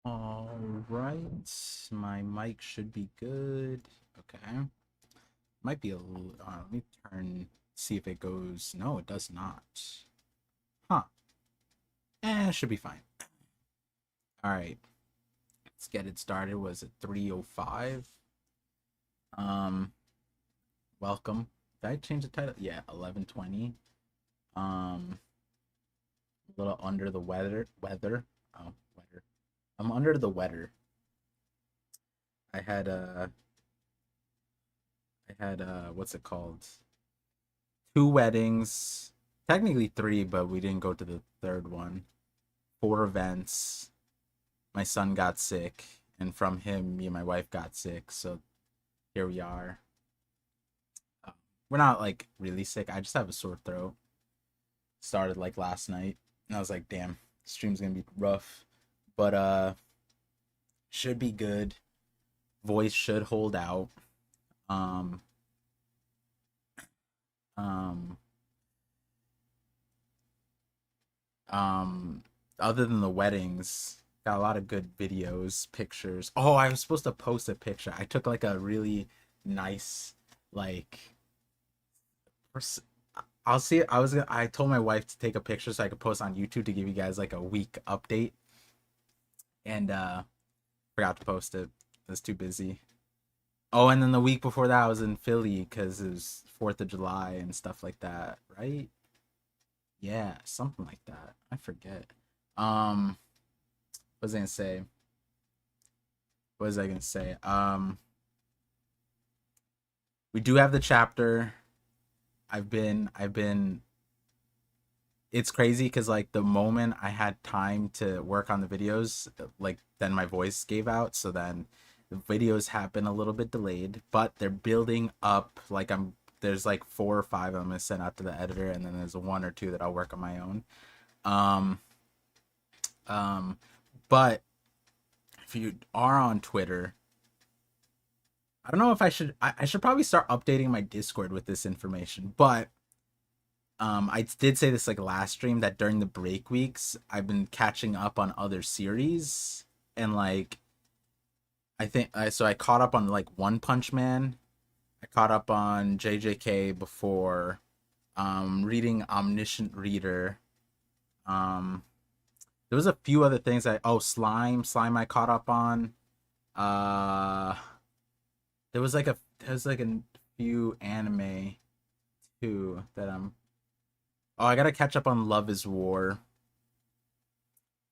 All right, my mic should be good. Okay, might be a little. Let me see if it goes. No, it does not. Huh? It should be fine. All right, let's get it started. Was it 3:05? Um, welcome. Did I change the title? Yeah, 11:20. Um, a little under the weather. Oh, weather. I'm under the weather. I had what's it called? Two weddings, technically three, but we didn't go to the third one. Four events. My son got sick, and from him, me and my wife got sick. So here we are. Uh, we're not like really sick. I just have a sore throat. Started like last night, and I was like, "Damn, stream's gonna be rough," but should be good. Voice should hold out. Um, um, Um, Other than the weddings, got a lot of good videos, pictures. Oh, I was supposed to post a picture. I took like a really nice, like, pers- I'll see. I told my wife to take a picture so I could post on YouTube to give you guys like a week update, and forgot to post it. I was too busy. Oh, and then the week before that, I was in Philly because it was 4th of July and stuff like that, right? Yeah, something like that. I forget. Um, what was I gonna say? What was I gonna say? We do have the chapter. I've been. It's crazy because like the moment I had time to work on the videos, like then my voice gave out. So then the videos have been a little bit delayed, but they're building up. Like there's like four or five I'm gonna send out to the editor, and then there's one or two that I'll work on my own. Um, um, but if you are on Twitter, I don't know if I should. I should probably start updating my Discord with this information. But I did say this like last stream that during the break weeks, I've been catching up on other series, and like I caught up on like One Punch Man. I caught up on JJK before. Reading Omniscient Reader. Um, there was a few other things Slime I caught up on. Uh, there was like a few anime too that I'm. Oh, I gotta catch up on Love Is War.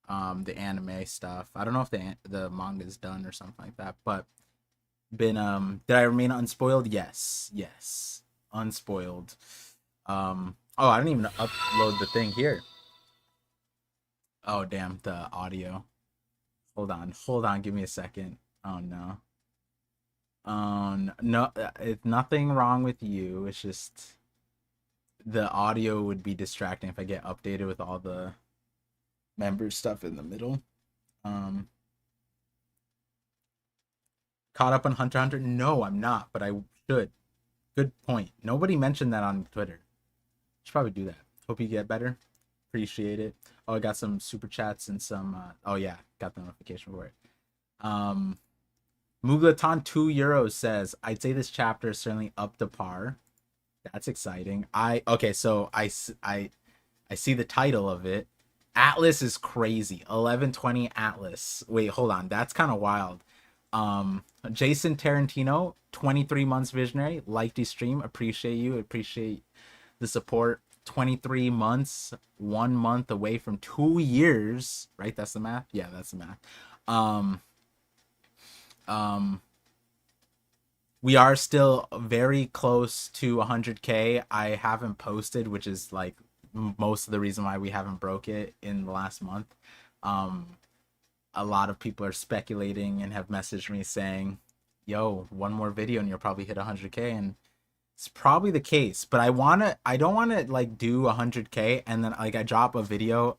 The anime stuff. I don't know if the manga is done or something like that, but been did I remain unspoiled? Yes, yes, unspoiled. Oh, I didn't even upload the thing here. Oh damn, the audio. Hold on, give me a second. Oh no. No, it's nothing wrong with you. It's just the audio would be distracting if I get updated with all the member stuff in the middle. Um, Caught up on Hunter x Hunter? No, I'm not, but I should. Good point. Nobody mentioned that on Twitter. Should probably do that. Hope you get better. Appreciate it. Oh, I got some super chats and some. Oh yeah, got the notification for it. Um, Muglaton 2 euros says, "I'd say this chapter is certainly up to par." That's exciting. I okay, so I see the title of it. Atlas is crazy. 1120 Atlas. Wait, hold on. That's kind of wild. Jason Tarantino, 23 months visionary. Liked the stream. Appreciate you. Appreciate the support. 23 months, 1 month away from 2 years. Right? That's the math? Yeah, that's the math. Um, um, we are still very close to 100K. I haven't posted, which is like most of the reason why we haven't broke it in the last month. Um, a lot of people are speculating and have messaged me saying, "Yo, one more video and you'll probably hit 100K," and it's probably the case. But I don't want to like do 100K and then like I drop a video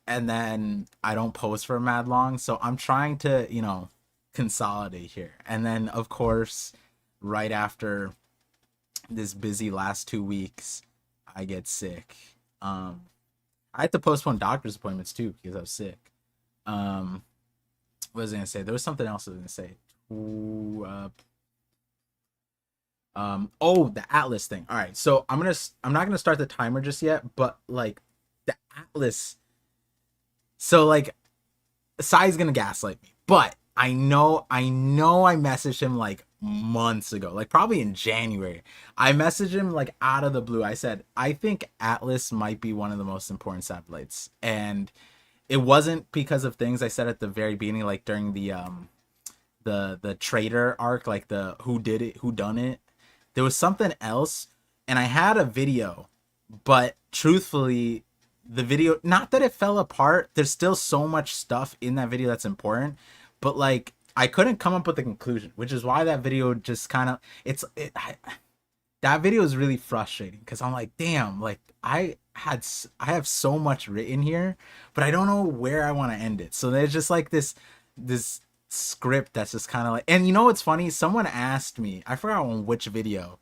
and then I don't post for mad long. So I'm trying to consolidate here, and then of course, right after this busy last 2 weeks, I get sick. Um, I had to postpone doctor's appointments too because I was sick. Um, What was I gonna say? There was something else I was gonna say. Ooh, oh, the Atlas thing. All right, so I'm not gonna start the timer just yet, but like the Atlas. So like, Sai's gonna gaslight me, but I messaged him like months ago, like probably in January. I messaged him like out of the blue. I said, I think Atlas might be one of the most important satellites. And it wasn't because of things I said at the very beginning, like during the trader arc, like the who did it, who done it. There was something else, and I had a video, but truthfully, the video, not that it fell apart, there's still so much stuff in that video that's important, but like I couldn't come up with a conclusion, which is why that video just kind of that video is really frustrating because I'm like, damn, like I have so much written here, but I don't know where I want to end it. So there's just like this script that's just kind of like, and you know what's funny? Someone asked me, I forgot on which video,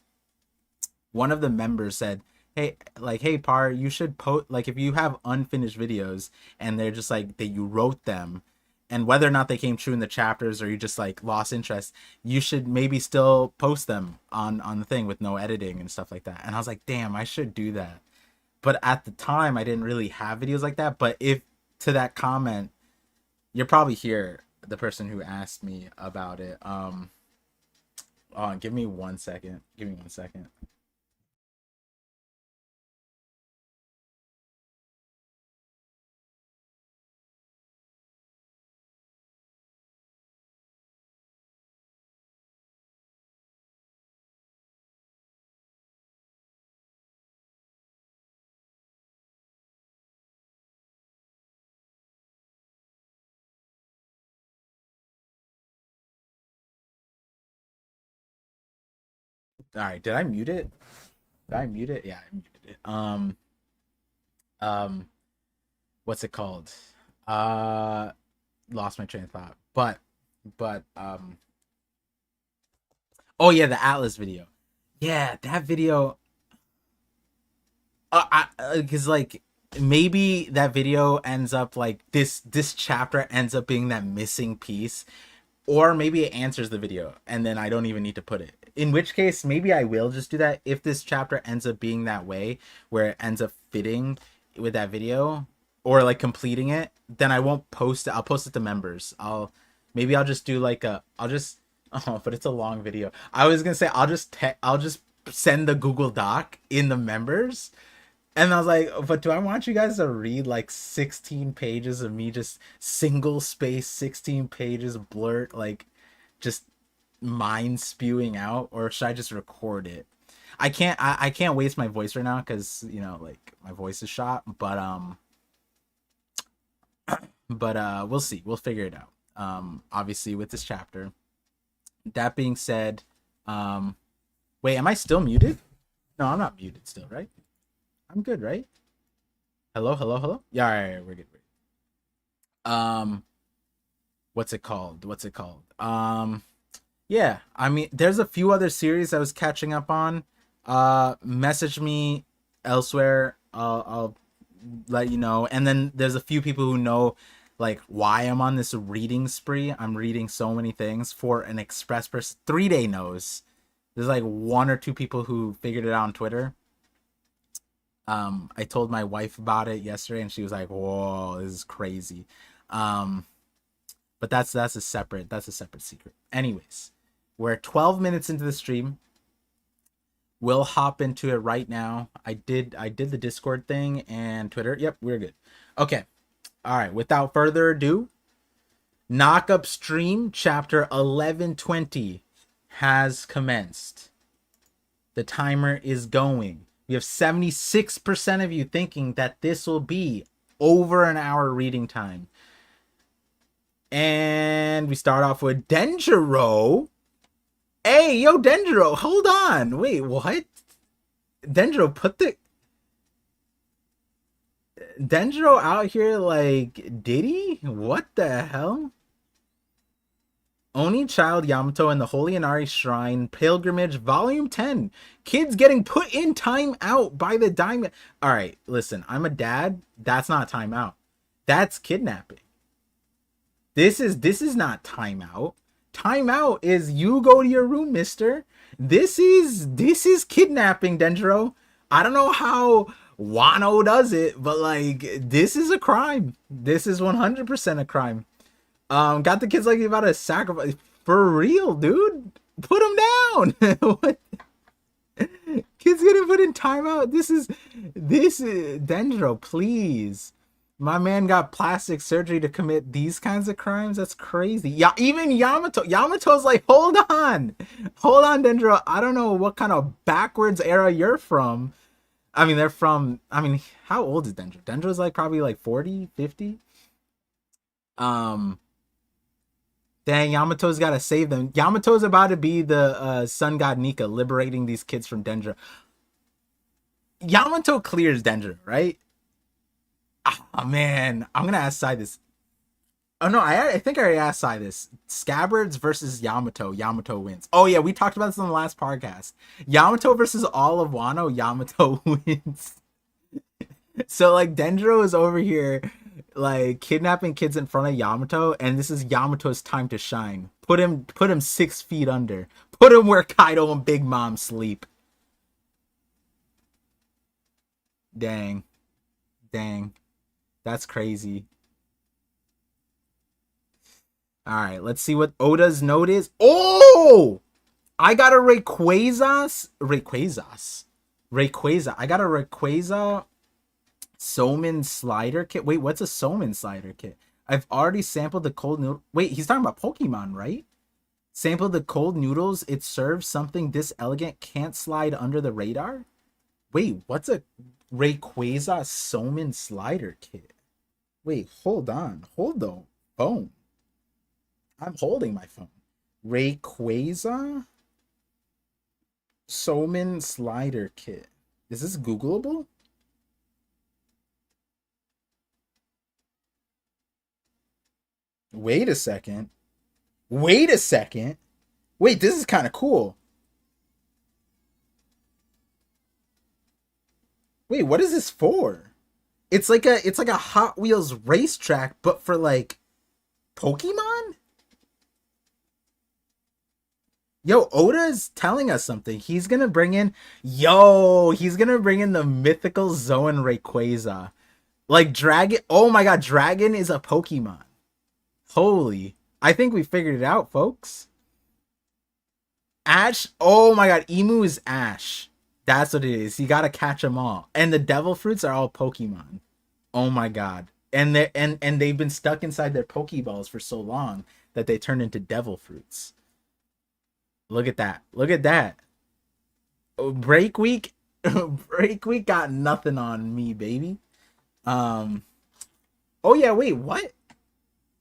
one of the members said, hey, like, hey Par, you should post, like, if you have unfinished videos and they're just like that you wrote them, and whether or not they came true in the chapters or you just like lost interest, you should maybe still post them on the thing with no editing and stuff like that. And I was like, damn, I should do that. But at the time I didn't really have videos like that. But if to that comment, you're probably here, the person who asked me about it. Give me 1 second. Give me 1 second. All right, did I mute it? Did I mute it? Yeah, I muted it. Um, what's it called? Uh, Lost my train of thought. But oh yeah, the Atlas video. Yeah, that video. Because like maybe that video ends up like this chapter ends up being that missing piece, or maybe it answers the video and then I don't even need to put it. In which case, maybe I will just do that if this chapter ends up being that way, where it ends up fitting with that video or like completing it, then I won't post it. I'll post it to members. I'll just do like I'll just oh, but it's a long video. I was gonna say I'll just send the Google Doc in the members. And I was like, but do I want you guys to read like 16 pages of me just single space 16 pages blurt, like just mind spewing out, or should I just record it? I can't waste my voice right now because you know, like my voice is shot, but we'll see. We'll figure it out. Obviously with this chapter. That being said, wait, am I still muted? No, I'm not muted still, right? I'm good, right? Hello, hello, hello. Yeah, all right, we're good. What's it called? Yeah, I mean, there's a few other series I was catching up on. Message me elsewhere. I'll let you know. And then there's a few people who know like why I'm on this reading spree. I'm reading so many things for an express person. 3-day knows. There's like 1 or 2 people who figured it out on Twitter. I told my wife about it yesterday and she was like, whoa, this is crazy. But that's a separate secret. Anyways, we're 12 minutes into the stream. We'll hop into it right now. I did the Discord thing and Twitter. Yep, we're good. Okay. All right, without further ado, Knock Up Stream chapter 1120 has commenced. The timer is going. We have 76% of you thinking that this will be over an hour reading time. And we start off with Denjiro. Hey, yo, Denjiro, hold on. Wait, what? Denjiro, Denjiro out here like Diddy? What the hell? Oni Child Yamato and the Holy Inari Shrine Pilgrimage Volume 10. Kids getting put in time out by the diamond. All right, listen, I'm a dad. That's not time out. That's kidnapping. This is not timeout. Timeout is you go to your room, mister. This is kidnapping, Dendro. I don't know how Wano does it, but like this is a crime. This is 100% a crime. Got the kids like about to sacrifice for real, dude. Put him down. What? Kids getting put in timeout. This is Dendro, please. My man got plastic surgery to commit these kinds of crimes. That's crazy. Yeah, even Yamato's like, hold on, Dendro. I don't know what kind of backwards era you're from. I mean, they're from. I mean, how old is Dendro? Dendro's like probably like 40, 50. Um, Dang, Yamato's got to save them. Yamato's about to be the sun god Nika, liberating these kids from Dendro. Yamato clears Dendro, right? Oh man, I'm gonna ask Sai this. Oh no, I think I already asked Sai this. Scabbards versus Yamato. Yamato wins. Oh yeah, we talked about this on the last podcast. Yamato versus all of Wano. Yamato wins. So like Dendro is over here like kidnapping kids in front of Yamato, and this is Yamato's time to shine. Put him 6 feet under. Put him where Kaido and Big Mom sleep. Dang. That's crazy. All right, let's see what Oda's note is. Oh! I got a Rayquaza. I got a Rayquaza Somin slider kit. Wait, what's a Somin slider kit? I've already sampled the cold noodle. Wait, he's talking about Pokemon, right? Sampled the cold noodles. It serves something this elegant can't slide under the radar. Wait, what's a Rayquaza Somin slider kit? Wait, hold on. Hold the phone. I'm holding my phone. Rayquaza Somin slider kit. Is this Googleable? Wait a second. Wait, this is kind of cool. Wait, what is this for? It's like a Hot Wheels racetrack, but for like Pokemon? Yo, Oda's telling us something. He's gonna bring in the mythical Zoan Rayquaza. Like Dragon. Oh my god, Dragon is a Pokemon. Holy. I think we figured it out, folks. Ash. Oh my god, Emu is Ash. That's what it is. You gotta catch them all. And the devil fruits are all Pokemon. Oh my god. And they've been stuck inside their Pokeballs for so long that they turn into devil fruits. Look at that. Break week got nothing on me, baby. Oh yeah, wait, what?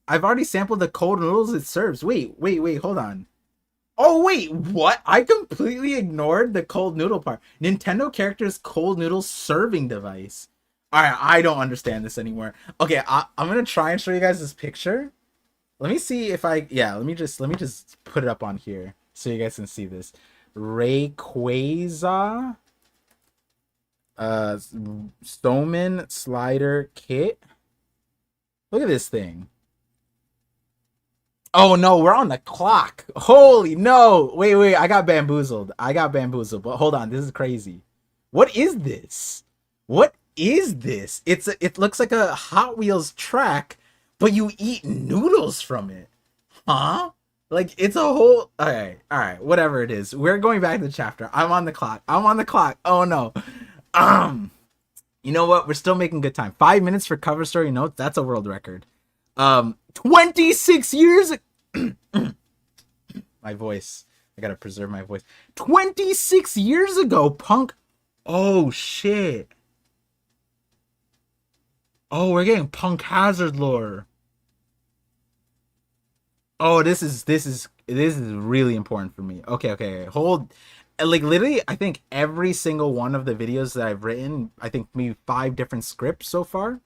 I've already sampled the cold noodles it serves. Wait, hold on. Oh wait, what? I completely ignored the cold noodle part. Nintendo character's cold noodle serving device. Alright, I don't understand this anymore. Okay, I'm gonna try and show you guys this picture. Let me see if let me just put it up on here so you guys can see this. Rayquaza Stoneman slider kit. Look at this thing. Oh no, we're on the clock. Holy no. Wait, I got bamboozled. But hold on, this is crazy. What is this? It looks like a Hot Wheels track, but you eat noodles from it. Huh? Like it's a whole all right, whatever it is. We're going back to the chapter. I'm on the clock. Oh no. You know what? We're still making good time. 5 minutes for cover story notes. That's a world record. 26 years my voice. I gotta preserve my voice. 26 years ago, Punk. Oh shit. Oh, we're getting Punk Hazard lore. Oh, this is really important for me. Okay. Hold. Like literally, I think every single one of the videos that I've written, I think maybe 5 different scripts so far.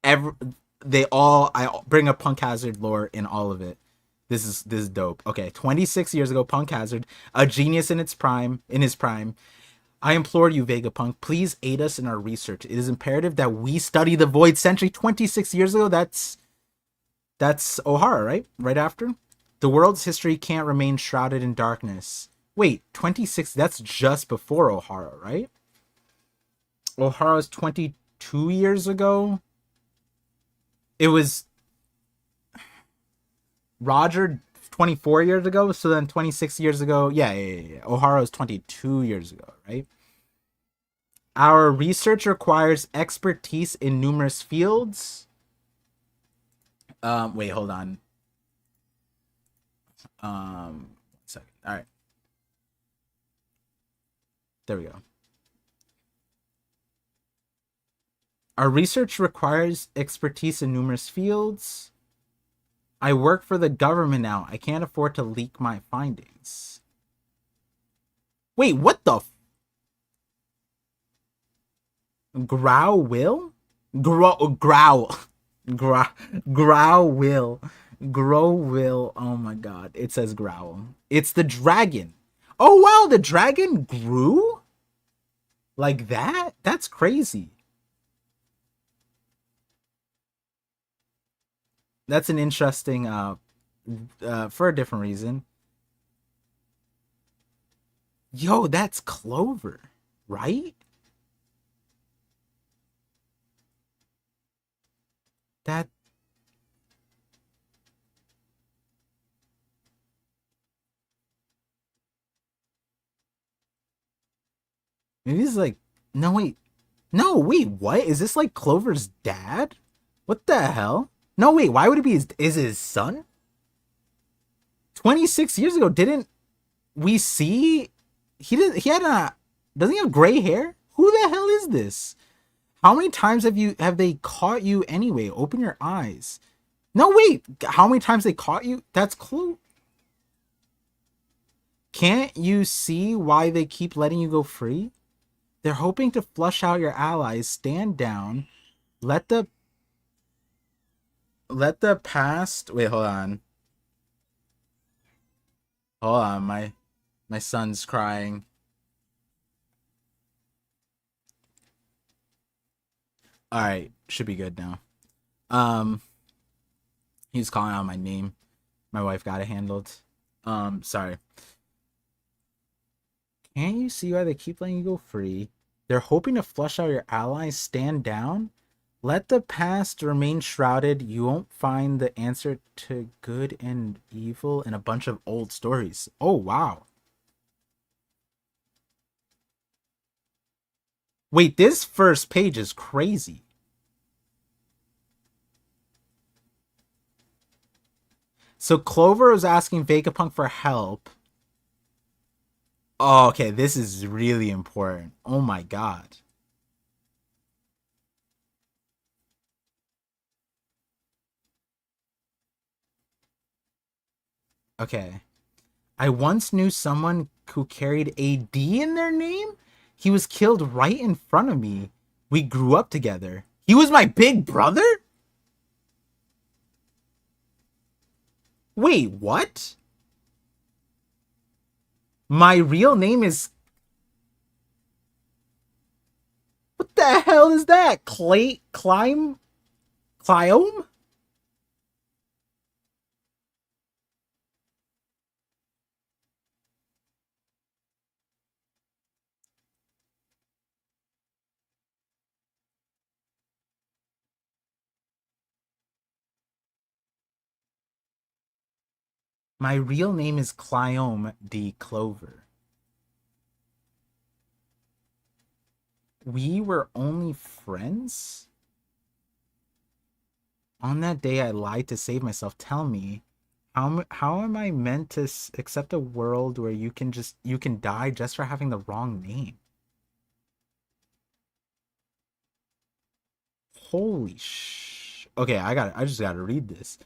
I bring up Punk Hazard lore in all of it. This is dope. Okay, 26 years ago, Punk Hazard, a genius in his prime. I implore you, Vegapunk, please aid us in our research. It is imperative that we study the Void Century 26 years ago. That's That's O'Hara, right? Right after? The world's history can't remain shrouded in darkness. Wait, 26, that's just before O'Hara, right? O'Hara's 22 years ago. It was Roger 24 years ago, so then 26 years ago. Yeah. O'Hara was 22 years ago, right? Our research requires expertise in numerous fields. Wait, hold on. 1 second. All right. There we go. Our research requires expertise in numerous fields. I work for the government now. I can't afford to leak my findings. Wait, what the? Grow will? Grow. Grow will. Grow will. Oh my god. It says growl. It's the dragon. Oh wow, the dragon grew? Like that? That's crazy. That's an interesting for a different reason. Yo, that's Clover, right? That maybe it's like no wait. No, wait, what? Is this like Clover's dad? What the hell? No, wait, why would it be is his son? 26 years ago, didn't we see he had a doesn't he have gray hair? Who the hell is this? How many times have they caught you anyway? Open your eyes. No, wait. How many times they caught you? That's clue. Can't you see why they keep letting you go free? They're hoping to flush out your allies. Stand down. Let the past. Wait, hold on. Hold on. My son's crying. All right, should be good now. Um, he's calling out my name. My wife got it handled. Sorry. Can't you see why they keep letting you go free? They're hoping to flush out your allies. Stand down. Let the past remain shrouded. You won't find the answer to good and evil in a bunch of old stories. Oh, wow. Wait, this first page is crazy. So Clover was asking Vegapunk for help. Oh, okay, this is really important. Oh my god. Okay. I once knew someone who carried a D in their name. He was killed right in front of me. We grew up together. He was my big brother? Wait, what? My real name is... What the hell is that? Cliome? My real name is Cliome D. Clover. We were only friends? On that day, I lied to save myself. Tell me, how am I meant to accept a world where you can die just for having the wrong name? Holy sh! Okay, I just gotta read this.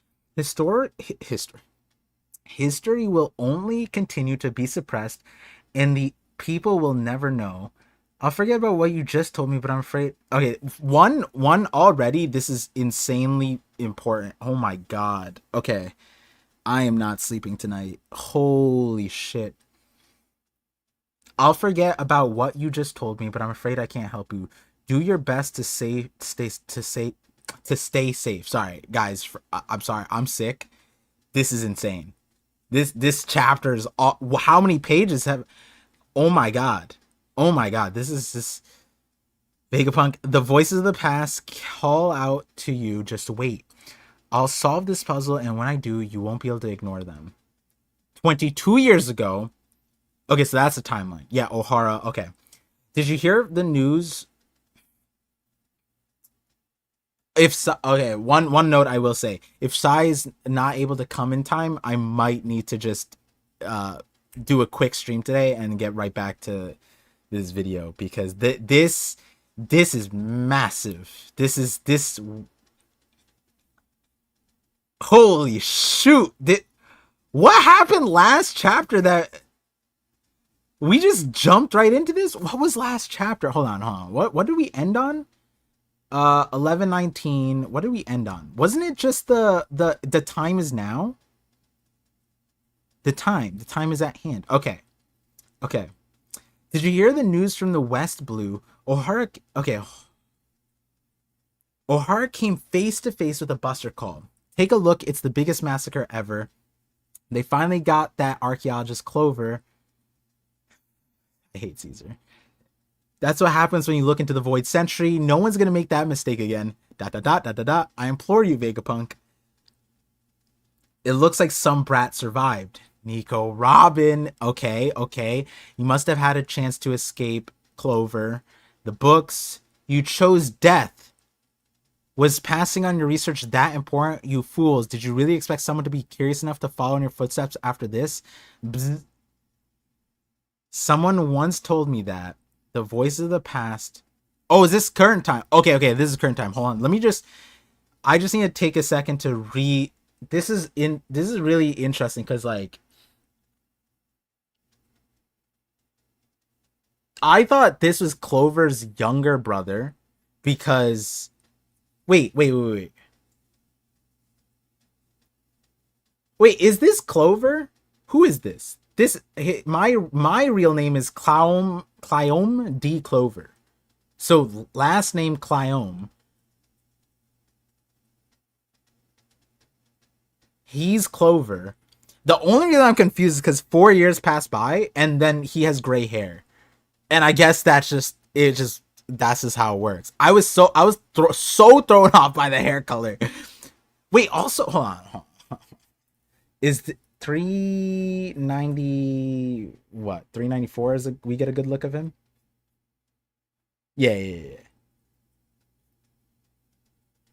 History will only continue to be suppressed, and the people will never know. I'll forget about what you just told me, but I'm afraid. Okay, one already. This is insanely important. Oh my god. Okay, I am not sleeping tonight. Holy shit. I'll forget about what you just told me, but I'm afraid I can't help you. Do your best to to stay safe. Sorry, guys. I'm sorry. I'm sick. This is insane. This chapter is all, how many pages have? Oh my god. Oh my god. This is just Vegapunk. The voices of the past call out to you. Just wait. I'll solve this puzzle, and when I do, you won't be able to ignore them. 22 years ago. Okay, so that's the timeline. Yeah, Ohara. Okay. Did you hear the news? Okay, one note I will say. If Sai is not able to come in time, I might need to just do a quick stream today and get right back to this video, because this is massive. This holy shoot. What happened last chapter that we just jumped right into this? What was last chapter? Hold on. What did we end on? 11:19. What did we end on? Wasn't it just the time is now? The time is at hand. Okay. Did you hear the news from the West Blue? Ohara came face to face with a buster call. Take a look. It's the biggest massacre ever. They finally got that archaeologist Clover. I hate Caesar. That's what happens when you look into the Void Century. No one's going to make that mistake again. ... I implore you, Vegapunk. It looks like some brat survived. Nico, Robin. Okay. You must have had a chance to escape Clover. The books. You chose death. Was passing on your research that important? You fools. Did you really expect someone to be curious enough to follow in your footsteps after this? Bzz. Someone once told me that the voices of the past... Oh, is this current time? Okay, this is current time. Hold on. I just need to take a second to read. This is really interesting, because like I thought this was Clover's younger brother, because wait, is this Clover? Who is this? My real name is Clyome D. Clover. So last name Clyome. He's Clover. The only reason I'm confused is because 4 years passed by and then he has gray hair. And I guess that's just how it works. I was so thrown off by the hair color. Wait, also hold on. Is the 390 what? 394 we get a good look of him? Yeah.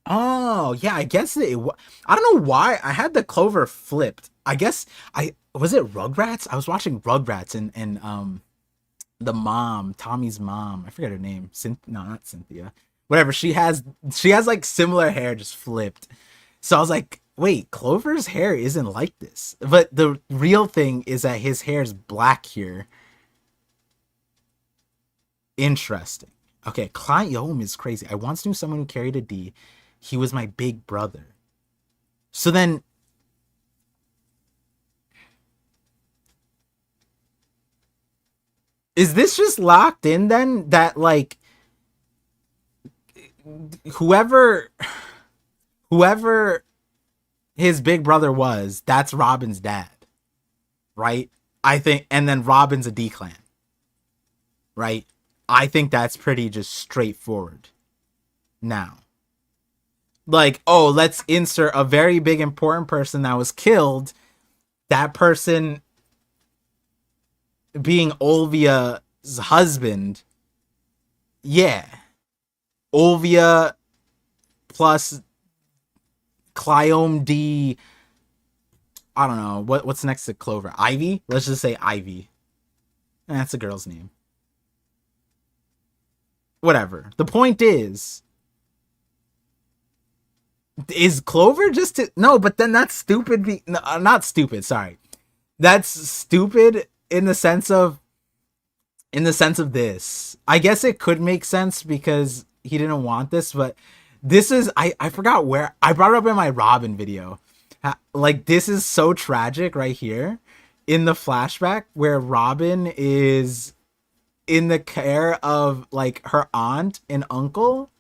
Oh, yeah, I guess I don't know why I had the Clover flipped. I guess was it Rugrats? I was watching Rugrats and the mom, Tommy's mom, I forget her name. No, not Cynthia. Whatever, she has like similar hair, just flipped. So I was like, wait, Clover's hair isn't like this. But the real thing is that his hair is black here. Interesting. Okay, Clyome is crazy. I once knew someone who carried a D. He was my big brother. So then... is this just locked in then? That, like... Whoever his big brother was, that's Robin's dad. Right? I think... and then Robin's a D-clan. Right? I think that's pretty just straightforward. Now, like, oh, let's insert a very big important person that was killed. That person being Olvia's husband. Yeah. Olvia plus Clyome D. I don't know. What's next to Clover? Ivy? Let's just say Ivy. That's a girl's name. Whatever. The point is Clover just no, but then that's stupid. No, not stupid. Sorry. That's stupid in the sense of this. I guess it could make sense because he didn't want this, but this is, I forgot where I brought it up in my Robin video. Like, this is so tragic right here in the flashback where Robin is in the care of like her aunt and uncle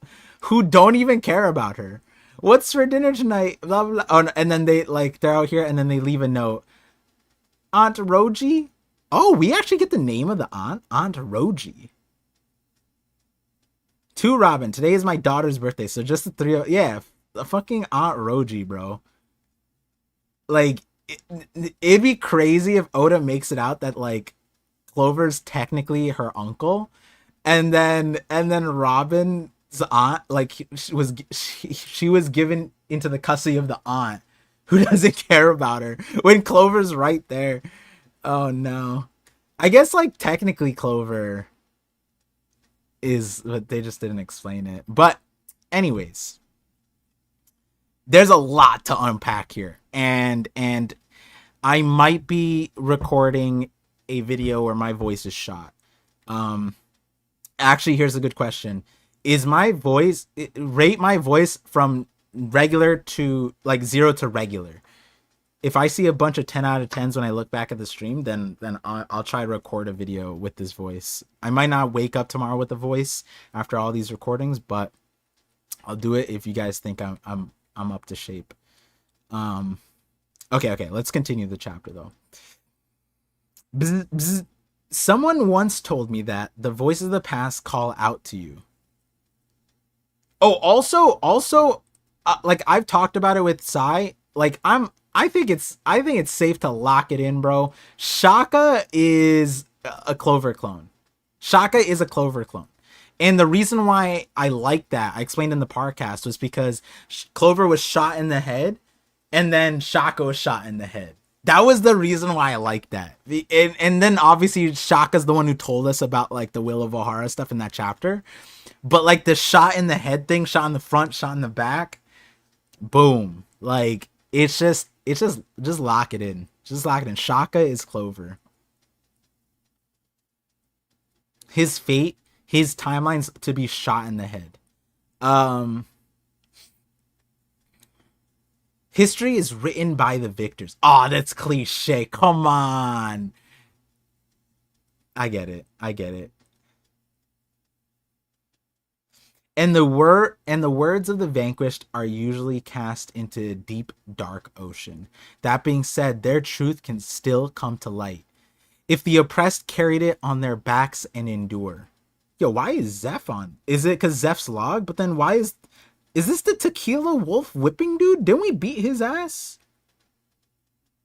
who don't even care about her. What's for dinner tonight? Blah, blah, blah. Oh, and then they're out here and then they leave a note. Aunt Roji? Oh, we actually get the name of the aunt? Aunt Roji. To Robin, today is my daughter's birthday, so just the three of... Yeah, the fucking Aunt Roji, bro. Like, it'd be crazy if Oda makes it out that, like, Clover's technically her uncle, and then Robin's aunt, like, she was given into the custody of the aunt who doesn't care about her when Clover's right there. Oh no. I guess, like, technically Clover is, but they just didn't explain it. But anyways, there's a lot to unpack here, and I might be recording a video where my voice is shot. Actually, here's a good question. Is my voice, rate my voice from regular to, like, 0 to regular. If I see a bunch of 10 out of 10s when I look back at the stream, then I'll try to record a video with this voice. I might not wake up tomorrow with the voice after all these recordings, but I'll do it if you guys think I'm up to shape. Okay, let's continue the chapter though. Bzz, bzz. Someone once told me that the voices of the past call out to you. Oh, also, like, I've talked about it with Sai. Like, I think it's safe to lock it in, bro. Shaka is a Clover clone. Shaka is a Clover clone. And the reason why I like that, I explained in the podcast, was because Clover was shot in the head, and then Shaka was shot in the head. That was the reason why I like that. And then obviously Shaka's the one who told us about, like, the Will of Ohara stuff in that chapter. But, like, the shot in the head thing, shot in the front, shot in the back, boom. Like, it's just lock it in. Just lock it in. Shaka is Clover. His fate, his timeline's to be shot in the head. History is written by the victors. Oh, that's cliche. Come on. I get it. And the words of the vanquished are usually cast into a deep, dark ocean. That being said, their truth can still come to light if the oppressed carried it on their backs and endure. Yo, why is Zeph on? Is it because Zeph's log? But then why is this the Tequila Wolf whipping dude? Didn't we beat his ass?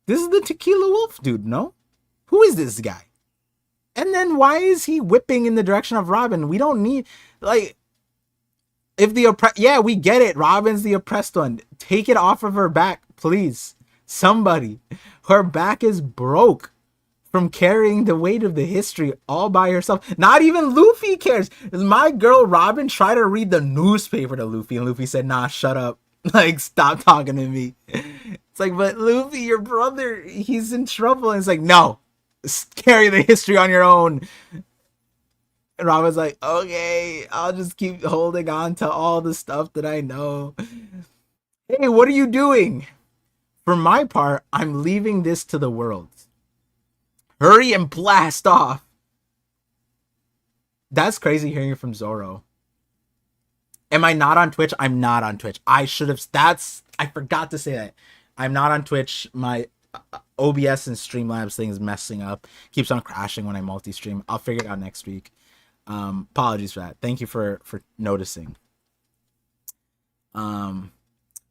This is the Tequila Wolf dude, no? Who is this guy? And then why is he whipping in the direction of Robin? We don't need, like, if the yeah, we get it. Robin's the oppressed one. Take it off of her back, please. Somebody. Her back is broke from carrying the weight of the history all by herself. Not even Luffy cares. My girl Robin tried to read the newspaper to Luffy, and Luffy said, nah, shut up. Like, stop talking to me. It's like, but Luffy, your brother, he's in trouble. And it's like, no, carry the history on your own. And Robin's like, okay, I'll just keep holding on to all the stuff that I know. Hey, what are you doing? For my part, I'm leaving this to the world. Hurry and blast off. That's crazy hearing it from Zoro. Am I not on Twitch? I'm not on Twitch. I forgot to say that. I'm not on Twitch. My OBS and Streamlabs thing is messing up. Keeps on crashing when I multi-stream. I'll figure it out next week. Apologies for that. Thank you for noticing.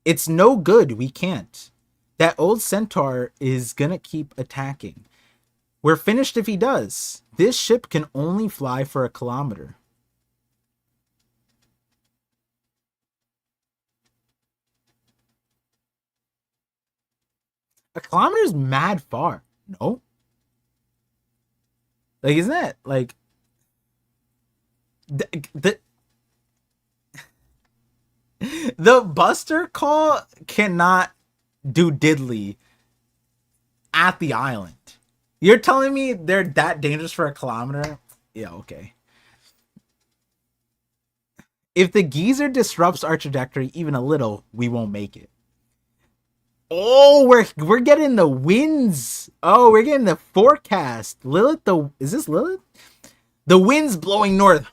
It's no good. We can't. That old centaur is gonna keep attacking. We're finished if he does. This ship can only fly for 1 kilometer. A kilometer is mad far. No? Like, isn't that, like... The Buster call cannot do diddly at the island. You're telling me they're that dangerous for 1 kilometer? Yeah, okay. If the geyser disrupts our trajectory even a little, we won't make it. Oh, we're getting the winds. Oh, we're getting the forecast. Lilith, is this Lilith? The wind's blowing north.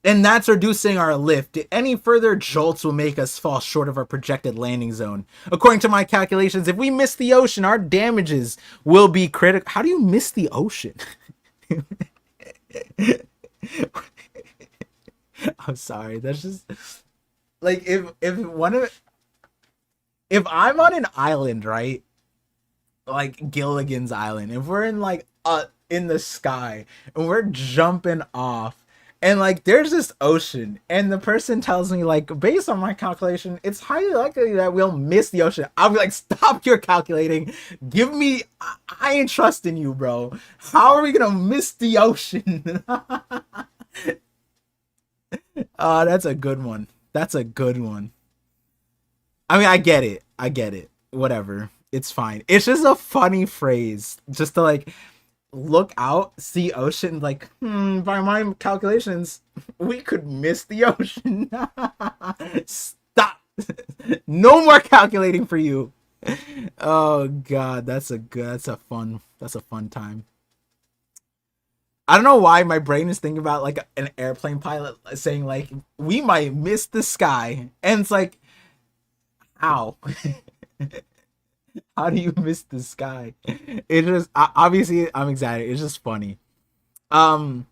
And that's reducing our lift. Any further jolts will make us fall short of our projected landing zone. According to my calculations, if we miss the ocean, our damages will be critical. How do you miss the ocean? I'm sorry. That's just like if I'm on an island, right? Like Gilligan's Island, if we're in like in the sky and we're jumping off and like there's this ocean and the person tells me like based on my calculation it's highly likely that we'll miss the ocean, I'll be like, stop your calculating, give me, I ain't trusting you, bro. How are we gonna miss the ocean? That's a good one. That's a good one. I mean, I get it, whatever, it's fine. It's just a funny phrase just to like look out, see ocean, like, by my calculations, we could miss the ocean. Stop. No more calculating for you. Oh god, that's a fun time. I don't know why my brain is thinking about like an airplane pilot saying like, we might miss the sky. And it's like, how? How do you miss the sky? It just, obviously I'm exaggerating. It's just funny. Our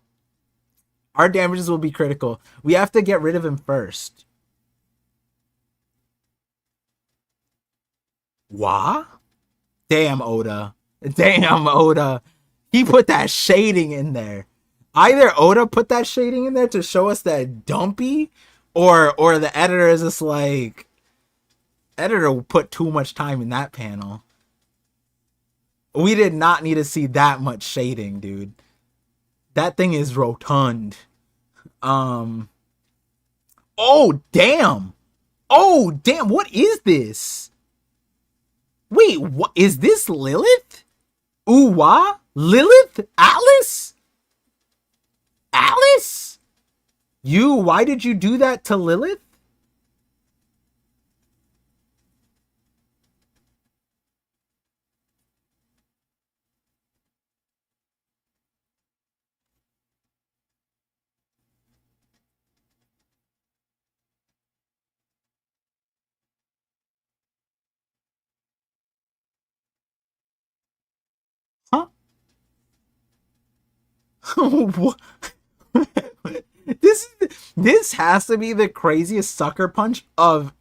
damages will be critical. We have to get rid of him first. Wah? Damn, Oda. Damn, Oda. He put that shading in there. Either Oda put that shading in there to show us that dumpy, or the editor is just like, editor put too much time in that panel. We did not need to see that much shading, dude. That thing is rotund. Oh damn. Oh damn, what is this? Wait, what is this? Lilith? Uwa? Lilith? Alice? Alice? Why did you do that to Lilith? Huh? This has to be the craziest sucker punch of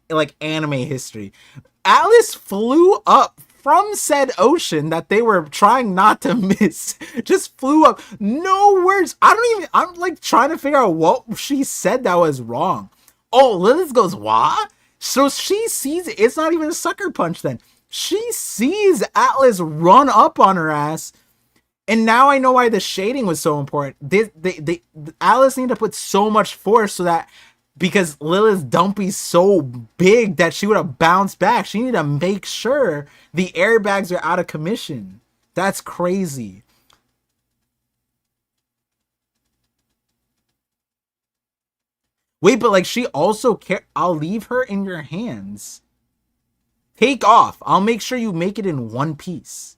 like anime history. Alice flew up from said ocean that they were trying not to miss. Just flew up. No words. I'm like trying to figure out what she said that was wrong. Oh, Lilith goes, what? So she sees it. It's not even a sucker punch then. She sees Atlas run up on her ass. And now I know why the shading was so important. Alice needed to put so much force so that, because Lilith's dumpy's so big that she would have bounced back. She needed to make sure the airbags are out of commission. That's crazy. Wait, but like she also I'll leave her in your hands. Take off. I'll make sure you make it in one piece.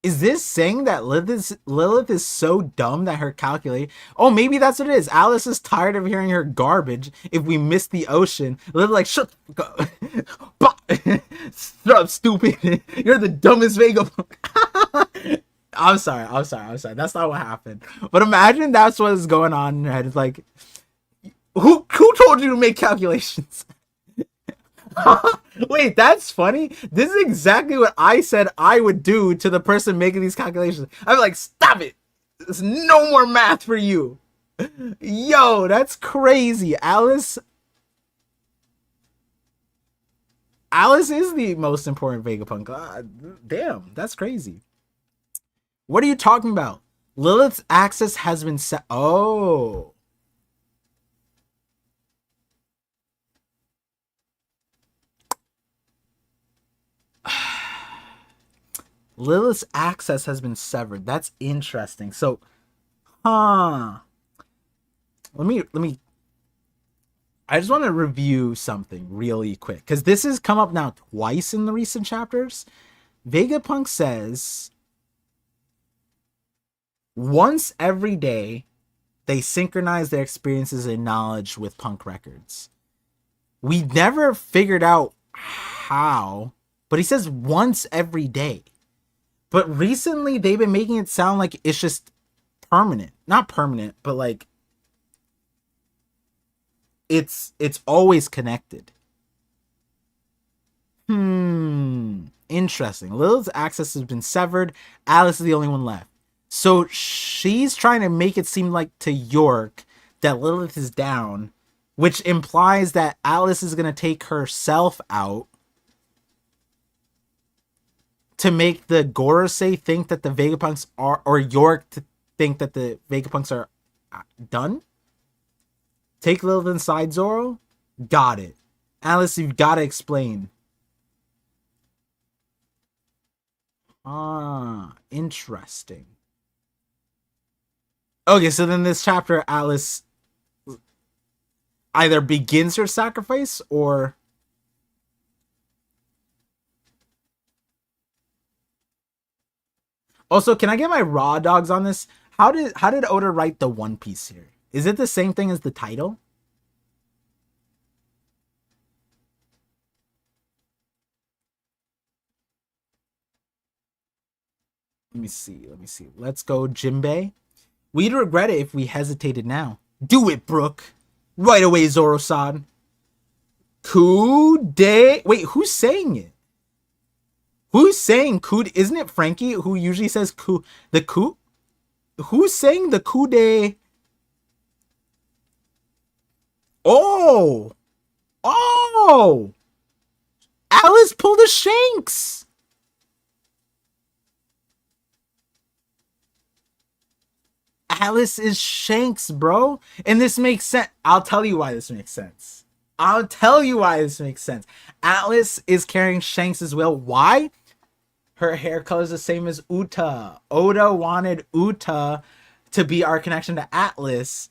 Is this saying that Lilith is so dumb that her calculate? Oh, maybe that's what it is. Alice is tired of hearing her garbage. If we miss the ocean, Lilith like, shut up, stupid. You're the dumbest vagabond. I'm sorry. That's not what happened. But imagine that's what is going on in your head. It's like, who told you to make calculations? Wait, that's funny. This is exactly what I said I would do to the person making these calculations. I'm like, stop it. There's no more math for you. Yo, that's crazy. Alice is the most important Vegapunk. God damn, that's crazy. What are you talking about? Lilith's access has been set. Oh. Lilith's access has been severed. That's interesting. So, let me I just want to review something really quick because this has come up now twice in the recent chapters. Vegapunk says once every day they synchronize their experiences and knowledge with Punk Records. We never figured out how, but he says once every day. But recently they've been making it sound like it's just permanent. Not permanent, but like it's always connected. Interesting. Lilith's access has been severed. Alice is the only one left. So she's trying to make it seem like to York that Lilith is down, which implies that Alice is going to take herself out to make the Gorosei think that the Vegapunks are, or York to think that the Vegapunks are done. Take Lilith inside Zoro? Got it. Alice, you've got to explain. Interesting. Okay, so then this chapter, Alice either begins her sacrifice or... Also, can I get my raw dogs on this? How did Oda write the One Piece here? Is it the same thing as the title? Let me see. Let's go, Jinbei. We'd regret it if we hesitated now. Do it, Brook. Right away, Zoro-san. Kude. Wait, who's saying it? Who's saying Kude? Isn't it Frankie who usually says Ku? The Ku? Who's saying the Kude? Oh! Oh! Alice pulled a Shanks! Alice is Shanks, bro. And this makes sense. I'll tell you why this makes sense. Alice is carrying Shanks as well. Why? Her hair color is the same as Uta. Oda wanted Uta to be our connection to Atlas,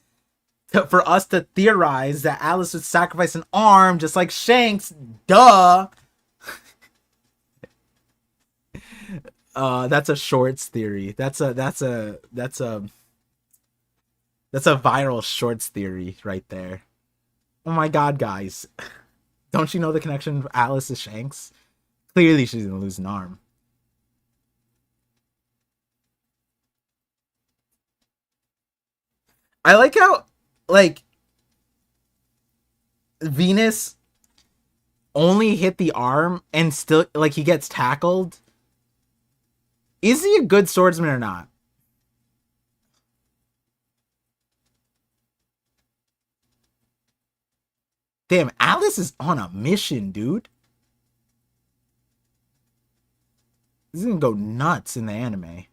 for us to theorize that Alice would sacrifice an arm just like Shanks. Duh. That's a shorts theory. That's a viral shorts theory right there. Oh my god, guys. Don't you know the connection of Alice to Shanks? Clearly she's gonna lose an arm. I like how, like, Venus only hit the arm and still, like, he gets tackled. Is he a good swordsman or not? Damn, Alice is on a mission, dude. This is gonna go nuts in the anime.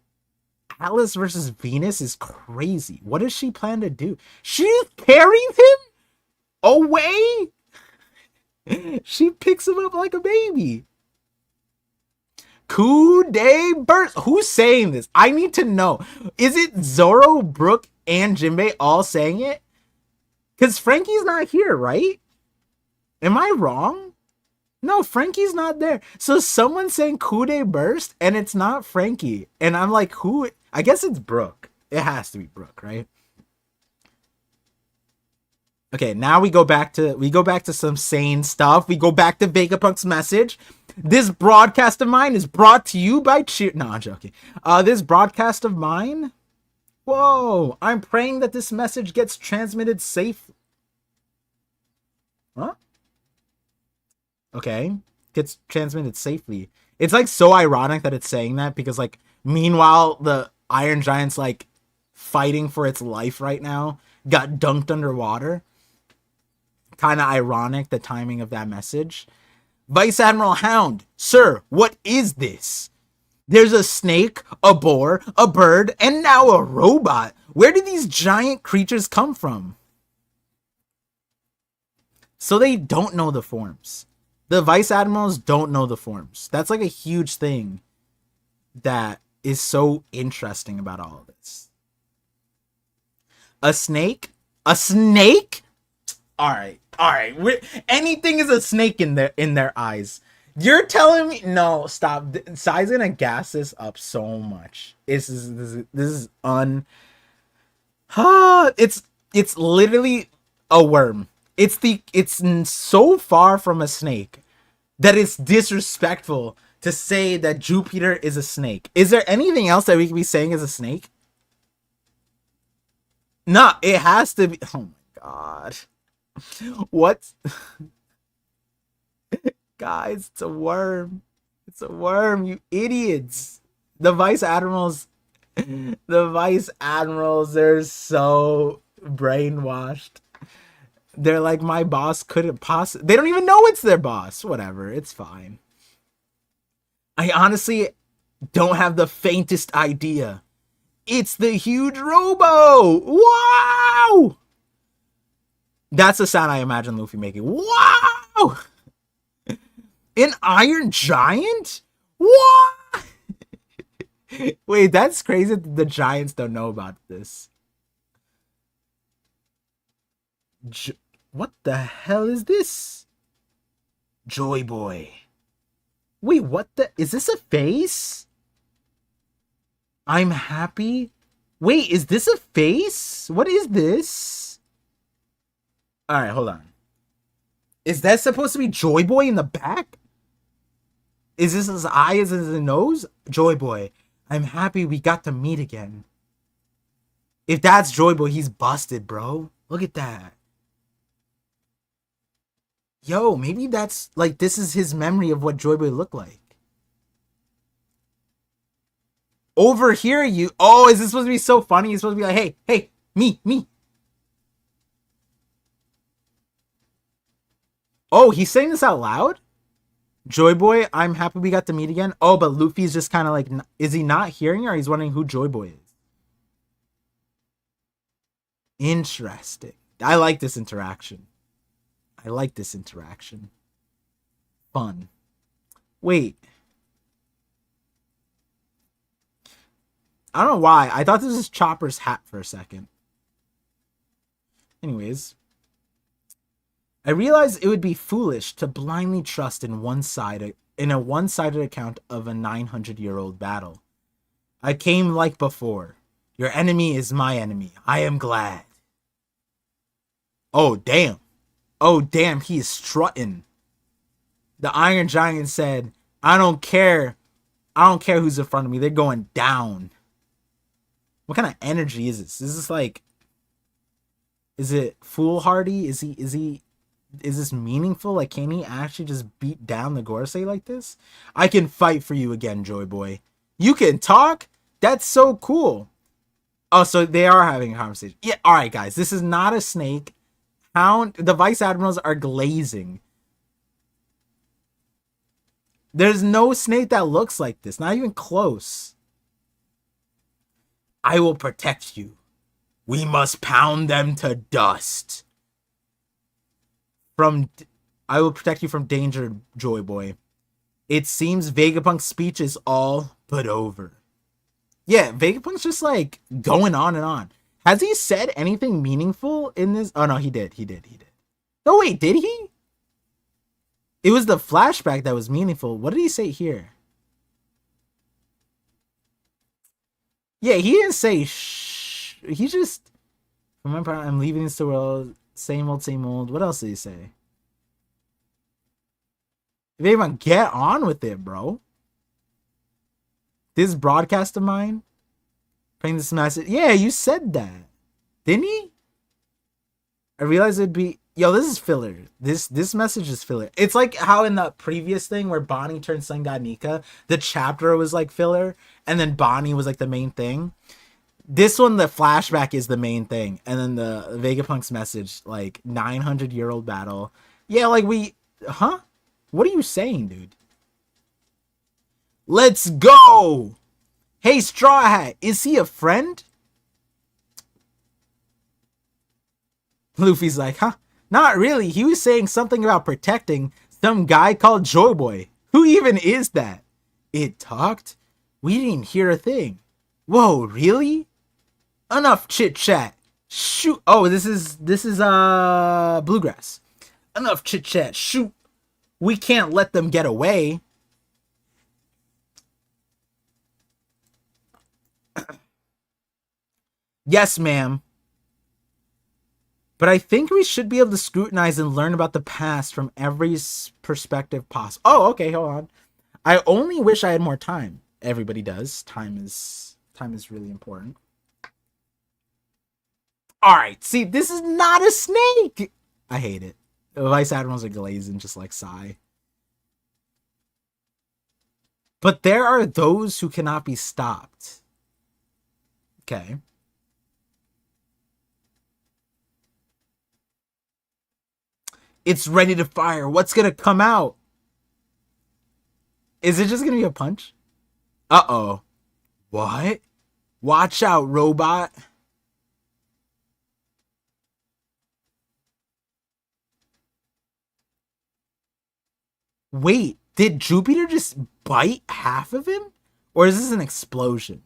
Alice versus Venus is crazy. What does she plan to do? She's carrying him away? She picks him up like a baby. Kude burst. Who's saying this? I need to know. Is it Zoro, Brook, and Jinbei all saying it? Because Frankie's not here, right? Am I wrong? No, Frankie's not there. So someone's saying Kude burst, and it's not Frankie. And I'm like, who? I guess it's Brook. It has to be Brook, right? Okay, now we go back to some sane stuff. We go back to Vegapunk's message. This broadcast of mine is brought to you by Cheer. No, I'm joking. This broadcast of mine. Whoa! I'm praying that this message gets transmitted safe. Huh? Okay, gets transmitted safely. It's like so ironic that it's saying that because like meanwhile the Iron Giant's like fighting for its life right now got dunked underwater. Kind of ironic the timing of that message. Vice Admiral Hound, sir, what is this? There's a snake, a boar, a bird, and now a robot. Where did these giant creatures come from? So they don't know the forms. The Vice Admirals don't know the forms. That's like a huge thing that is so interesting about all of this. A snake? A snake? All right. Anything is a snake in their eyes. You're telling me no? Stop. Sai's gonna gas this up so much. This is un. It's literally a worm. It's so far from a snake that it's disrespectful to say that Jupiter is a snake. Is there anything else that we could be saying is a snake? Nah, it has to be. Oh my god. What? Guys, it's a worm. It's a worm, you idiots. The vice admirals, they're so brainwashed. They're like, my boss couldn't possibly. They don't even know it's their boss. Whatever, it's fine. I honestly don't have the faintest idea. It's the huge robo. Wow! That's the sound I imagine Luffy making. Wow! An iron giant? What? Wait, that's crazy that the giants don't know about this. What the hell is this? Joy Boy. Wait, what the? Is this a face? I'm happy. Wait, is this a face? What is this? Alright, hold on. Is that supposed to be Joy Boy in the back? Is this his eye? Is this his nose? Joy Boy, I'm happy we got to meet again. If that's Joy Boy, he's busted, bro. Look at that. Yo, maybe that's like, this is his memory of what Joy Boy looked like. Over here, you. Oh, is this supposed to be so funny? He's supposed to be like, hey, me. Oh, he's saying this out loud? Joy Boy, I'm happy we got to meet again. Oh, but Luffy's just kind of like, is he not hearing or he's wondering who Joy Boy is? Interesting. I like this interaction. Fun. Wait. I don't know why. I thought this was Chopper's hat for a second. Anyways. I realized it would be foolish to blindly trust in a one-sided account of a 900-year-old battle. I came like before. Your enemy is my enemy. I am glad. Oh, damn. He is strutting. The Iron Giant said, I don't care who's in front of me. They're going down. What kind of energy is this? Is this like... Is it foolhardy? Is this meaningful? Like, can he actually just beat down the Gorosei like this? I can fight for you again, Joy Boy. You can talk? That's so cool. Oh, so they are having a conversation. Yeah, alright, guys. This is not a snake. The Vice Admirals are glazing. There's no snake that looks like this. Not even close. I will protect you. We must pound them to dust. I will protect you from danger, Joy Boy. It seems Vegapunk's speech is all but over. Yeah, Vegapunk's just like going on and on. Has he said anything meaningful in this? Oh no, he did. No, wait, did he? It was the flashback that was meaningful. What did he say here? Yeah, he didn't say shh. He just, remember, I'm leaving this world. Same old. What else did he say? Vegapunk's, get on with it, bro. This broadcast of mine, bring this message. Yeah, you said that, didn't he? I realized it'd be. Yo, this is filler. This message is filler. It's like how in the previous thing where Bonnie turned Sun God Nika, the chapter was like filler, and then Bonnie was like the main thing. This one, the flashback is the main thing, and then the Vegapunk's message, like 900-year-old battle. Yeah, like what are you saying, dude? Let's go! Hey, Straw Hat, is he a friend? Luffy's like, not really. He was saying something about protecting some guy called Joy Boy. Who even is that? It talked? We didn't hear a thing. Whoa, really? Enough chit-chat. Shoot. Oh, this is bluegrass. Enough chit chat. Shoot. We can't let them get away. Yes, ma'am. But I think we should be able to scrutinize and learn about the past from every perspective possible. Oh, okay, hold on. I only wish I had more time. Everybody does. Time is really important. All right, see, this is not a snake. I hate it. The Vice Admirals are glazing just like Psy. But there are those who cannot be stopped. Okay. It's ready to fire. What's gonna come out? Is it just gonna be a punch? Uh-oh. What? Watch out, robot. Wait, did Jupiter just bite half of him? Or is this an explosion?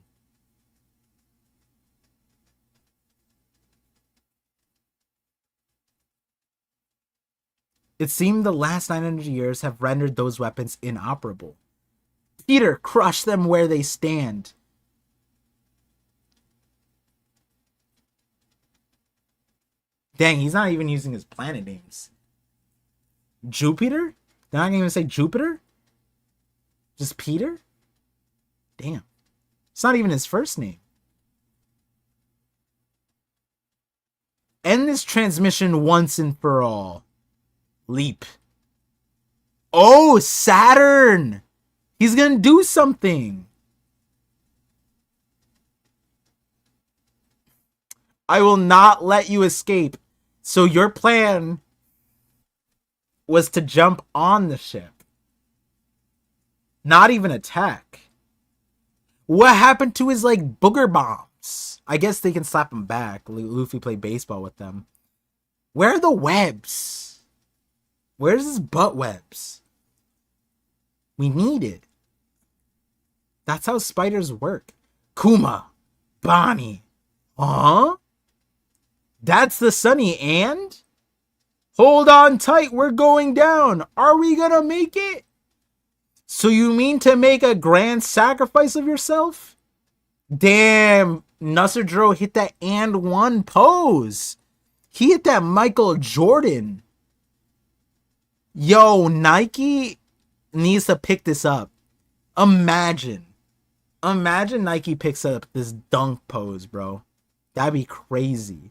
It seemed the last 900 years have rendered those weapons inoperable. Peter, crush them where they stand. Dang, he's not even using his planet names. Jupiter? They're not going to say Jupiter? Just Peter? Damn. It's not even his first name. End this transmission once and for all. Leap. Oh, Saturn! He's gonna do something. I will not let you escape. So your plan was to jump on the ship. Not even attack. What happened to his, like, booger bombs? I guess they can slap him back. Luffy played baseball with them. Where are the webs? Where's his butt webs? We need it. That's how spiders work. Kuma. Bonnie. Huh? That's the Sunny and? Hold on tight, we're going down. Are we gonna make it? So you mean to make a grand sacrifice of yourself? Damn, Nuserdro hit that and one pose. He hit that Michael Jordan. Yo, Nike needs to pick this up. Imagine Nike picks up this dunk pose, bro. That'd be crazy.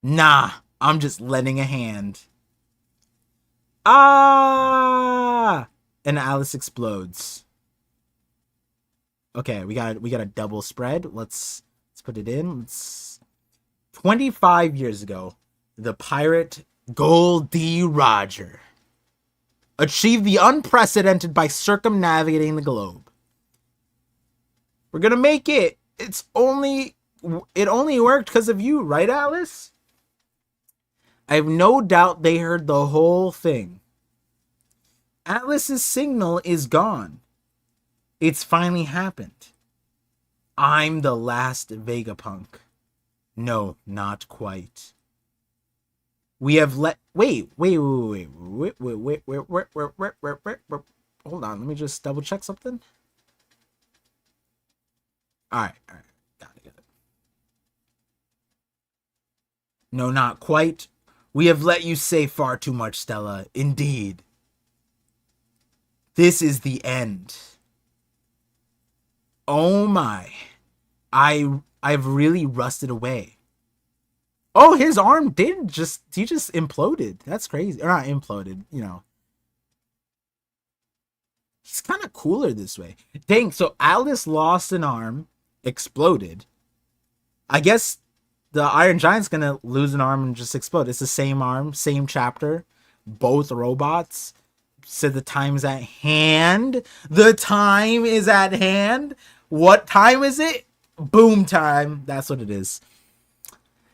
Nah, I'm just lending a hand. Ah! And Alice explodes. Okay, we got a double spread. Let's put it in. 25 years ago, the pirate Goldie Roger achieved the unprecedented by circumnavigating the globe. We're gonna make it. It only worked because of you, right, Alice? I have no doubt they heard the whole thing. Atlas's signal is gone. It's finally happened. I'm the last Vegapunk. No, not quite. We have wait. Hold on, let me just double check something. All right. Got it. No, not quite. We have let you say far too much, Stella. Indeed. This is the end. Oh my. I've really rusted away. Oh, his arm he just imploded. That's crazy. Or not imploded, you know. He's kind of cooler this way. Dang, so Alice lost an arm, exploded. I guess the Iron Giant's gonna lose an arm and just explode. It's the same arm, same chapter, both robots. Said the time's at hand. The time is at hand. What time is it? Boom time. That's what it is.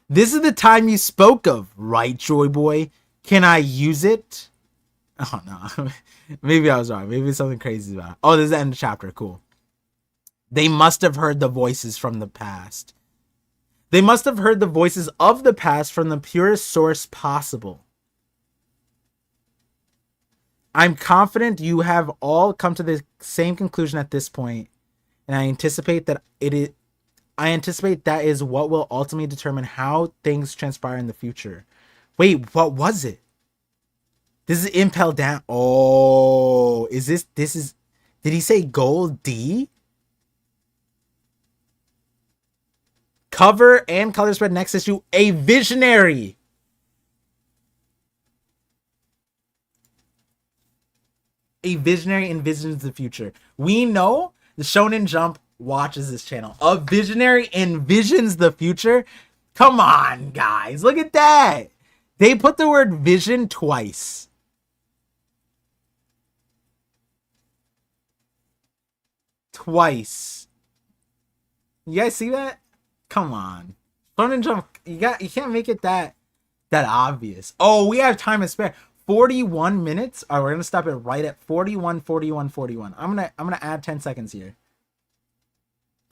This is the time you spoke of, right, Joy Boy? Can I use it? Oh, no. Maybe I was wrong. Maybe something crazy about it. Oh, this is the end of the chapter. Cool. They must have heard the voices from the past. They must have heard the voices of the past from the purest source possible. I'm confident you have all come to the same conclusion at this point, and I anticipate that is what will ultimately determine how things transpire in the future. Wait, what was it? This is Impel Down. Oh, is this is did he say Gold D? Cover and color spread next issue, a visionary. A visionary envisions the future. We know the Shonen Jump watches this channel. A visionary envisions the future. Come on, guys. Look at that. They put the word vision twice. Twice. You guys see that? Come on. Shonen Jump, you can't make it that obvious. Oh, we have time to spare. 41 minutes. All right, we're gonna stop it right at 41, 41, 41. I'm gonna add 10 seconds here.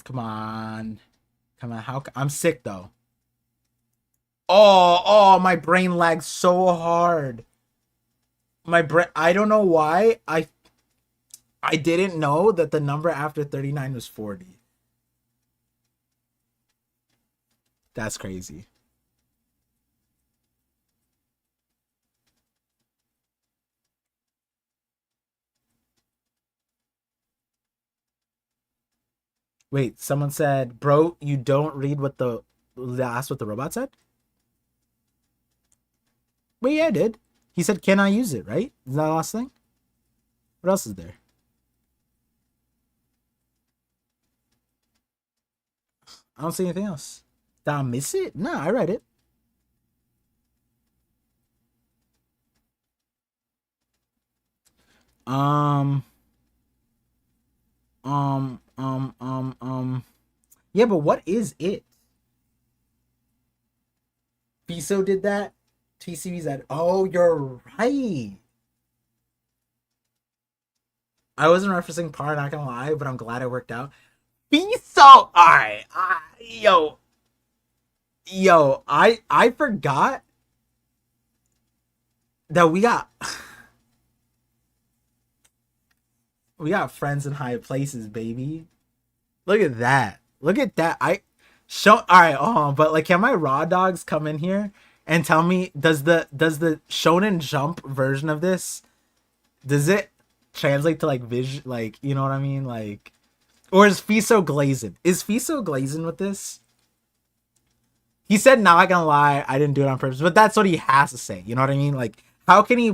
Come on. How I'm sick though. Oh, my brain lags so hard. I don't know why. I didn't know that the number after 39 was 40. That's crazy. Wait, someone said, bro, you don't read what the robot said? Wait, yeah, I did. He said, can I use it, right? Is that the last thing? What else is there? I don't see anything else. Did I miss it? No, I read it. Yeah, but what is it? Fiso did that. TCB's that. Oh, you're right. I wasn't referencing Par, not gonna lie, but I'm glad it worked out. Fiso! Alright. Yo, I forgot that we got friends in high places, baby. Look at that. All right, but like, can my raw dogs come in here and tell me, does the Shonen Jump version of this, does it translate to like vision, like, you know what I mean, like, or is Fiso glazing? Is Fiso glazing with this? He said, not gonna lie, I didn't do it on purpose, but that's what he has to say. You know what I mean? Like, how can he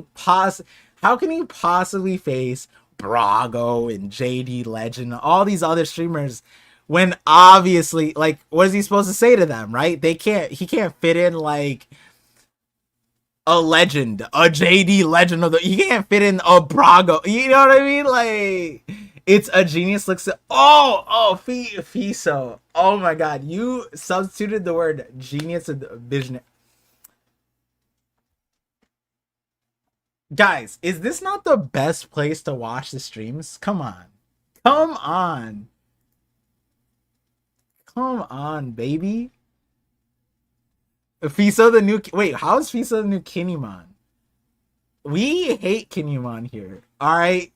possibly face Brago and JD Legend, all these other streamers, when obviously, like, what is he supposed to say to them, right? He can't fit in like a legend, a JD Legend he can't fit in a Brago. You know what I mean? Like, it's a genius looks at, Fiso. Oh my god, you substituted the word genius and vision. Guys, is this not the best place to watch the streams? Come on. Come on, baby. Fiso the new... Wait, how is Fiso the new Kinemon? We hate Kinemon here. Alright?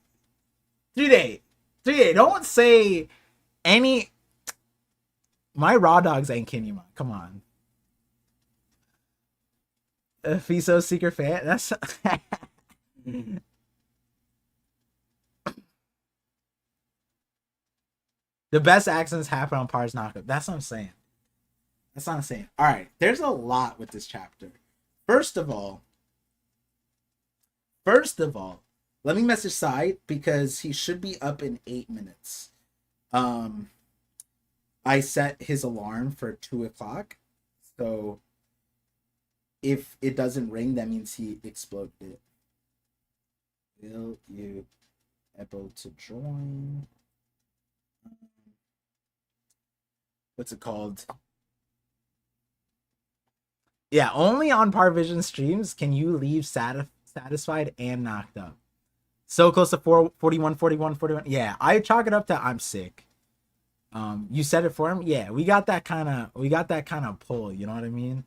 3-day, don't say any... My raw dogs ain't Kinemon. Come on. Fiso secret fan? That's... The best accents happen on Par's knockup. That's what I'm saying. All right, there's a lot with this chapter. First of all, let me message Sai because he should be up in 8 minutes. I set his alarm for 2 o'clock, so if it doesn't ring, that means he exploded it. Will you able to join? What's it called? Yeah, only on ParVision streams can you leave satisfied and knocked up. So close to 41. Yeah, I chalk it up to I'm sick. You said it for him. Yeah, we got that kind of pull. You know what I mean?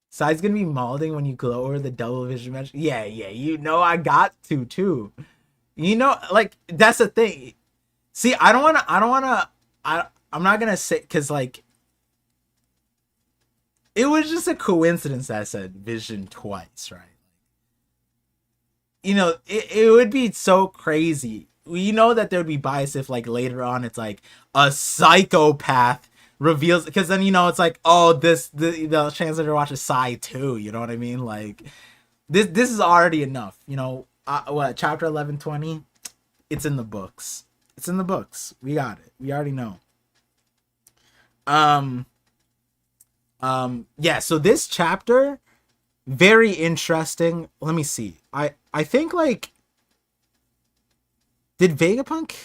Side's gonna be malding when you glow over the double vision match. Yeah, yeah, you know I got to too. You know, like that's the thing. See, I'm not gonna say because like it was just a coincidence that I said vision twice, right? You know, it would be so crazy. We know that there would be bias if like later on it's like a psychopath reveals, because then you know it's like, oh, the translator watches Psy too. You know what I mean? Like this is already enough. You know, what chapter 1120? It's in the books. It's in the books. We got it. We already know. Um yeah. So this chapter, very interesting. Let me see. I think like, did Vegapunk?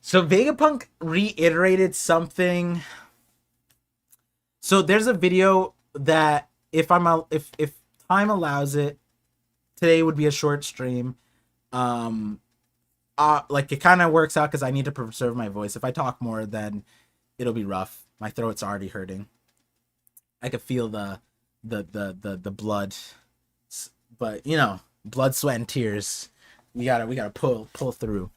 So Vegapunk reiterated something. So there's a video that if time allows it, today would be a short stream. Um, like it kind of works out because I need to preserve my voice. If I talk more, then it'll be rough. My throat's already hurting. I could feel the blood, but you know, blood, sweat, and tears. We gotta pull through.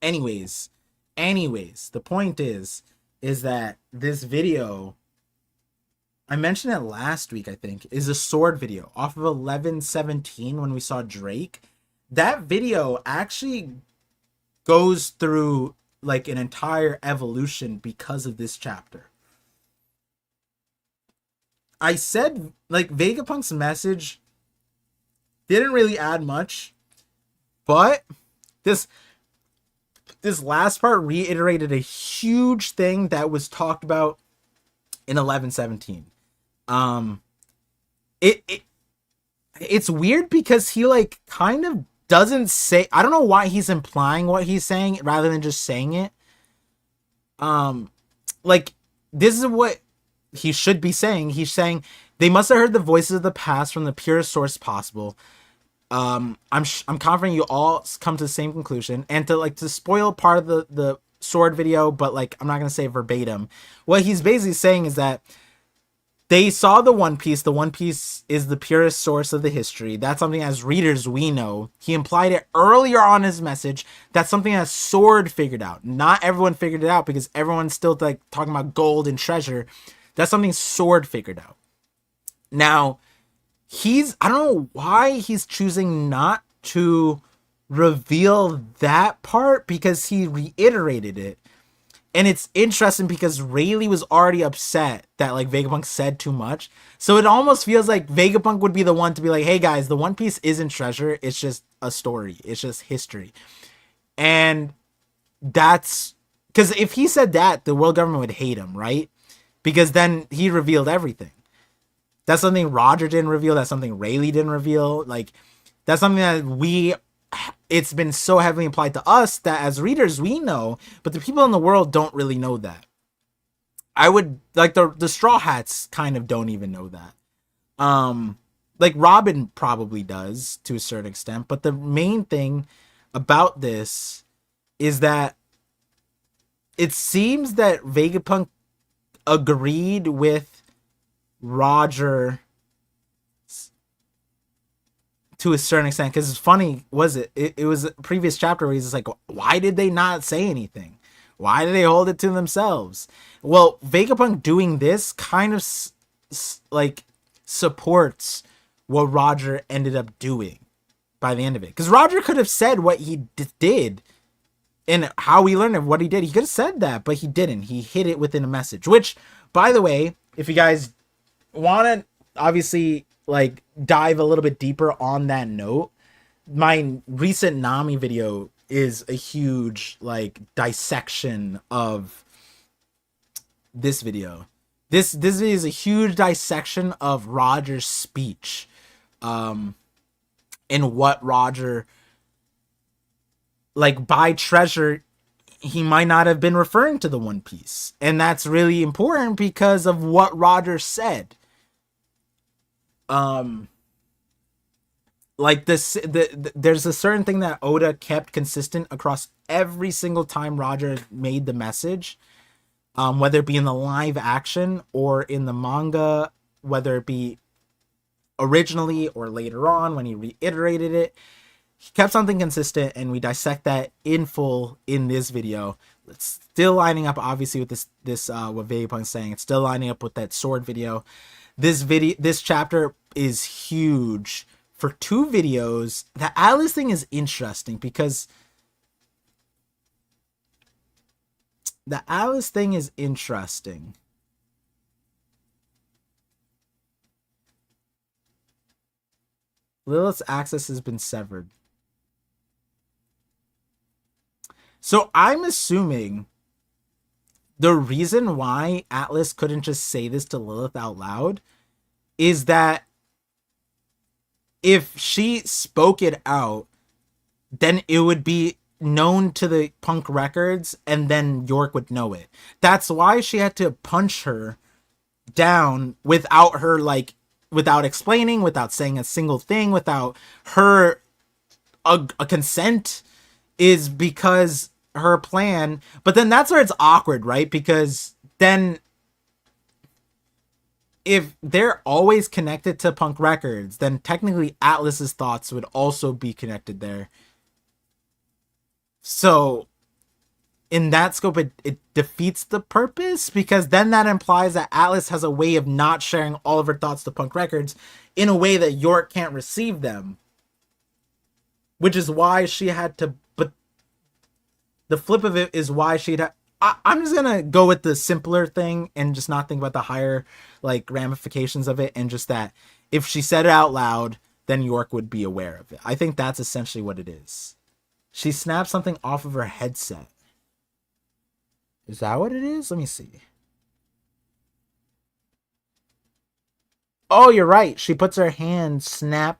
Anyways, the point is that this video, I mentioned it last week, I think, is a sword video off of 1117 when we saw Drake. That video actually goes through like an entire evolution because of this chapter. I said like Vegapunk's message didn't really add much, but this this last part reiterated a huge thing that was talked about in 1117. Um it it's weird because he like kind of doesn't say, I don't know why he's implying what he's saying rather than just saying it. Like this is what he should be saying. He's saying they must have heard the voices of the past from the purest source possible. I'm confident you all come to the same conclusion. And to spoil part of the sword video, but like I'm not gonna say verbatim. What he's basically saying is that they saw the One Piece. The One Piece is the purest source of the history. That's something as readers we know. He implied it earlier on his message. That's something that Sword figured out. Not everyone figured it out because everyone's still like talking about gold and treasure. That's something Sword figured out. Now, I don't know why he's choosing not to reveal that part because he reiterated it. And it's interesting because Rayleigh was already upset that like Vegapunk said too much. So it almost feels like Vegapunk would be the one to be like, hey guys, the One Piece isn't treasure. It's just a story. It's just history. And that's because if he said that, the world government would hate him, right? Because then he revealed everything. That's something Roger didn't reveal. That's something Rayleigh didn't reveal. Like, that's something that it's been so heavily implied to us that as readers we know, but the people in the world don't really know that. I would like the Straw Hats kind of don't even know that. Like Robin probably does to a certain extent, but the main thing about this is that it seems that Vegapunk agreed with Roger to a certain extent, because it's funny, it was a previous chapter where he's just like, why did they not say anything? Why did they hold it to themselves? Well, Vegapunk doing this kind of like supports what Roger ended up doing by the end of it, because Roger could have said what he did and how we learned of what he did. He could have said that, but he didn't. He hid it within a message, which, by the way, if you guys want to obviously like dive a little bit deeper on that note, my recent Nami video is a huge like dissection of this video. This video is a huge dissection of Roger's speech, and what Roger, like, by treasure, he might not have been referring to the One Piece, and that's really important because of what Roger said. Like this, there's a certain thing that Oda kept consistent across every single time Roger made the message, whether it be in the live action or in the manga, whether it be originally or later on when he reiterated it. He kept something consistent, and we dissect that in full in this video. It's still lining up, obviously, with this what Vegapunk's saying. It's still lining up with that sword video. This chapter is huge for 2 videos. The Atlas thing is interesting because the Atlas thing is interesting. Lilith's access has been severed. So I'm assuming the reason why Atlas couldn't just say this to Lilith out loud is that if she spoke it out, then it would be known to the Punk Records, and then York would know it. That's why she had to punch her down without her, like, without explaining, without saying a single thing, without her a consent, is because her plan. But then that's where it's awkward, right? Because then if they're always connected to Punk Records, then technically Atlas's thoughts would also be connected there. So in that scope, it defeats the purpose, because then that implies that Atlas has a way of not sharing all of her thoughts to Punk Records in a way that York can't receive them. Which is why she had to, but the flip of it is why she'd I'm just gonna go with the simpler thing and just not think about the higher, like, ramifications of it, and just that if she said it out loud, then York would be aware of it. I think that's essentially what it is. She snapped something off of her headset. Is that what it is? Let me see. Oh, you're right. She puts her hand, snap.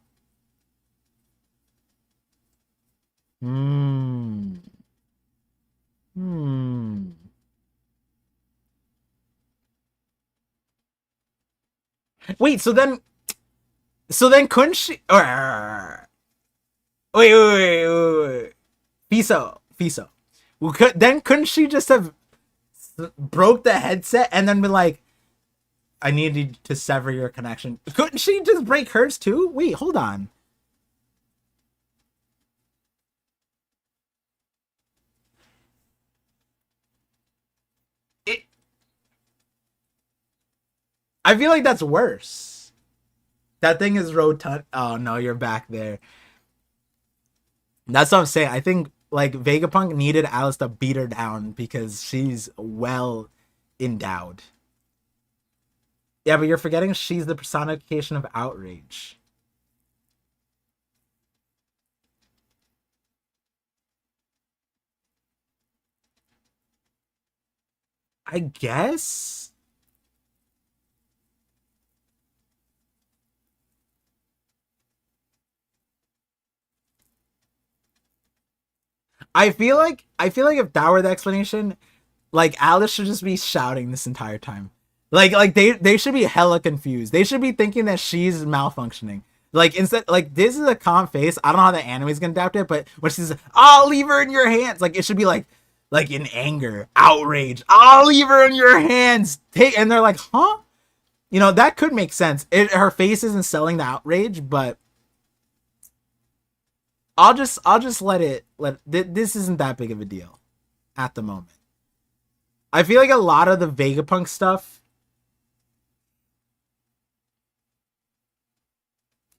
Wait, so then couldn't she? Wait. Fiso. Well, then couldn't she just have broke the headset and then be like, I needed to sever your connection? Couldn't she just break hers too? Wait, hold on. I feel like that's worse. That thing is rotund. Oh no, you're back there. That's what I'm saying. I think, like, Vegapunk needed Alice to beat her down because she's well endowed. Yeah, but you're forgetting she's the personification of outrage. I guess. I feel like if that were the explanation, like, Alice should just be shouting this entire time. Like they should be hella confused. They should be thinking that she's malfunctioning. Like, instead, like, this is a calm face. I don't know how the anime's gonna adapt it, but when she's, I'll leave her in your hands, like, it should be like in anger, outrage. I'll leave her in your hands. And they're like, huh? You know, that could make sense. Her face isn't selling the outrage, but I'll just this isn't that big of a deal at the moment. I feel like a lot of the Vegapunk stuff,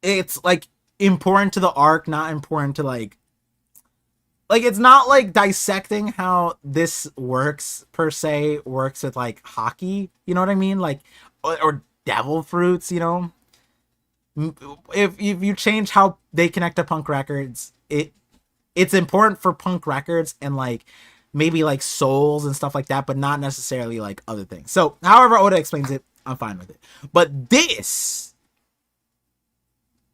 it's like important to the arc, not important to like it's not like dissecting how this works per se works with like hockey, you know what I mean? Like, or devil fruits, you know? If you change how they connect to Punk Records, it's important for Punk Records and like maybe like souls and stuff like that, but not necessarily like other things. So however Oda explains it, I'm fine with it. But this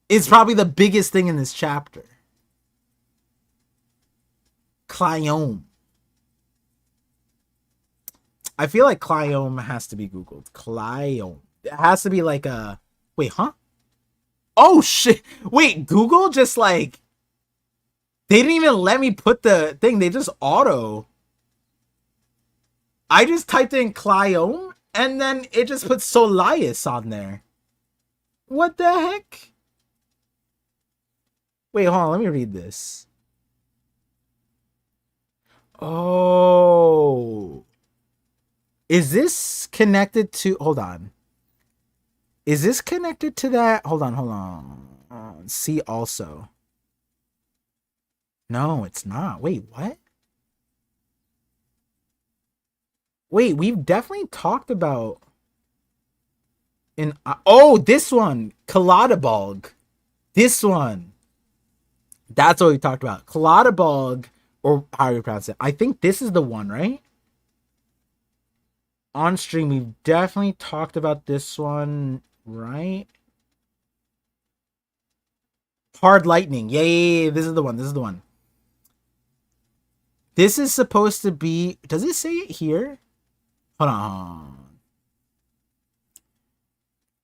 is probably the biggest thing in this chapter. Clyome. I feel like Clyome has to be Googled. Clyome. It has to be like a... Wait, huh? Oh shit! Wait, Google just like they didn't even let me put the thing. They just auto. I just typed in Cliome and then it just put Solias on there. What the heck? Wait, hold on. Let me read this. Oh. Is this connected to... Hold on. Is this connected to that? Hold on. See also. No, it's not. Wait, what? Wait, we've definitely talked about... Oh, this one. Kaladabalg. This one. That's what we talked about. Kaladabalg, or how you pronounce it. I think this is the one, right? On stream, we've definitely talked about this one, right? Hard Lightning. Yeah. This is the one. This is supposed to be... Does it say it here? Hold on.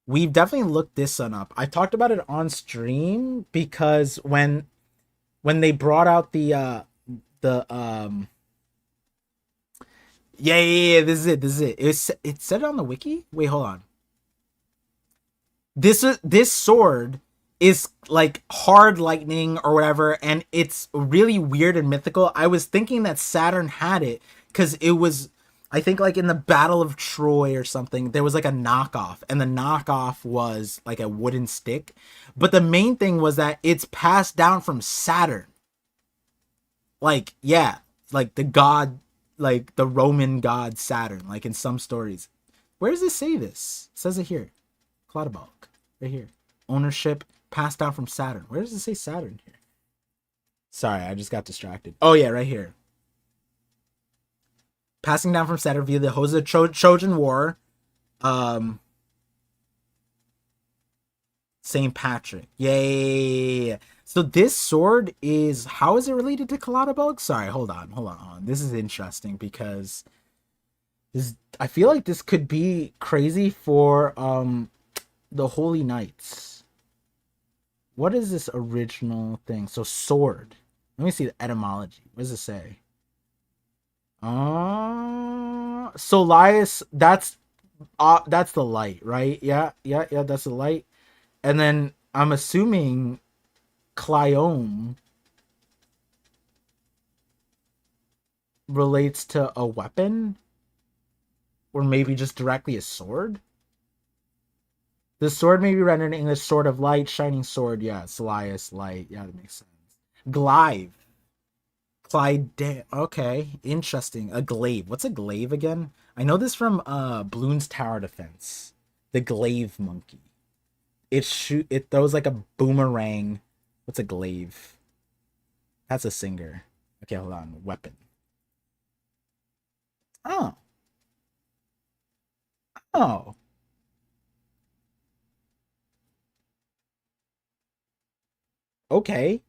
We've definitely looked this one up. I talked about it on stream because when they brought out the yeah, this is it. It said it on the wiki. Wait, hold on. This sword is like hard lightning or whatever, and it's really weird and mythical. I was thinking that Saturn had it because it was, I think, like in the Battle of Troy or something, there was like a knockoff, and the knockoff was like a wooden stick. But the main thing was that it's passed down from Saturn. Like, yeah, like the god, like the Roman god Saturn, like in some stories. Where does it say this? It says it here. Clodabalk. Right here. Ownership passed down from Saturn. Where does it say Saturn here? Sorry, I just got distracted. Oh, yeah, right here. Passing down from Saturn via the hose of Trojan War. St. Patrick. Yay. So this sword is... How is it related to Kaladabalg? Sorry, hold on. This is interesting because... I feel like this could be crazy for the Holy Knights. What is this original thing? So sword. Let me see the etymology. What does it say? Solias, that's the light, right? Yeah, that's the light. And then I'm assuming Cliome relates to a weapon, or maybe just directly a sword. The sword may be rendered in English sword of light, shining sword. Yeah, Solias, light. Yeah, that makes sense. Glaive. Clyde. Okay, interesting. A glaive. What's a glaive again? I know this from Bloons Tower Defense. The glaive monkey. It throws like a boomerang. What's a glaive? That's a singer. Okay, hold on. Weapon. Oh. Okay.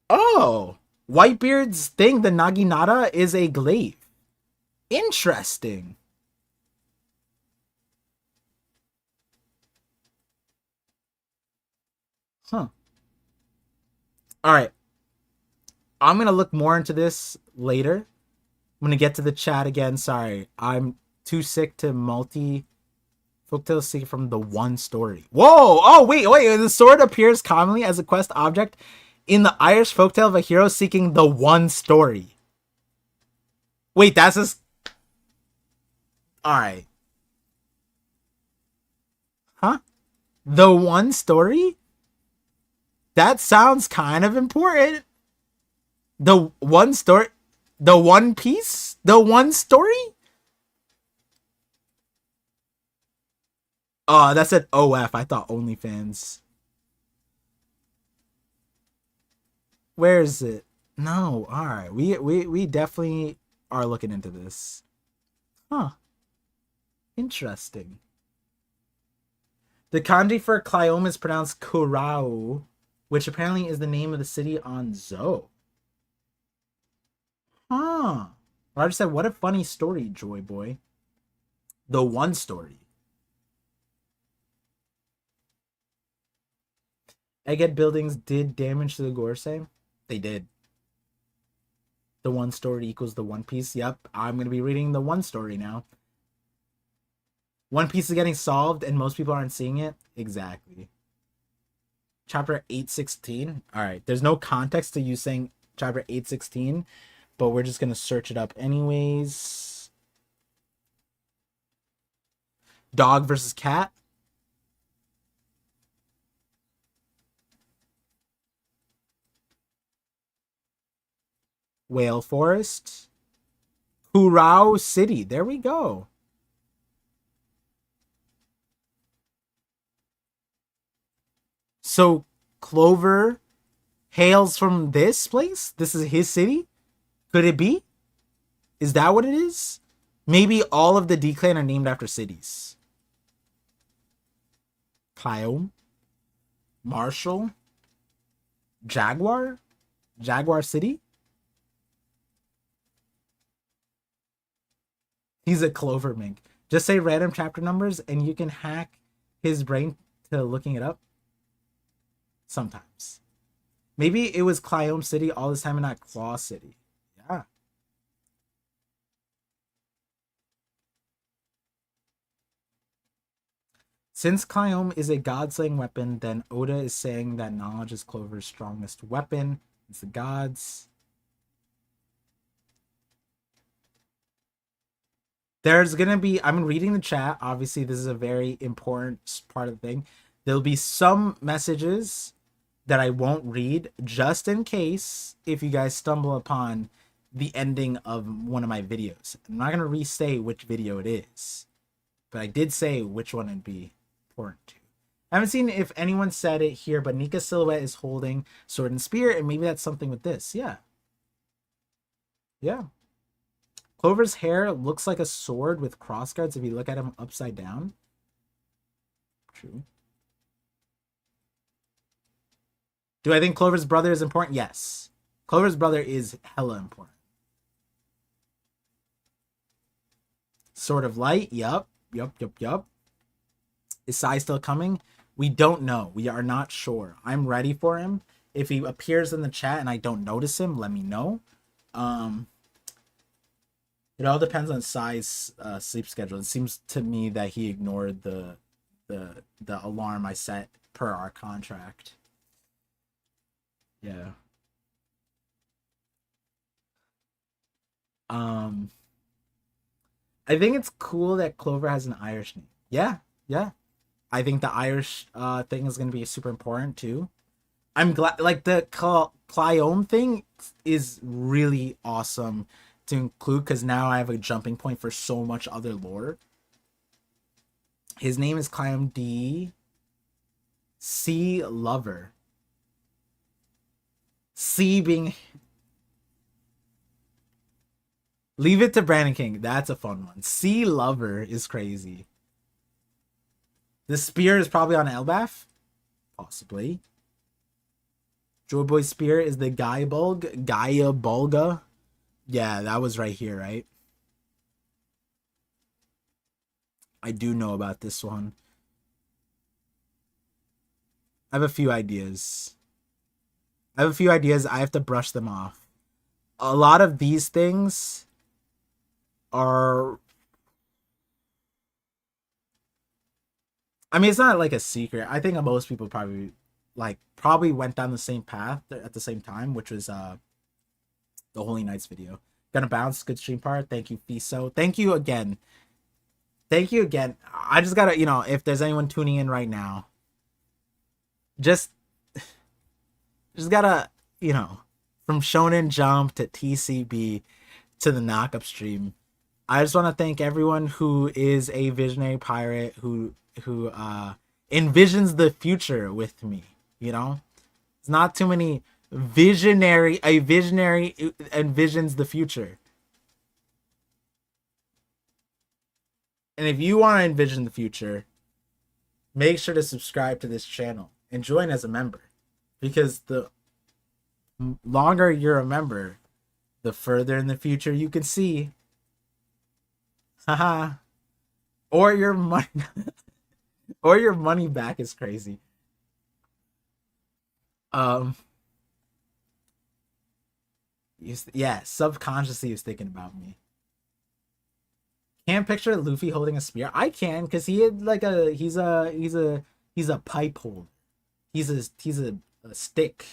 Oh. Whitebeard's thing, the Naginata, is a glaive. Interesting. Huh. Alright. I'm going to look more into this later. I'm going to get to the chat again. Sorry. I'm too sick to folktales seeking from the one story. Whoa! Oh, wait. The sword appears commonly as a quest object in the Irish folktale of a hero seeking the one story. Wait, that's just... Alright. Huh? The one story? That sounds kind of important. The one story? The one piece? The one story? Oh, that said OF. I thought OnlyFans. Where is it? No. Alright. We definitely are looking into this. Huh. Interesting. The kanji for Cliome is pronounced Kurao, which apparently is the name of the city on Zo. Huh. Roger said, what a funny story, Joy Boy. The one story. Egghead buildings did damage to the Gorsei. They did. The one story equals the One Piece. Yep, I'm going to be reading the one story now. One Piece is getting solved and most people aren't seeing it. Exactly. Chapter 816. All right. There's no context to you saying chapter 816, but we're just going to search it up anyways. Dog versus cat. Whale Forest. Kurao City. There we go. So Clover hails from this place? This is his city? Could it be? Is that what it is? Maybe all of the D-Clan are named after cities. Pyome. Marshall. Jaguar? Jaguar City? He's a Clover Mink. Just say random chapter numbers and you can hack his brain to looking it up. Sometimes. Maybe it was Clyome City all this time and not Claw City. Yeah. Since Clyome is a god-slaying weapon, then Oda is saying that knowledge is Clover's strongest weapon. It's the gods. There's going to be... I'm reading the chat. Obviously, this is a very important part of the thing. There'll be some messages that I won't read just in case if you guys stumble upon the ending of one of my videos. I'm not going to re-say which video it is, but I did say which one it'd be important to. I haven't seen if anyone said it here, but Nika's silhouette is holding sword and spear, and maybe that's something with this. Yeah. Yeah. Clover's hair looks like a sword with crossguards if you look at him upside down. True. Do I think Clover's brother is important? Yes. Clover's brother is hella important. Sword of Light. Yup. Is Sai still coming? We don't know. We are not sure. I'm ready for him. If he appears in the chat and I don't notice him, let me know. It all depends on Sai's sleep schedule. It seems to me that he ignored the alarm I set per our contract. Yeah. I think it's cool that Clover has an Irish name. Yeah. I think the Irish thing is going to be super important too. I'm glad, like, the Clyome thing is really awesome to include because now I have a jumping point for so much other lore. His name is Clyome D. Sea Lover. C being... Leave it to Brandon King. That's a fun one. Sea Lover is crazy. The spear is probably on Elbaf? Possibly. Joy Boy's spear is the Gaia Bulga. Yeah, that was right here, right? I do know about this one. I have a few ideas. I have to brush them off. A lot of these things are... I mean, it's not like a secret. I think most people probably went down the same path at the same time, which was the Holy Knights video. Gonna bounce. Good stream part. Thank you, Fiso. Thank you again. I just gotta, if there's anyone tuning in right now, just gotta, from Shonen Jump to TCB to the Knockup stream, I just want to thank everyone who is a visionary pirate who envisions the future with me. It's not too many a visionary envisions the future. And if you want to envision the future, make sure to subscribe to this channel and join as a member, because the longer you're a member, the further in the future you can see. Haha. or your money, or your money back is crazy. Um, yeah, subconsciously he was thinking about me. Can't picture Luffy holding a spear. I can, because he had like he's a pipe holder. He's a stick.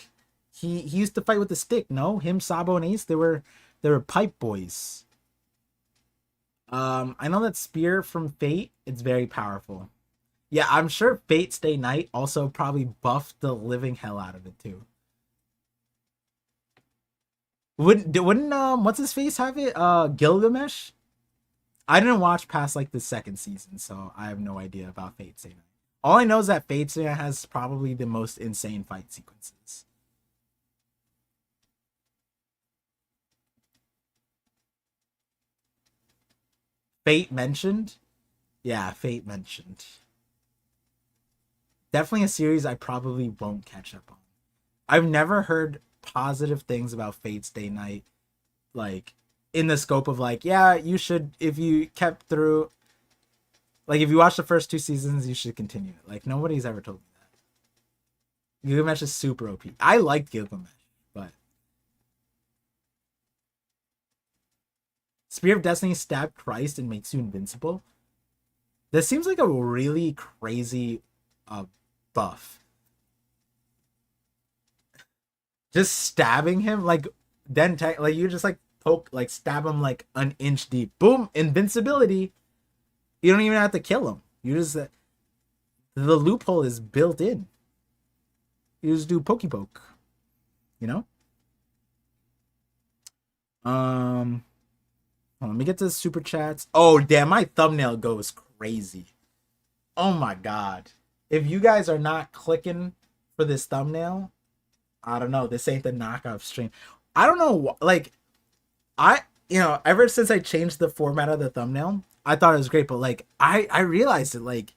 He used to fight with the stick. No, him, Sabo, and Ace. They were pipe boys. I know that spear from Fate. It's very powerful. Yeah, I'm sure Fate Stay Night also probably buffed the living hell out of it too. Wouldn't what's his face have it? Gilgamesh. I didn't watch past like the second season, so I have no idea about Fate Stay Night. All I know is that Fate Stay Night has probably the most insane fight sequences. Fate mentioned, yeah, Fate mentioned. Definitely a series I probably won't catch up on. I've never heard positive things about Fate Stay Night, like in the scope of like, yeah, you should if you kept through, like if you watch the first two seasons, you should continue it. Like nobody's ever told me that. Gilgamesh is super OP. I liked Gilgamesh, but Spear of Destiny stab Christ and makes you invincible. This seems like a really crazy uh buff. Just stabbing him like then like you just like poke like stab him like an inch deep. Boom, invincibility. You don't even have to kill him. You just the loophole is built in. You just do pokey poke. You know. Um, let me get to the super chats. Oh damn, my thumbnail goes crazy. Oh my god. If you guys are not clicking for this thumbnail, I don't know. This ain't the knockoff stream. I don't know. Like I, ever since I changed the format of the thumbnail, I thought it was great. But like I realized it. Like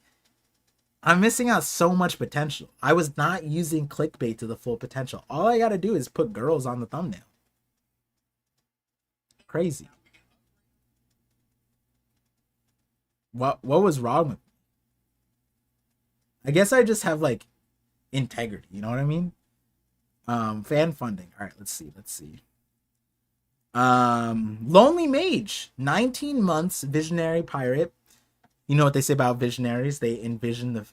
I'm missing out so much potential. I was not using clickbait to the full potential. All I gotta do is put girls on the thumbnail. Crazy. What was wrong with me? I guess I just have like integrity. You know what I mean? Fan funding. All right, let's see. Let's see. Lonely Mage, 19 months, visionary pirate. You know what they say about visionaries? They envision the.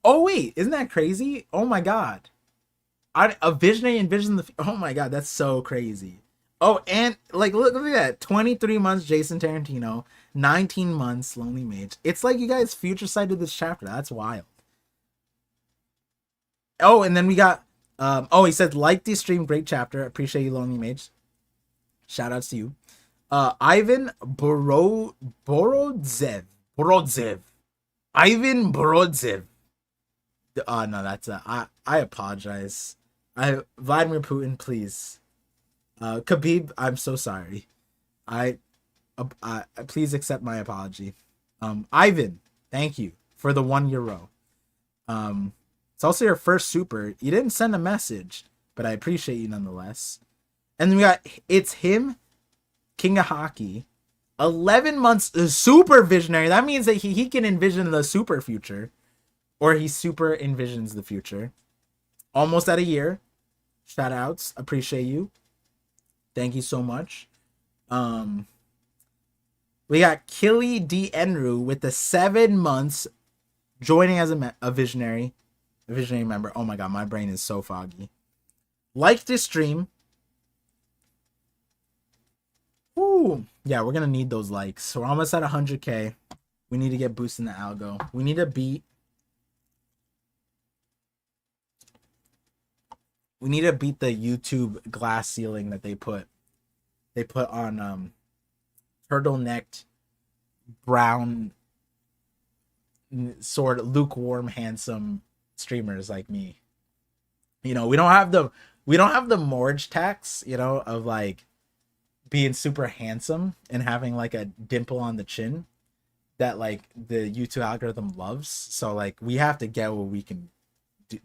Oh wait, isn't that crazy? Oh my god, a visionary envision the. Oh my god, that's so crazy. Oh, and like look at that, 23 months, Jason Tarantino, 19 months, Lonely Mage. It's like you guys future sighted this chapter. That's wild. Oh, and then we got. Oh, he said like the stream, great chapter. Appreciate you, Lonely Mage. Shout outs to you. Ivan Borodzev. Borodzev. Ivan Borodzev. No, that's I apologize. Vladimir Putin, please. Khabib, I'm so sorry. I please accept my apology. Ivan, thank you for the €1. It's also your first super. You didn't send a message, but I appreciate you nonetheless. And then we got it's him, King of Hockey. 11 months super visionary. That means that he can envision the super future. Or he super envisions the future. Almost at a year. Shout outs. Appreciate you. Thank you so much. We got Killy D. Enru with the 7 months joining as a visionary. A visionary member. Oh my god, my brain is so foggy. Like this stream. Ooh, yeah, we're gonna need those likes. So we're almost at 100K. We need to get boosting the algo. We need to beat. We need to beat the YouTube glass ceiling that they put. They put on turtlenecked brown sort of lukewarm handsome streamers like me. We don't have the Morge tax, of like being super handsome and having like a dimple on the chin that like the YouTube algorithm loves. So like we have to get what we can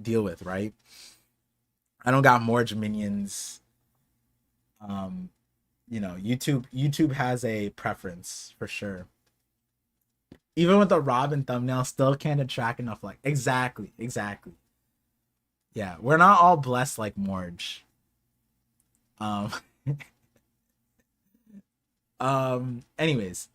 deal with, right? I don't got Morge minions. YouTube has a preference for sure. Even with the Robin thumbnail, still can't attract enough like. Exactly, exactly. Yeah, we're not all blessed like Morge. Um, anyways,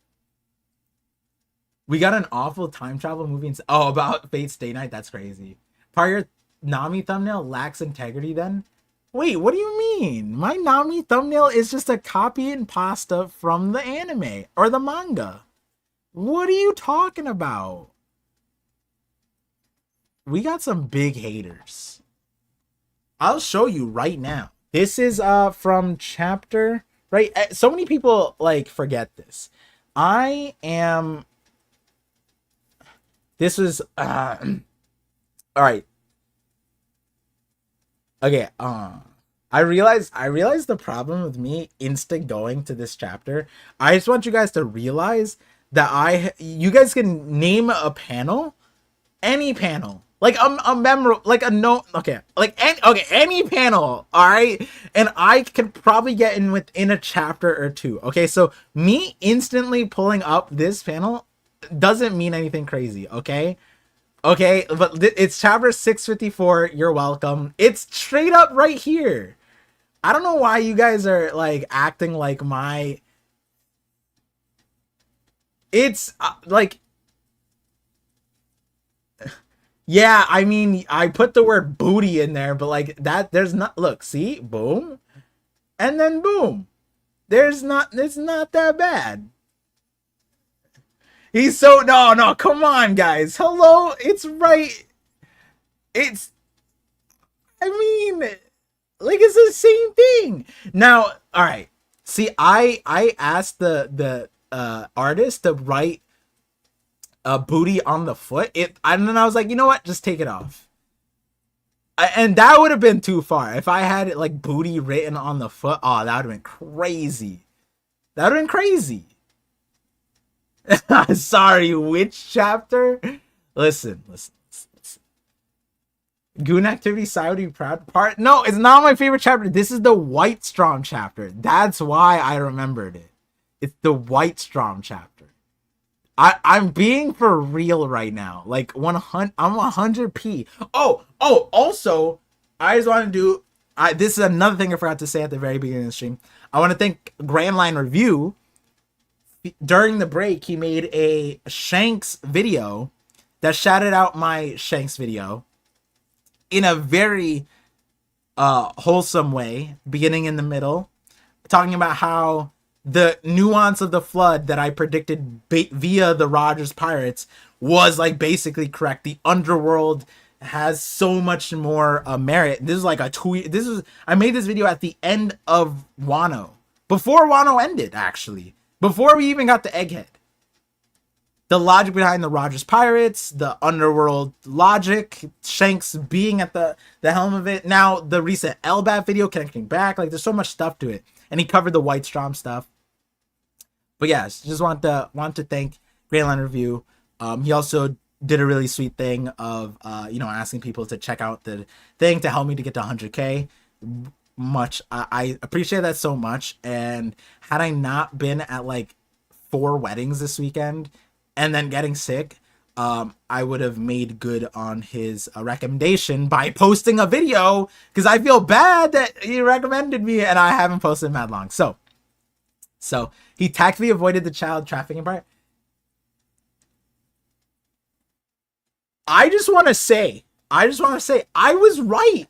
we got an awful time travel movie. Oh, about Fate Stay Night. That's crazy. Part of your Nami thumbnail lacks integrity. Then, wait, what do you mean? My Nami thumbnail is just a copy and pasta from the anime or the manga. What are you talking about? We got some big haters. I'll show you right now. This is from chapter, right? So many people like forget this. I am This was all right. Okay, I realized the problem with me insta going to this chapter. I just want you guys to realize that you guys can name a panel, any panel, like a memorable, like a no, okay, like any panel, all right, and I could probably get in within a chapter or two. Okay, so me instantly pulling up this panel doesn't mean anything crazy. Okay, but it's chapter 654. You're welcome. It's straight up right here. I don't know why you guys are like acting like it's like, yeah, I mean, I put the word booty in there, but like that, there's not, look, see, boom, and then boom. It's not that bad. He's so, no, come on, guys. Hello, it's right. It's, I mean, like it's the same thing. Now, all right. See, I asked the artist to write a booty on the foot. And then I was like, you know what? Just take it off. And that would have been too far. If I had it like booty written on the foot, oh, that would have been crazy. That would have been crazy. Sorry, which chapter? Listen. Goon Activity Saudi Proud part. No, it's not my favorite chapter. This is the White Strom chapter. That's why I remembered it. It's the White Strom chapter. I'm being for real right now. Like 100, I'm 100p. Oh, also, I just want to do, this is another thing I forgot to say at the very beginning of the stream. I want to thank Grand Line Review. During the break, he made a Shanks video that shouted out my Shanks video in a very wholesome way, beginning in the middle, talking about how the nuance of the flood that I predicted via the Rogers Pirates was like basically correct. The underworld has so much more merit. This is like a tweet. I made this video at the end of Wano, before Wano ended, actually, before we even got to Egghead. The logic behind the Rogers Pirates, the underworld logic, Shanks being at the helm of it. Now the recent Elbaf video connecting back, like there's so much stuff to it. And he covered the White Strom stuff. But yes, just want to thank Grand Line Review. He also did a really sweet thing of asking people to check out the thing to help me to get to 100k. I appreciate that so much. And had I not been at like 4 weddings this weekend and then getting sick, I would have made good on his recommendation by posting a video, because I feel bad that he recommended me and I haven't posted mad long. So he tactfully avoided the child trafficking part. I just want to say I was right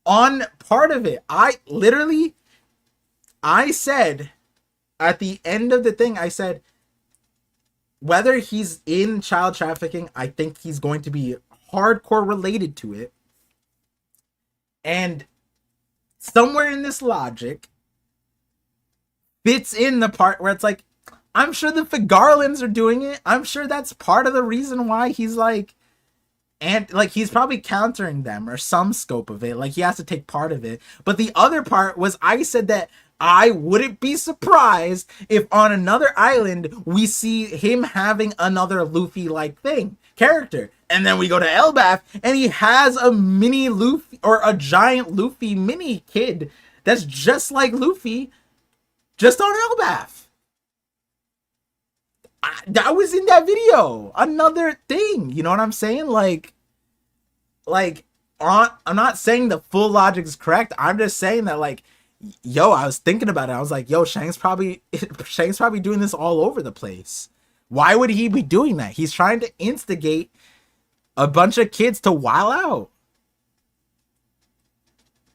on part of it. I said at the end of the thing, I said, whether he's in child trafficking, I think he's going to be hardcore related to it. And somewhere in this logic fits in the part where it's like, I'm sure the Figarlands are doing it. I'm sure that's part of the reason why he's like, and like he's probably countering them or some scope of it. Like he has to take part of it. But the other part was, I said that I wouldn't be surprised if on another island we see him having another Luffy-like character. And then we go to Elbaf and he has a mini Luffy or a giant Luffy mini kid that's just like Luffy, just on Elbaf. That was in that video. Another thing, you know what I'm saying? Like, I'm not saying the full logic is correct. I'm just saying that, like, yo, I was thinking about it. I was like, yo, Shank's probably doing this all over the place. Why would he be doing that? He's trying to instigate a bunch of kids to wild out.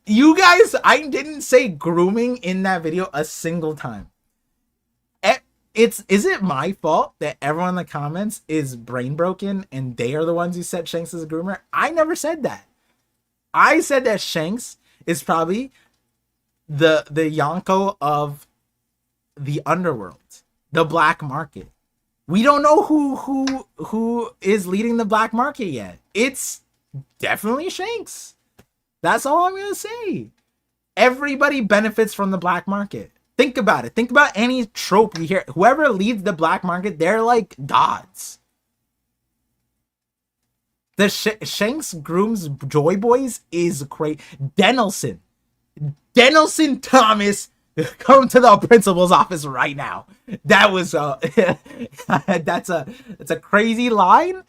You guys, I didn't say grooming in that video a single time. Is it my fault that everyone in the comments is brain broken and they are the ones who said Shanks is a groomer? I never said that. I said that Shanks is probably the Yonko of the underworld, the black market. We don't know who is leading the black market yet. It's definitely Shanks. That's all I'm gonna say. Everybody benefits from the black market. Think about it. Think about any trope you hear. Whoever leads the black market, they're like gods. The Shanks grooms Joy Boys is crazy. Denelson Thomas, come to the principal's office right now. That was that's a crazy line,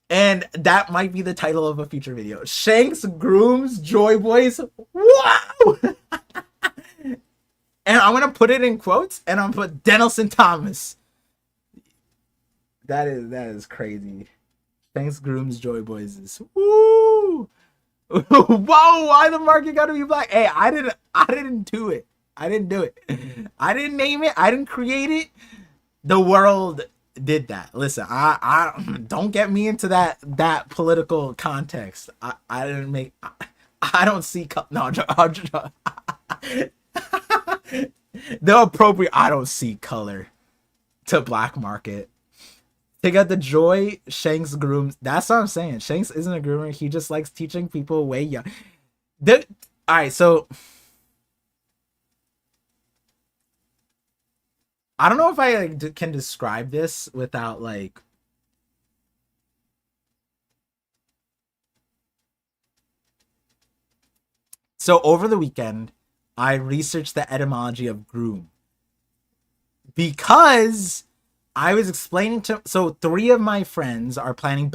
and that might be the title of a future video. Shanks grooms Joy Boys. Wow. And I'm gonna put it in quotes, and I'm gonna put Denelson Thomas. That is crazy. Shanks grooms Joy Boys is woo. Whoa! Why the market gotta be black? Hey, I didn't do it. I didn't do it. I didn't name it. I didn't create it. The world did that. Listen, I don't get me into that political context. I didn't make. I don't see. No, the appropriate. I don't see color to black market. Take out the joy. Shanks grooms. That's what I'm saying. Shanks isn't a groomer. He just likes teaching people way young. All right, so I don't know if I can describe this without like. So over the weekend, I researched the etymology of groom because I was explaining to, so 3 of my friends are planning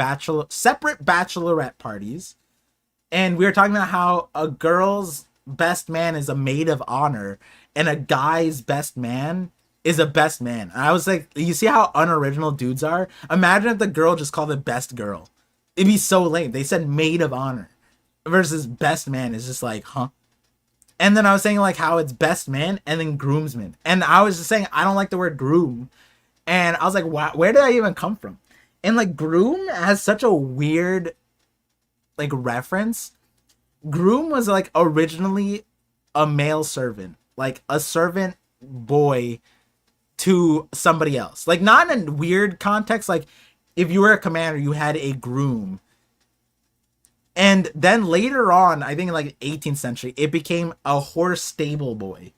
separate bachelorette parties, and we were talking about how a girl's best man is a maid of honor and a guy's best man is a best man. And I was like, you see how unoriginal dudes are? Imagine if the girl just called it best girl. It'd be so lame. They said maid of honor versus best man is just like, huh? And then I was saying like how it's best man and then groomsman. And I was just saying I don't like the word groom. And I was like, wow, where did I even come from? And like groom has such a weird like reference. Groom was like originally a male servant, like a servant boy to somebody else. Like not in a weird context. Like if you were a commander, you had a groom. And then later on, I think in like 18th century, it became a horse stable boy.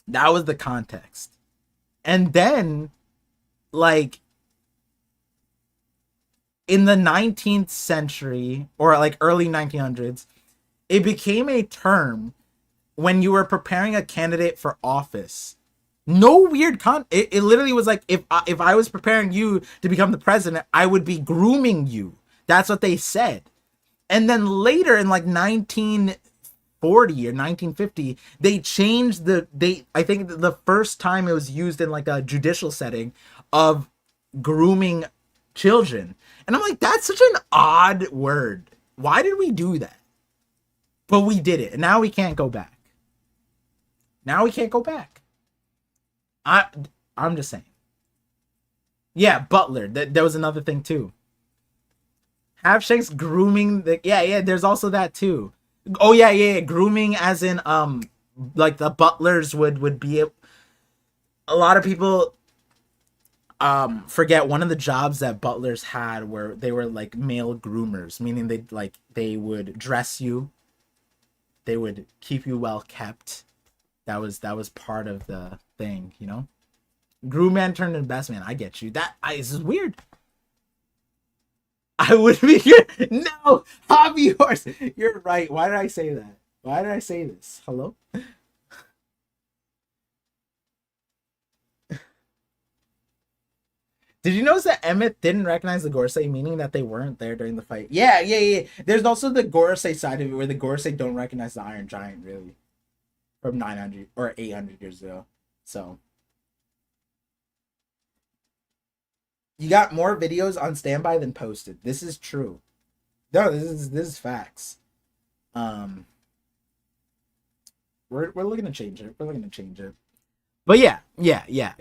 That was the context. And then, like, in the 19th century, or like early 1900s, it became a term when you were preparing a candidate for office. No weird it literally was like, if I was preparing you to become the president, I would be grooming you. That's what they said. And then later in like 1940 or 1950, they changed I think the first time it was used in like a judicial setting of grooming children. And I'm like, that's such an odd word. Why did we do that? But we did it. And now we can't go back. I'm just saying. Yeah, butler. That was another thing too. Have Shanks grooming yeah, there's also that too. Oh yeah, grooming as in like the butlers would be a lot of people forget one of the jobs that butlers had where they were like male groomers, meaning they would dress you, they would keep you well kept. That was part of the thing, you know. Groom man turned into best man. I get you. This is weird. I would be here. No, hobby horse. You're right. Why did I say that? Why did I say this? Hello? Did you notice that Emmett didn't recognize the Gorsei, meaning that they weren't there during the fight? Yeah, yeah, yeah. There's also the Gorsei side of it where the Gorsei don't recognize the Iron Giant, really, from 900 or 800 years ago. So you got more videos on standby than posted. This is true. No, this is facts. Um, we're looking to change it. We're looking to change it. But yeah.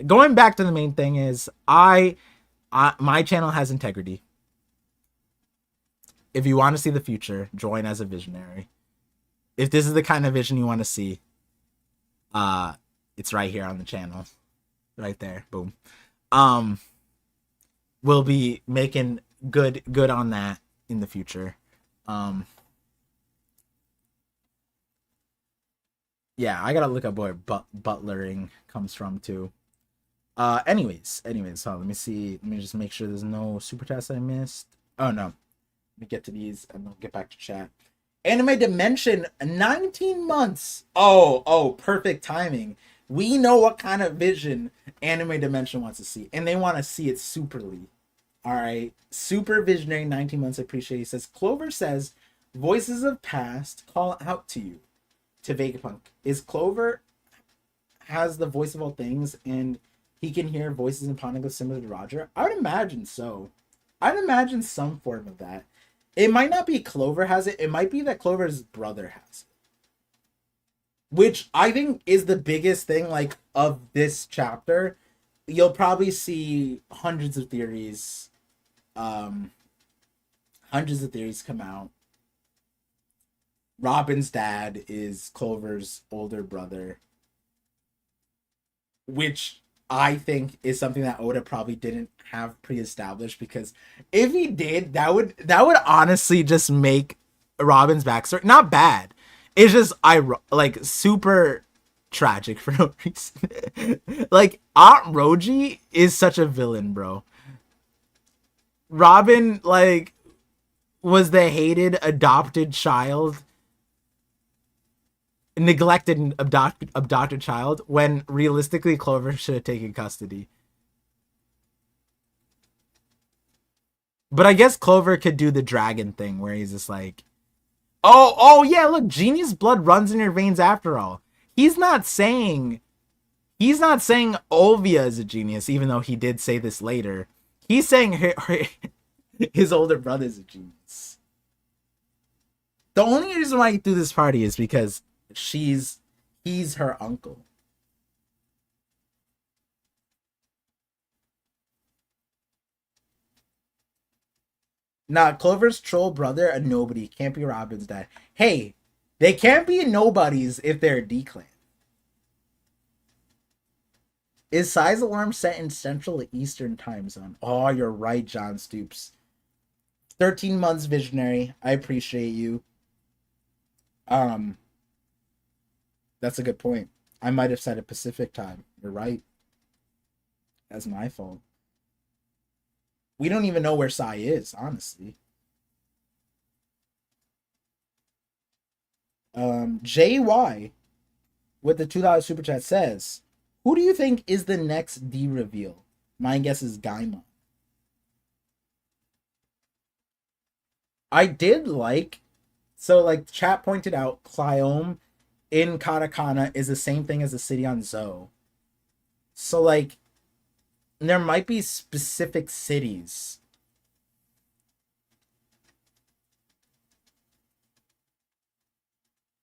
Going back to the main thing is my channel has integrity. If you want to see the future, join as a visionary. If this is the kind of vision you want to see, it's right here on the channel. Right there. Boom. We'll be making good on that in the future. Yeah, I gotta look up where butlering comes from too. Anyways, so let me see. Let me just make sure there's no super chats I missed. Oh no. Let me get to these and we'll get back to chat. Anime Dimension, 19 months. Oh, perfect timing. We know what kind of vision Anime Dimension wants to see, and they want to see it superly. All right, super visionary. 19 months. I appreciate. He says Clover says, "Voices of past call out to you." To Vegapunk, is Clover has the voice of all things, and he can hear voices in Poneglyph similar to Roger? I would imagine so. I'd imagine some form of that. It might not be Clover has it. It might be that Clover's brother has it. Which I think is the biggest thing, like, of this chapter. You'll probably see hundreds of theories come out. Robin's dad is Clover's older brother, which I think is something that Oda probably didn't have pre-established, because if he did, that would honestly just make Robin's backstory not bad. It's just like super tragic for no reason. Like, Aunt Roji is such a villain, bro. Robin, like, was the hated adopted child, neglected and adopted child, when realistically Clover should have taken custody. But I guess Clover could do the dragon thing where he's just like, oh yeah, look, genius blood runs in your veins after all. He's not saying Olvia is a genius, even though he did say this later. He's saying his older brother's a genius. The only reason why he threw this party is because he's her uncle. Nah, Clover's troll brother, a nobody. Can't be Robin's dad. Hey, they can't be nobodies if they're a D-clan. Is Size Alarm set in Central or Eastern time zone? Oh, you're right, John Stoops. 13 months visionary. I appreciate you. That's a good point. I might have said a Pacific time. You're right. That's my fault. We don't even know where Sai is, honestly. JY with the $2 super chat says, who do you think is the next D reveal? My guess is Gaimon. I did like, so like chat pointed out, Clyome in katakana is the same thing as the city on Zou. So like, there might be specific cities.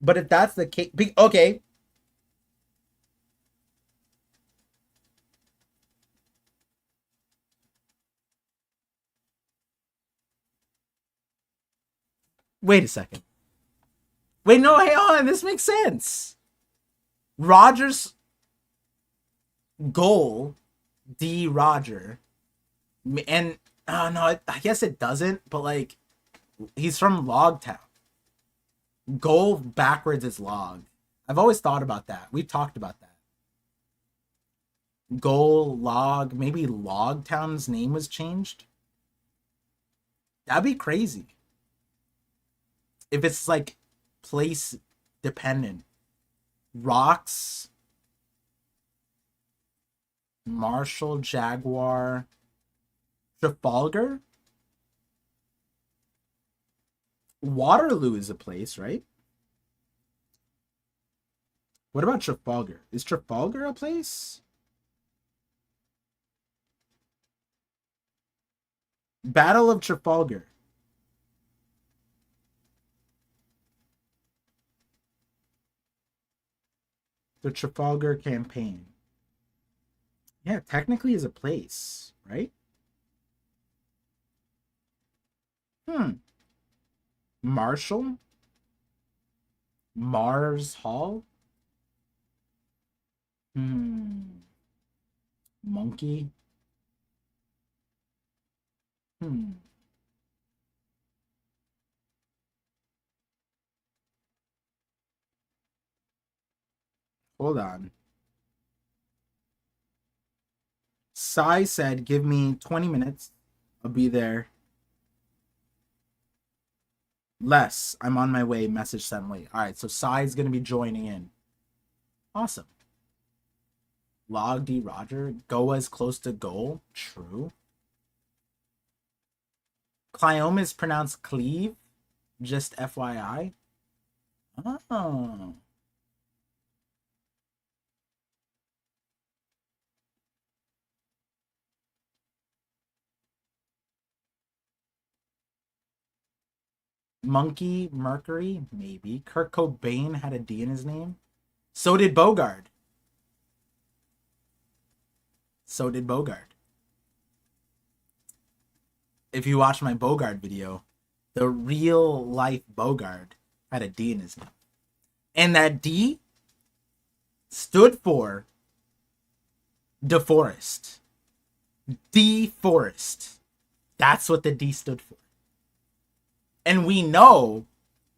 But if that's the case, okay. Wait a second. Wait, no, hey, hold on. This makes sense. Roger's goal, D Roger, and no, I guess it doesn't, but like, he's from Logtown. Goal backwards is log. I've always thought about that. We talked about that. Goal, log, maybe Logtown's name was changed. That'd be crazy. If it's like place dependent. Rocks, Marshall, Jaguar, Trafalgar? Waterloo is a place, right? What about Trafalgar? Is Trafalgar a place? Battle of Trafalgar. The Trafalgar Campaign. Yeah, technically is a place, right? Marshall? Mars Hall? Monkey? Hmm. Hold on. Sai said, give me 20 minutes. I'll be there. Less. I'm on my way. Message sent late. All right, so Sai's going to be joining in. Awesome. Log D Roger. Goa's close to goal. True. Clioma is pronounced cleave. Just FYI. Oh. Monkey Mercury, maybe. Kurt Cobain had a D in his name. So did Bogard. So did Bogard. If you watch my Bogard video, the real life Bogard had a D in his name. And that D stood for DeForest. DeForest. That's what the D stood for. And we know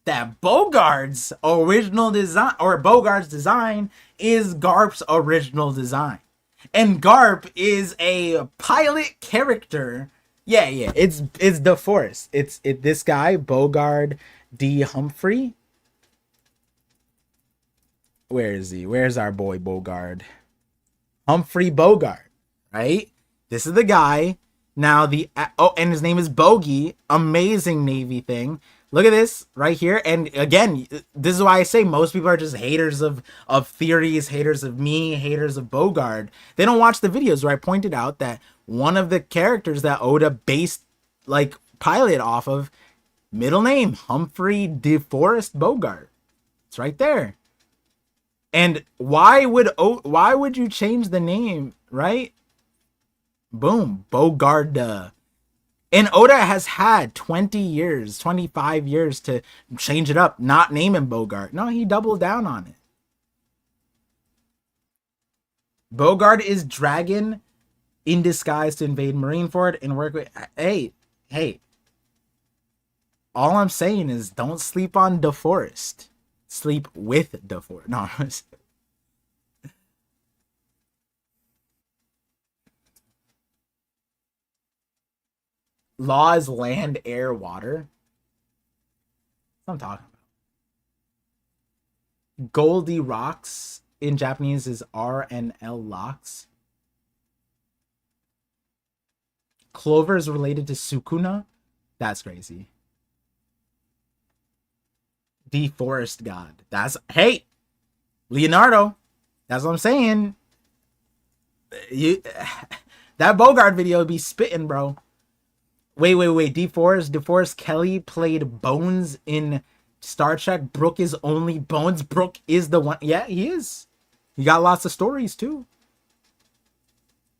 that Bogard's original design, or Bogard's design, is Garp's original design. And Garp is a pilot character. Yeah, it's DeForest. It's this guy, Bogard D. Humphrey. Where is he? Where's our boy Bogard? Humphrey Bogart, right? This is the guy. Now and his name is Bogey. Amazing Navy thing. Look at this right here. And again, this is why I say most people are just haters of theories, haters of me, haters of Bogard. They don't watch the videos where I pointed out that one of the characters that Oda based like pilot off of, middle name Humphrey DeForest Bogart. It's right there. And why would you change the name, right? Boom, Bogarda. And Oda has had 20 years, 25 years to change it up, not name him Bogart. No, he doubled down on it. Bogard is dragon in disguise to invade Marineford and work with... Hey. All I'm saying is don't sleep on DeForest. Sleep with DeForest. No, law is land, air, water. That's what I'm talking about. Goldie Rocks in Japanese is RNL locks. Clover is related to Sukuna. That's crazy. Deforest God. That's hey, Leonardo. That's what I'm saying. That Bogart video would be spitting, bro. Wait. DeForest Kelly played Bones in Star Trek. Brooke is only Bones. Brooke is the one. Yeah, he is. He got lots of stories too.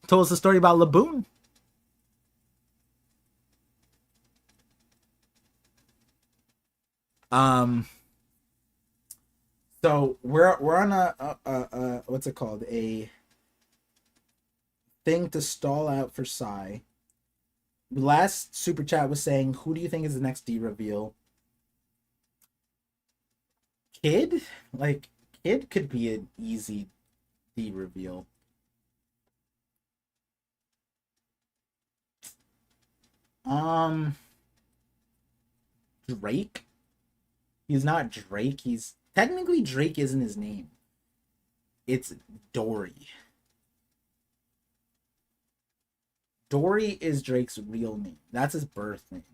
Told us a story about Laboon. So we're on a what's it called? A thing to stall out for Psy. Last super chat was saying, who do you think is the next D reveal? Kid? Like, Kid could be an easy D reveal. Drake? He's not Drake. He's technically Drake isn't his name. It's Dory. Dory is Drake's real name. That's his birth name.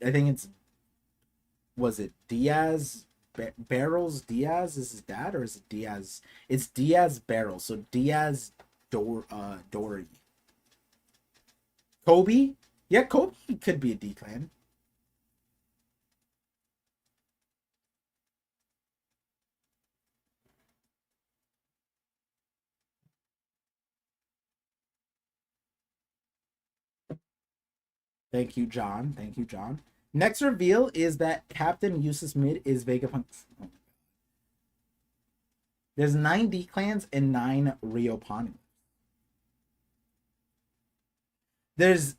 I think it's, was it Diaz? Barrels Diaz is his dad, or is it Diaz? It's Diaz Barrels. So Diaz Dory. Kobe? Yeah, Kobe could be a D clan. Thank you, John. Thank you, John. Next reveal is that Captain Useless Mid is Vegapunk. Oh. There's 9 D clans and 9 Rio Poneglyphs. There's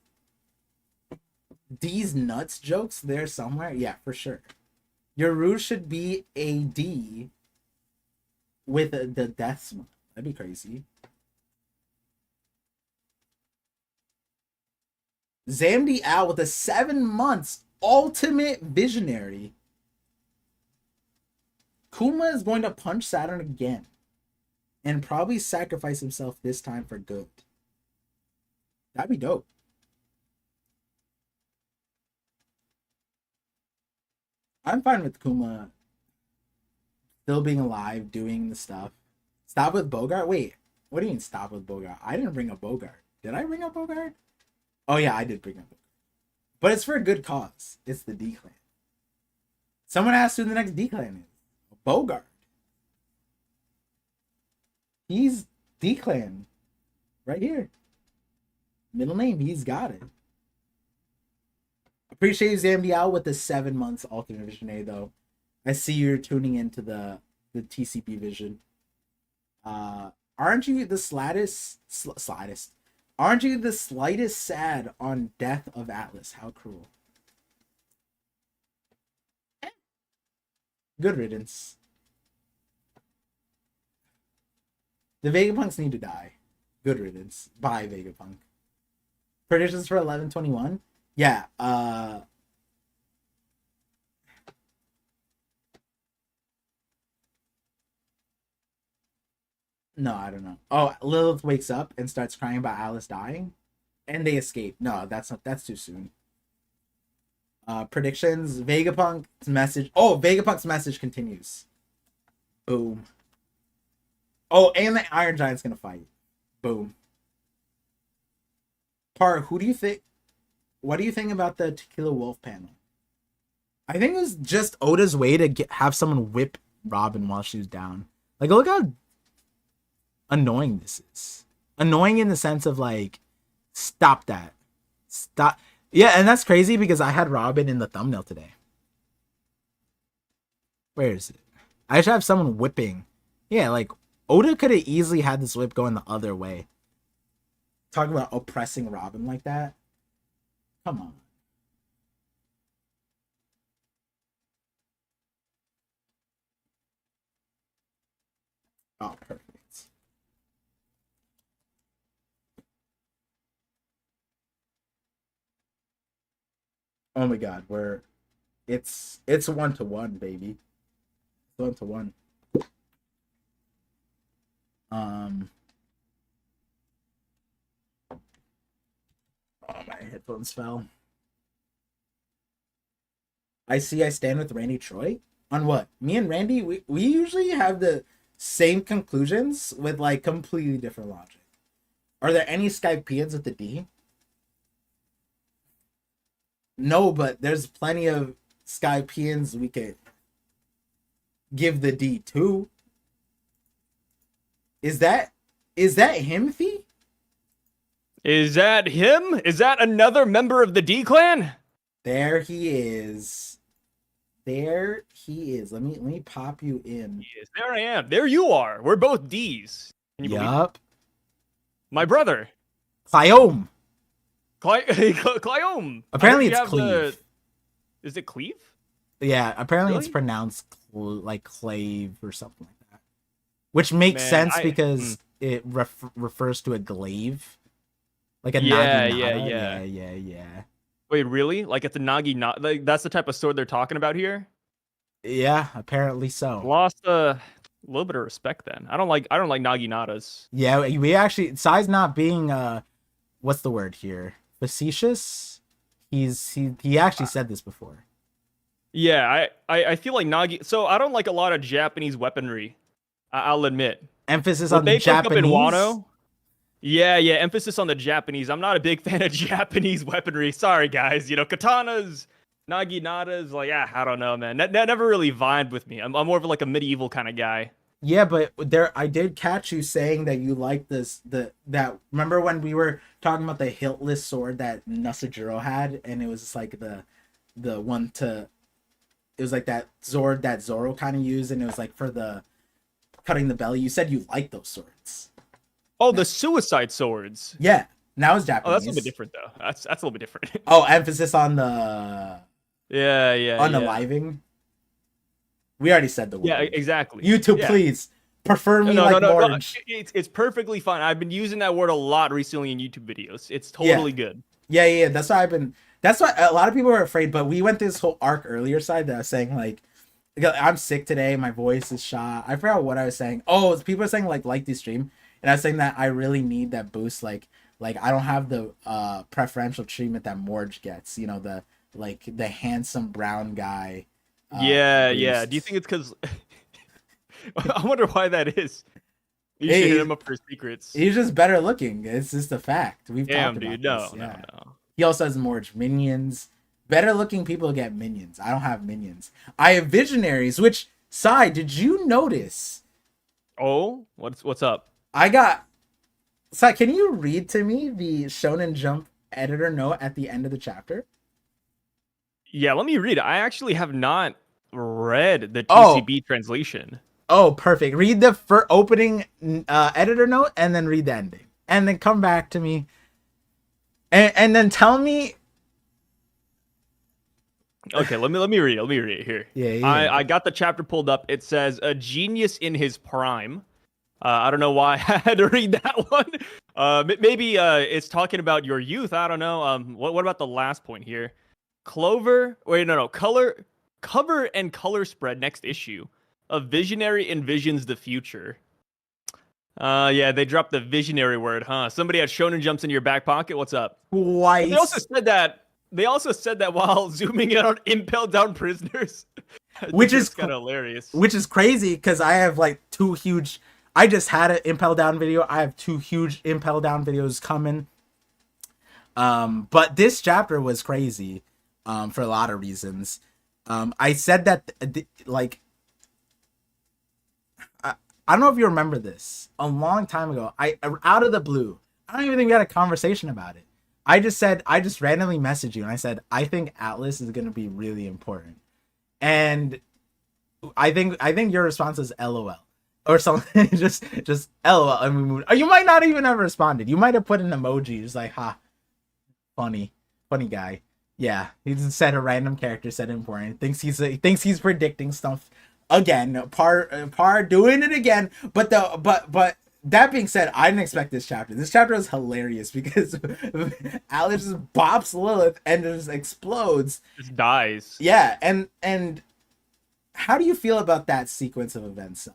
D's nuts jokes there somewhere. Yeah, for sure. Your ruse should be a D with the death smoke. That'd be crazy. Zamdi Al with a 7 months ultimate visionary. Kuma is going to punch Saturn again and probably sacrifice himself this time for good. That'd be dope. I'm fine with Kuma still being alive, doing the stuff. Stop with Bogart? Wait, what do you mean stop with Bogart? I didn't bring up Bogart. Did I bring up Bogart? Oh yeah, I did bring up Bogart. But it's for a good cause. It's the D clan. Someone asked who the next D clan is. Bogart. He's D clan. Right here. Middle name, he's got it. Appreciate you, Zamdi, with the 7 months alternate visionary, though. I see you're tuning into the TCP vision. Aren't you the slightest? Aren't you the slightest sad on death of Atlas? How cruel. Good riddance. The Vegapunks need to die. Good riddance. Bye, Vegapunk. Predictions for 11/21? Yeah, no, I don't know. Oh, Lilith wakes up and starts crying about Alice dying, and they escape. No, that's too soon. Predictions. Vegapunk's message. Oh, Vegapunk's message continues. Boom. Oh, and the Iron Giant's gonna fight. Boom. Who do you think? What do you think about the Tequila Wolf panel? I think it was just Oda's way to have someone whip Robin while she was down. Like, look how annoying this is. Annoying in the sense of, like, stop that. Stop. Yeah, and that's crazy because I had Robin in the thumbnail today. Where is it? I should have someone whipping. Yeah, like, Oda could have easily had this whip going the other way. Talking about oppressing Robin like that. Come on. Oh, perfect. Oh my god, it's 1-to-1, baby. 1-to-1. Oh, my headphones fell. I stand with Randy Troy. On what? Me and Randy, we usually have the same conclusions with, like, completely different logic. Are there any Skypeans with the D? No, but there's plenty of Skypeans we could give the D to. Is that him, Fee? Is that him? Is that another member of the D clan? There he is. There he is. Let me pop you in. Yes, there I am. There you are. We're both D's. Yup. My brother. Clyome. Clyome. Apparently it's Cleve. Is it Cleve? Yeah, apparently it's pronounced like Clave or something like that. Which makes sense because it refers to a glaive. Like a naginata. Yeah. Wait, really? Like it's a naginata? Like that's the type of sword they're talking about here? Yeah, apparently so. Lost a little bit of respect then. I don't like naginatas. Yeah, we actually, Sai's not being what's the word here? Facetious. He actually said this before. Yeah, I feel like Nagi. So I don't like a lot of Japanese weaponry. I'll admit. Emphasis What on the they cook up in Japanese. Wano. Yeah, emphasis on the Japanese. I'm not a big fan of Japanese weaponry. Sorry, guys. Katanas, naginatas, like, I don't know, man. That never really vibed with me. I'm more of like a medieval kind of guy. Yeah, but I did catch you saying that you like that. Remember when we were talking about the hiltless sword that Nasajiro had, and it was just like the one to, it was like that sword that Zoro kind of used, and it was like for the cutting the belly. You said you like those swords. Oh, the suicide swords. Yeah, now it's Oh, that's a Japanese. little bit different though. That's a little bit different. Oh, emphasis on the Yeah. unaliving. We already said the word. Yeah, exactly. YouTube, Yeah. please prefer me No. Morge. It's perfectly fine. I've been using that word a lot recently in YouTube videos. It's totally good. Yeah. That's why That's why a lot of people are afraid. But we went this whole arc earlier side that I was saying like, I'm sick today. My voice is shot. I forgot what I was saying. Oh, people are saying like the stream, and I was saying that I really need that boost. Like I don't have the preferential treatment that Morge gets. The handsome brown guy. Yeah. Boost. Do you think it's because? I wonder why that is. You Hey, should hit him up for secrets. He's just better looking. It's just a fact. We've Damn, talked dude. about this. No. He also has more minions. Better looking people get minions. I don't have minions. I have visionaries, which, Sai, did you notice? Oh, what's up? Sai, can you read to me the Shonen Jump editor note at the end of the chapter? Yeah, let me read it. I actually have not read the TCB translation. Oh, perfect. Read the opening editor note and then read the ending. And then come back to me. And then tell me. Okay, let me read it. Let me read it here. Yeah. I got the chapter pulled up. It says a genius in his prime. I don't know why I had to read that one. Maybe it's talking about your youth. I don't know. What about the last point here? Clover. Wait, no. Cover and color spread next issue. A visionary envisions the future. Yeah, they dropped the visionary word, huh? Somebody had Shonen Jumps in your back pocket. What's up? Twice. They also said that while zooming in on impaled down prisoners, which is kind of hilarious. Which is crazy because I have like two huge. I just had an impel down video. I have two huge impel down videos coming. But this chapter was crazy, for a lot of reasons. I said that like. I don't know if you remember this. A long time ago, out of the blue, I don't even think we had a conversation about it. I just randomly messaged you and I said, I think Atlas is going to be really important. And I think your response was LOL or something. just LOL. And we moved. You might not even have responded. You might have put an emoji. Just like, funny guy. Yeah. He just said a random character said important. Thinks he's predicting stuff. Again, Par doing it again, but that being said, I didn't expect this chapter. This chapter was hilarious because Alex just bops Lilith and just explodes, just dies. Yeah, and how do you feel about that sequence of events, Sai?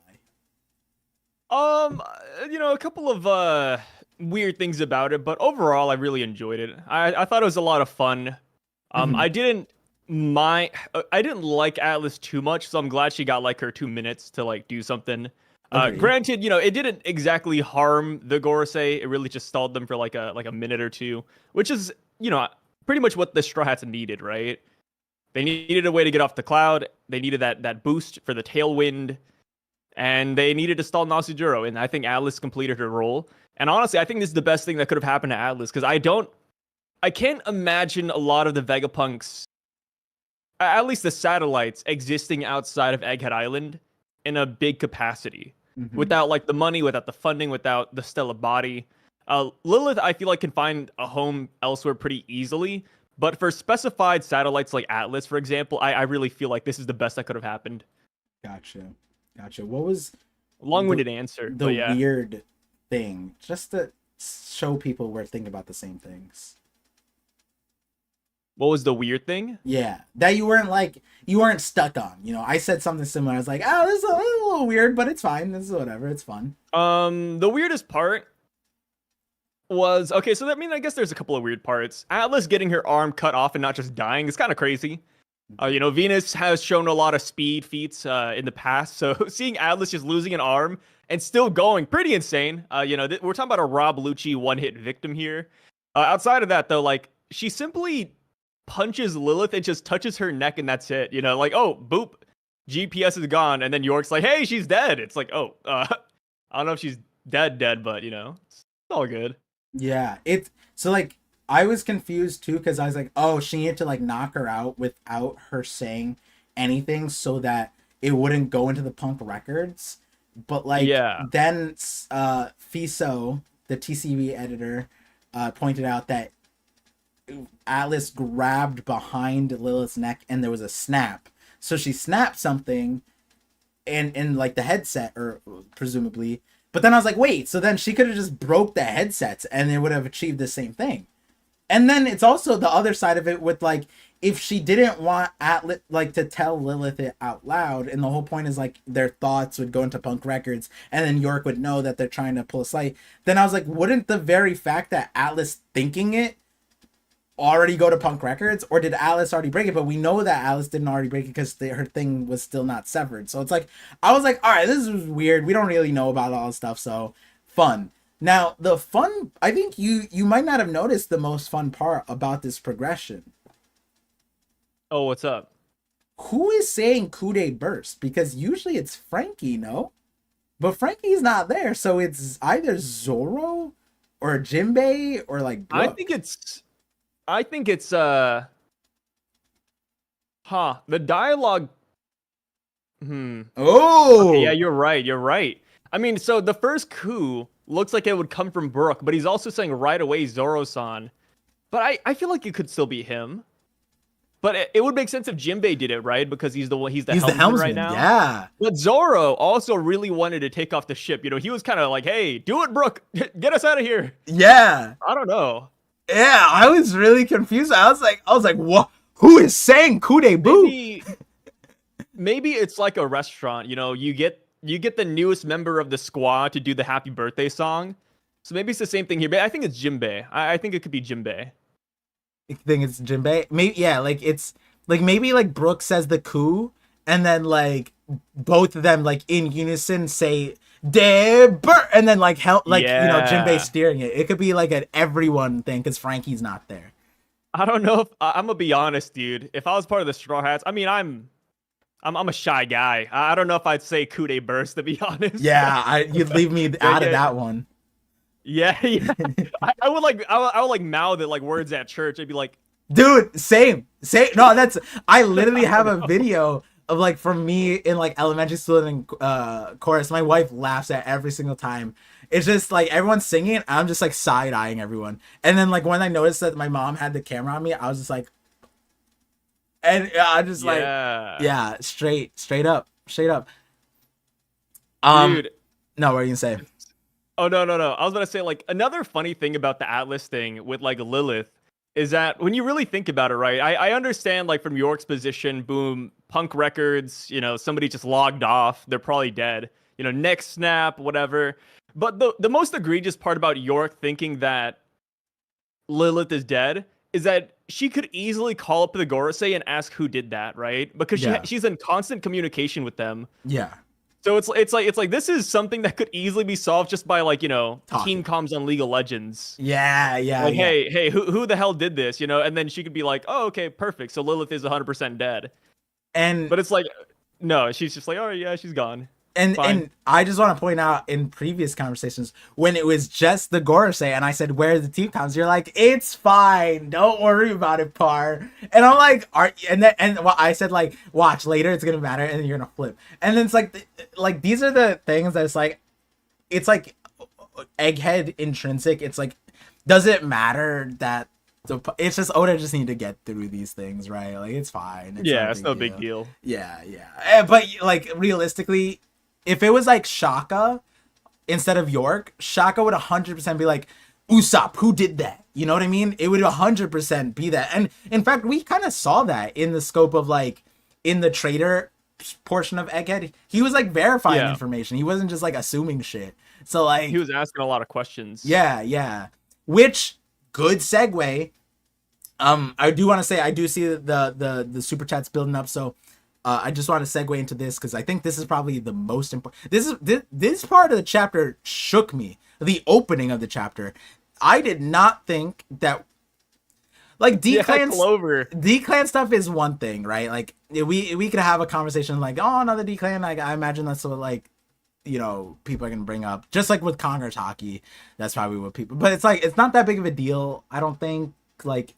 A couple of weird things about it, but overall, I really enjoyed it. I thought it was a lot of fun. I didn't like Atlas too much, so I'm glad she got like her 2 minutes to like do something. Granted, it didn't exactly harm the Gorosei. It really just stalled them for like a minute or two, which is pretty much what the Straw Hats needed, right? They needed a way to get off the cloud. They needed that boost for the tailwind, and they needed to stall Nasujiro. And I think Atlas completed her role. And honestly, I think this is the best thing that could have happened to Atlas because I can't imagine a lot of the Vegapunks, at least the satellites, existing outside of Egghead Island in a big capacity. Without like the money, without the funding, without the Stella body. Lilith, I feel like, can find a home elsewhere pretty easily. But for specified satellites like Atlas, for example, I really feel like this is the best that could have happened. Gotcha. What was long-winded answer? The weird thing, just to show people we're thinking about the same things. What was the weird thing? Yeah, that you weren't stuck on. I said something similar. I was like, oh, this is a little weird, but it's fine. This is whatever. It's fun. The weirdest part was okay. So that, I mean, I guess there's a couple of weird parts. Atlas getting her arm cut off and not just dying is kind of crazy. You know, Venus has shown a lot of speed feats in the past, so seeing Atlas just losing an arm and still going, pretty insane. You know, we're talking about a Rob Lucci one-hit victim here. Outside of that, though, like, she simply punches Lilith and just touches her neck, and that's it. You know, like, oh, boop, GPS is gone, and then York's like, hey, she's dead. It's like, oh, I don't know if she's dead, but, you know, it's all good. Yeah, it's so like I was confused too because I was like, oh, she needed to like knock her out without her saying anything so that it wouldn't go into the Punk records. But like, Yeah. then Fiso, the TCB editor, pointed out that Atlas grabbed behind Lilith's neck and there was a snap. So she snapped something in like the headset, or presumably. But then I was like, wait, so then she could have just broke the headsets and it would have achieved the same thing. And then it's also the other side of it with like, if she didn't want Atlas like to tell Lilith it out loud, and the whole point is like their thoughts would go into Punk records and then York would know that they're trying to pull a slight, then I was like, wouldn't the very fact that Atlas thinking it already go to Punk records, or did Atlas already break it? But we know that Atlas didn't already break it because her thing was still not severed. So it's like, I was like, all right, this is weird. We don't really know about all this stuff. So fun. Now the fun, I think you might not have noticed the most fun part about this progression. Oh, what's up? Who is saying Kude burst? Because usually it's Frankie, no? But Frankie's not there. So it's either Zoro or Jinbei or like Brooke. I think it's the dialogue. Oh, okay, yeah, you're right. I mean, so the first coup looks like it would come from Brooke, but he's also saying right away Zoro-san. But I feel like it could still be him. But it would make sense if Jinbei did it, right? Because he's the helmsman right now. Yeah. But Zoro also really wanted to take off the ship. You know, he was kind of like, hey, do it, Brooke. Get us out of here. Yeah. I don't know. Yeah, I was really confused. I was like, what? Who is saying Kude boo? Maybe it's like a restaurant. You know, you get the newest member of the squad to do the happy birthday song. So maybe it's the same thing here. But I think it's Jinbei. I think it could be Jinbei. I think it's Jinbei. Maybe, yeah, like it's like maybe like Brooke says the coup, and then like both of them like in unison say Debber, and then like help, like, yeah. You know, Jinbei steering it. It could be like an everyone thing because Frankie's not there. I don't know if I'm gonna be honest, dude. If I was part of the Straw Hats, I mean, I'm a shy guy. I don't know if I'd say Kude burst, to be honest. Yeah, you'd leave me out of that one. Yeah. I would like mouth it like words at church. I'd be like, dude, same. No, I literally have a video of like from me in like elementary school and chorus. My wife laughs at every single time. It's just like everyone's singing, I'm just like side eyeing everyone. And then like when I noticed that my mom had the camera on me, I was just like, and I just like, yeah, straight up. Dude. No, what are you gonna say? Oh, no. I was going to say, like, another funny thing about the Atlas thing with, like, Lilith is that when you really think about it, right, I understand, like, from York's position, boom, Punk records, you know, somebody just logged off. They're probably dead. You know, neck snap, whatever. But the most egregious part about York thinking that Lilith is dead is that she could easily call up the Gorosei and ask who did that, right? Because she's in constant communication with them. Yeah. So it's like this is something that could easily be solved just by, like, you know, team comms on League of Legends. Yeah. Like, hey, who the hell did this? You know, and then she could be like, oh, okay, perfect. So Lilith is 100% dead. But it's like, no, she's just like, oh yeah, she's gone. And I just want to point out, in previous conversations, when it was just the Gorosei and I said, where are the team comms? You're like, it's fine. Don't worry about it, Par. And I'm like, I said, like, watch, later it's going to matter and then you're going to flip. And then it's like, these are the things that it's like Egghead intrinsic. It's like, does it matter that it's just Oda just need to get through these things, right? Like, it's fine. It's no big deal. Yeah. But like, realistically, if it was like Shaka instead of York, Shaka would 100% be like, Usopp, who did that? You know what I mean? It would 100% be that. And in fact, we kind of saw that in the scope of like in the trader portion of Egghead. He was like verifying information. He wasn't just like assuming shit. So like, he was asking a lot of questions. Yeah. which good segue. I do want to say I do see the super chats building up, so I just want to segue into this because I think this is probably the most important. This part of the chapter shook me. The opening of the chapter, I did not think that. Like D-Clan stuff is one thing, right? Like we could have a conversation like, oh, another D-Clan. Like I imagine that's what like, you know, people are gonna bring up. Just like with Congress hockey, that's probably what people. But it's like it's not that big of a deal. I don't think. Like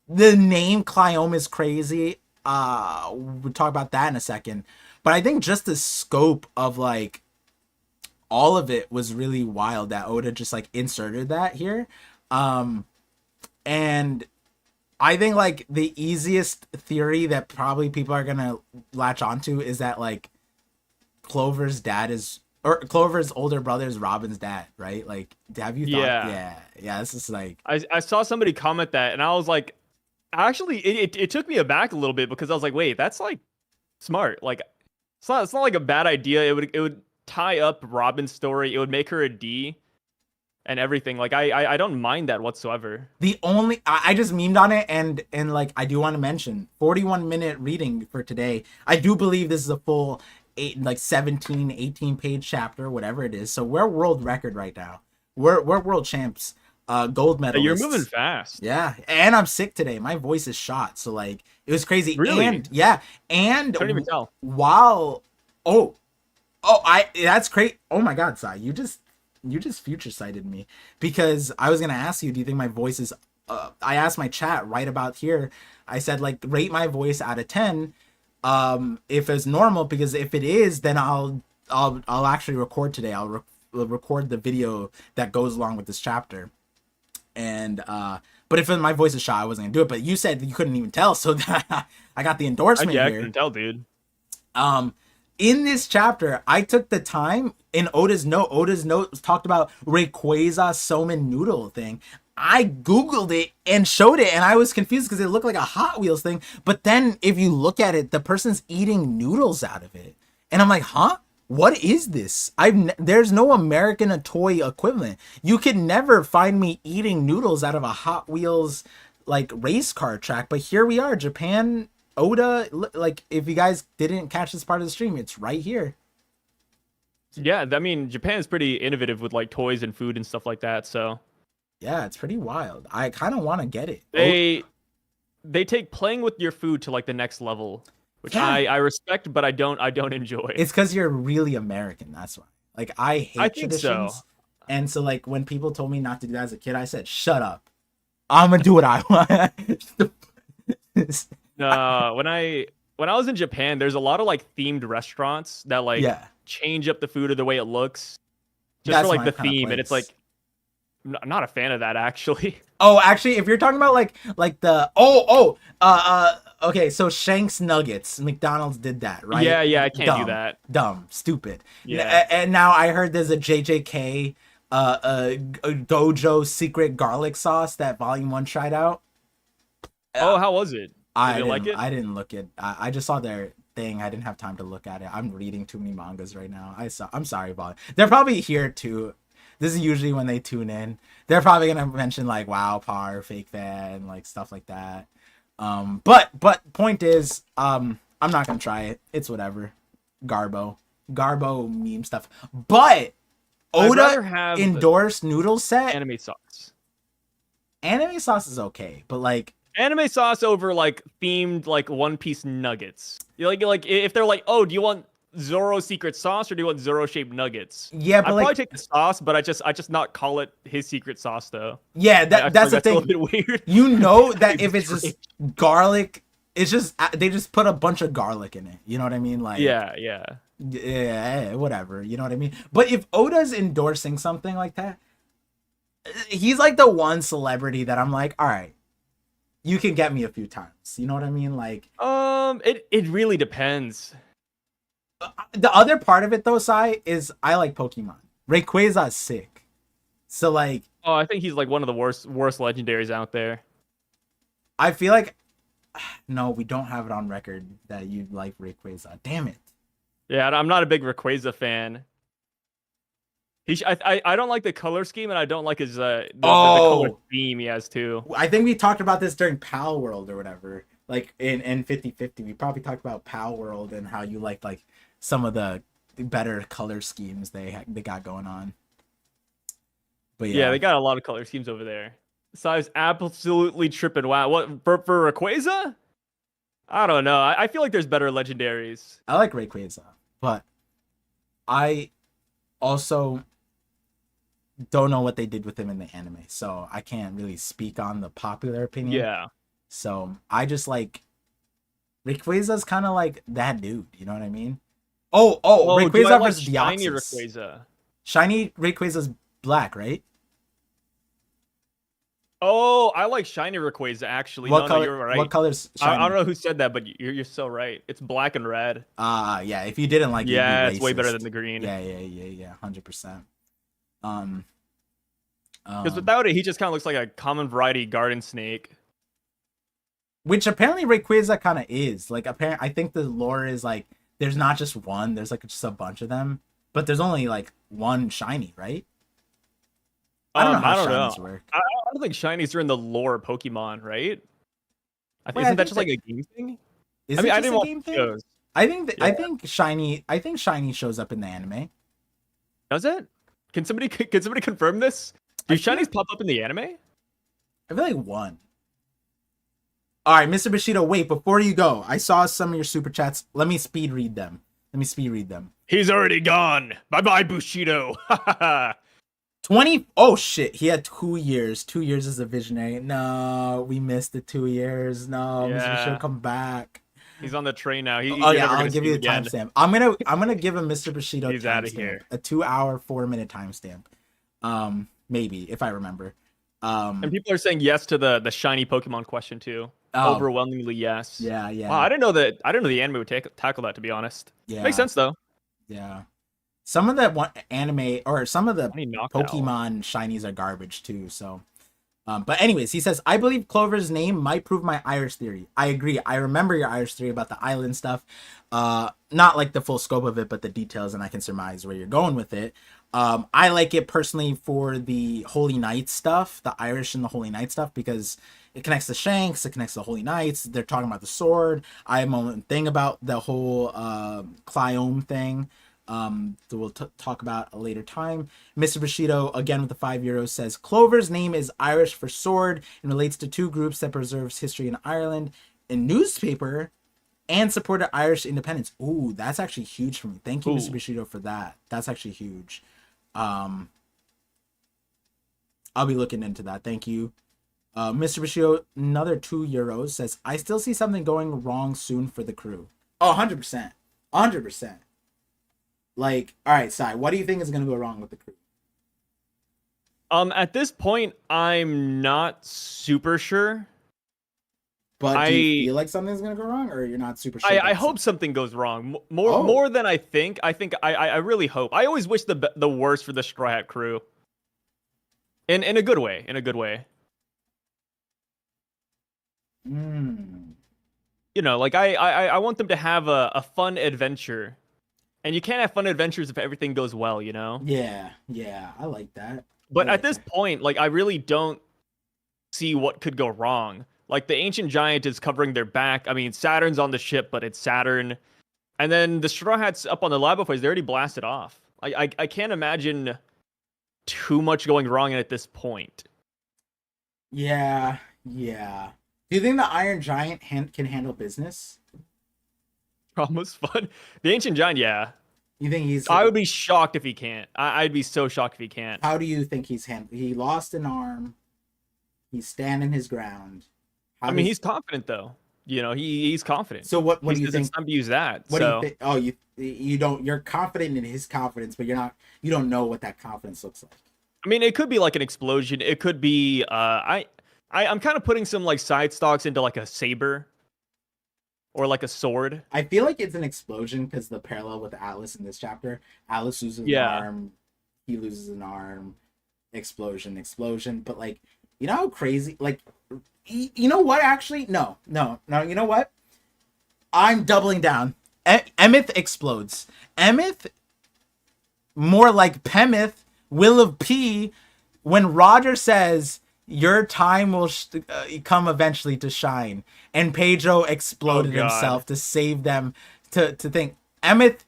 the name Cliome is crazy. We'll talk about that in a second. But I think just the scope of like all of it was really wild that Oda just like inserted that here. And I think like the easiest theory that probably people are gonna latch onto is that like Clover's older brother is Robin's dad, right? Like, have you thought? Yeah. This is like I saw somebody comment that, and I was like, actually, it took me aback a little bit because I was like, wait, that's like smart. Like, it's not like a bad idea. It would tie up Robin's story. It would make her a D. And everything, like I don't mind that whatsoever. The only I just memed on it, and like I do want to mention 41-minute reading for today. I do believe this is a full 18 page chapter, whatever it is. So we're world record right now. We're world champs, gold medalists. You're moving fast. Yeah, and I'm sick today. My voice is shot, so like it was crazy. Really? And yeah, and I don't even tell. While that's great. Oh my God, Sai, you just future sighted me because I was gonna ask you, do you think my voice is I asked my chat right about here. I said like rate my voice out of 10 if it's normal, because if it is, then I'll actually record today. I'll record the video that goes along with this chapter. And but if my voice is shot, I wasn't gonna do it. But you said you couldn't even tell, so I got the endorsement here. I couldn't tell, dude. In this chapter, I took the time in Oda's note talked about Rayquaza Somen noodle thing. I Googled it and showed it, and I was confused because it looked like a Hot Wheels thing. But then if you look at it, the person's eating noodles out of it. And I'm like, huh? What is this? There's no American toy equivalent. You could never find me eating noodles out of a Hot Wheels like race car track. But here we are, Japan. Oda, like if you guys didn't catch this part of the stream, it's right here. Yeah, I mean, Japan is pretty innovative with like toys and food and stuff like that. So yeah, it's pretty wild. I kind of want to get it. They take playing with your food to like the next level, which I respect, but I don't enjoy. It's because you're really American. That's why. Like I hate traditions, so. And so like when people told me not to do that as a kid, I said, "Shut up, I'm gonna do what I want." When I was in Japan, there's a lot of like themed restaurants that like change up the food or the way it looks just for like the theme, and it's like I'm not a fan of that actually. Oh, actually, if you're talking about like the okay, so Shank's Nuggets, McDonald's did that, right? Yeah, I can't do that. Dumb, stupid. Yeah. And now I heard there's a JJK a Gojo secret garlic sauce that Volume 1 tried out. Oh, how was it? I didn't look at. I just saw their thing. I didn't have time to look at it. I'm reading too many mangas right now. I'm sorry about it. They're probably here too. This is usually when they tune in. They're probably gonna mention like wow, par, fake fan, like stuff like that. But point is, I'm not gonna try it. It's whatever. Garbo meme stuff. But Oda endorsed noodle set. Anime sauce. Anime sauce is okay, but like. Anime sauce over like themed like One Piece nuggets. Like if they're like, oh, do you want Zoro secret sauce or do you want Zoro shaped nuggets? Yeah, but I'd probably take the sauce, but I just not call it his secret sauce though. Yeah, that's the thing. A little bit weird. You know that if it's just garlic, it's just they just put a bunch of garlic in it. You know what I mean? Like yeah, whatever. You know what I mean? But if Oda's endorsing something like that, he's like the one celebrity that I'm like, all right. You can get me a few times. You know what I mean? Like, it really depends. The other part of it though, Sai, is I like Pokemon. Rayquaza is sick. So like, oh, I think he's like one of the worst legendaries out there. I feel like no, we don't have it on record that you like Rayquaza. Damn it. Yeah, I'm not a big Rayquaza fan. I don't like the color scheme, and I don't like his the color Oh, theme he has too. I think we talked about this during Pal World or whatever. Like in 50/50, we probably talked about Pal World and how you like some of the better color schemes they got going on. But Yeah, yeah, they got a lot of color schemes over there. So I was absolutely tripping. Wow, what for Rayquaza? I don't know. I feel like there's better legendaries. I like Rayquaza, but I also don't know what they did with him in the anime, so I can't really speak on the popular opinion. Yeah. So I just like Rayquaza's kind of like that dude. You know what I mean? Oh, Do I Rayquaza like versus shiny Deoxys. Rayquaza? Shiny Rayquaza's black, right? Oh, I like shiny Rayquaza actually. What No, color? you're right. What color's I shiny? don't know who said that, but you're so right. It's black and red. Yeah. If you didn't like it, you'd be Yeah, racist. it's way better than the green. Yeah. 100%. Because without it, he just kind of looks like a common variety garden snake. Which apparently Rayquaza kind of is. Like, apparently, I think the lore is like there's not just one. There's like just a bunch of them, but there's only like one shiny, right? I don't know how shinies work. I don't think shinies are in the lore of Pokemon, right? Wait, Isn't that just like a game thing? Is I mean, it I just didn't a watch game the thing? shows. I think shiny shows up in the anime. Does it? Can somebody confirm this? Do shinies pop up in the anime? I feel like one. All right, Mr. Bushido, wait, before you go, I saw some of your super chats. Let me speed read them. He's already gone. Bye-bye, Bushido. 20. Oh, shit. He had 2 years. 2 years as a visionary. No, we missed the 2 years. No, Mr. Bushido, come back. He's on the train now. I'll give you a timestamp. I'm gonna give him Mr. Bushido. He's out of here. A 2 hour, 4-minute timestamp. Maybe if I remember. And people are saying yes to the shiny Pokemon question too. Overwhelmingly yes. Yeah. Wow, I didn't know the anime would tackle that, to be honest. Yeah. Makes sense though. Yeah. Some of the anime or some of the Knockout. Pokemon shinies are garbage too. So, but anyways, he says, I believe Clover's name might prove my Irish theory. I agree. I remember your Irish theory about the island stuff. Not like the full scope of it, but the details, and I can surmise where you're going with it. I like it personally for the Holy Knights stuff, the Irish and the Holy Knight stuff, because it connects the Shanks, it connects the Holy Knights. They're talking about the sword. I have a thing about the whole Cliome thing. That we'll talk about a later time. Mr. Bushido, again with the €5, says Clover's name is Irish for sword and relates to two groups that preserves history in Ireland, a newspaper, and supported Irish independence. Ooh, that's actually huge for me. Thank you, Mr. Bushido, for that. That's actually huge. I'll be looking into that. Thank you. Mr. Bushido, another €2, says, I still see something going wrong soon for the crew. Oh, 100%. 100%. Like, all right, Sai, what do you think is going to go wrong with the crew? At this point, I'm not super sure. But do you feel like something's going to go wrong, or you're not super sure? I hope something goes wrong. More than I think. I really hope. I always wish the worst for the Straw Hat crew. In a good way. You know, like I want them to have a fun adventure. And you can't have fun adventures if everything goes well, you know? Yeah, I like that. But at this point, like, I really don't see what could go wrong. Like, the Ancient Giant is covering their back. I mean, Saturn's on the ship, but it's Saturn. And then the Straw Hats up on the Labophase, they already blasted off. I can't imagine too much going wrong at this point. Yeah. Do you think the Iron Giant can handle business? Almost fun. The Ancient Giant, yeah. You think he's... I would be shocked if he can't. I'd be so shocked if he can't. How do you think he's he lost an arm. He's standing his ground. He's confident though. You know, he's confident. So what do you think? It's time to use that. What do you think? Oh, you don't. You're confident in his confidence, but you don't know what that confidence looks like. I mean, it could be like an explosion. It could be. I'm kind of putting some like side stocks into like a saber. Or like a sword. I feel like it's an explosion because the parallel with Atlas in this chapter. Atlas loses an arm. He loses an arm. Explosion. But like, you know how crazy? Like, you know what? Actually, no. You know what? I'm doubling down. Emeth explodes. Emeth, more like Pemeth, Will of P, when Roger says your time will come eventually to shine, and Pedro exploded himself to save them, to think Emmett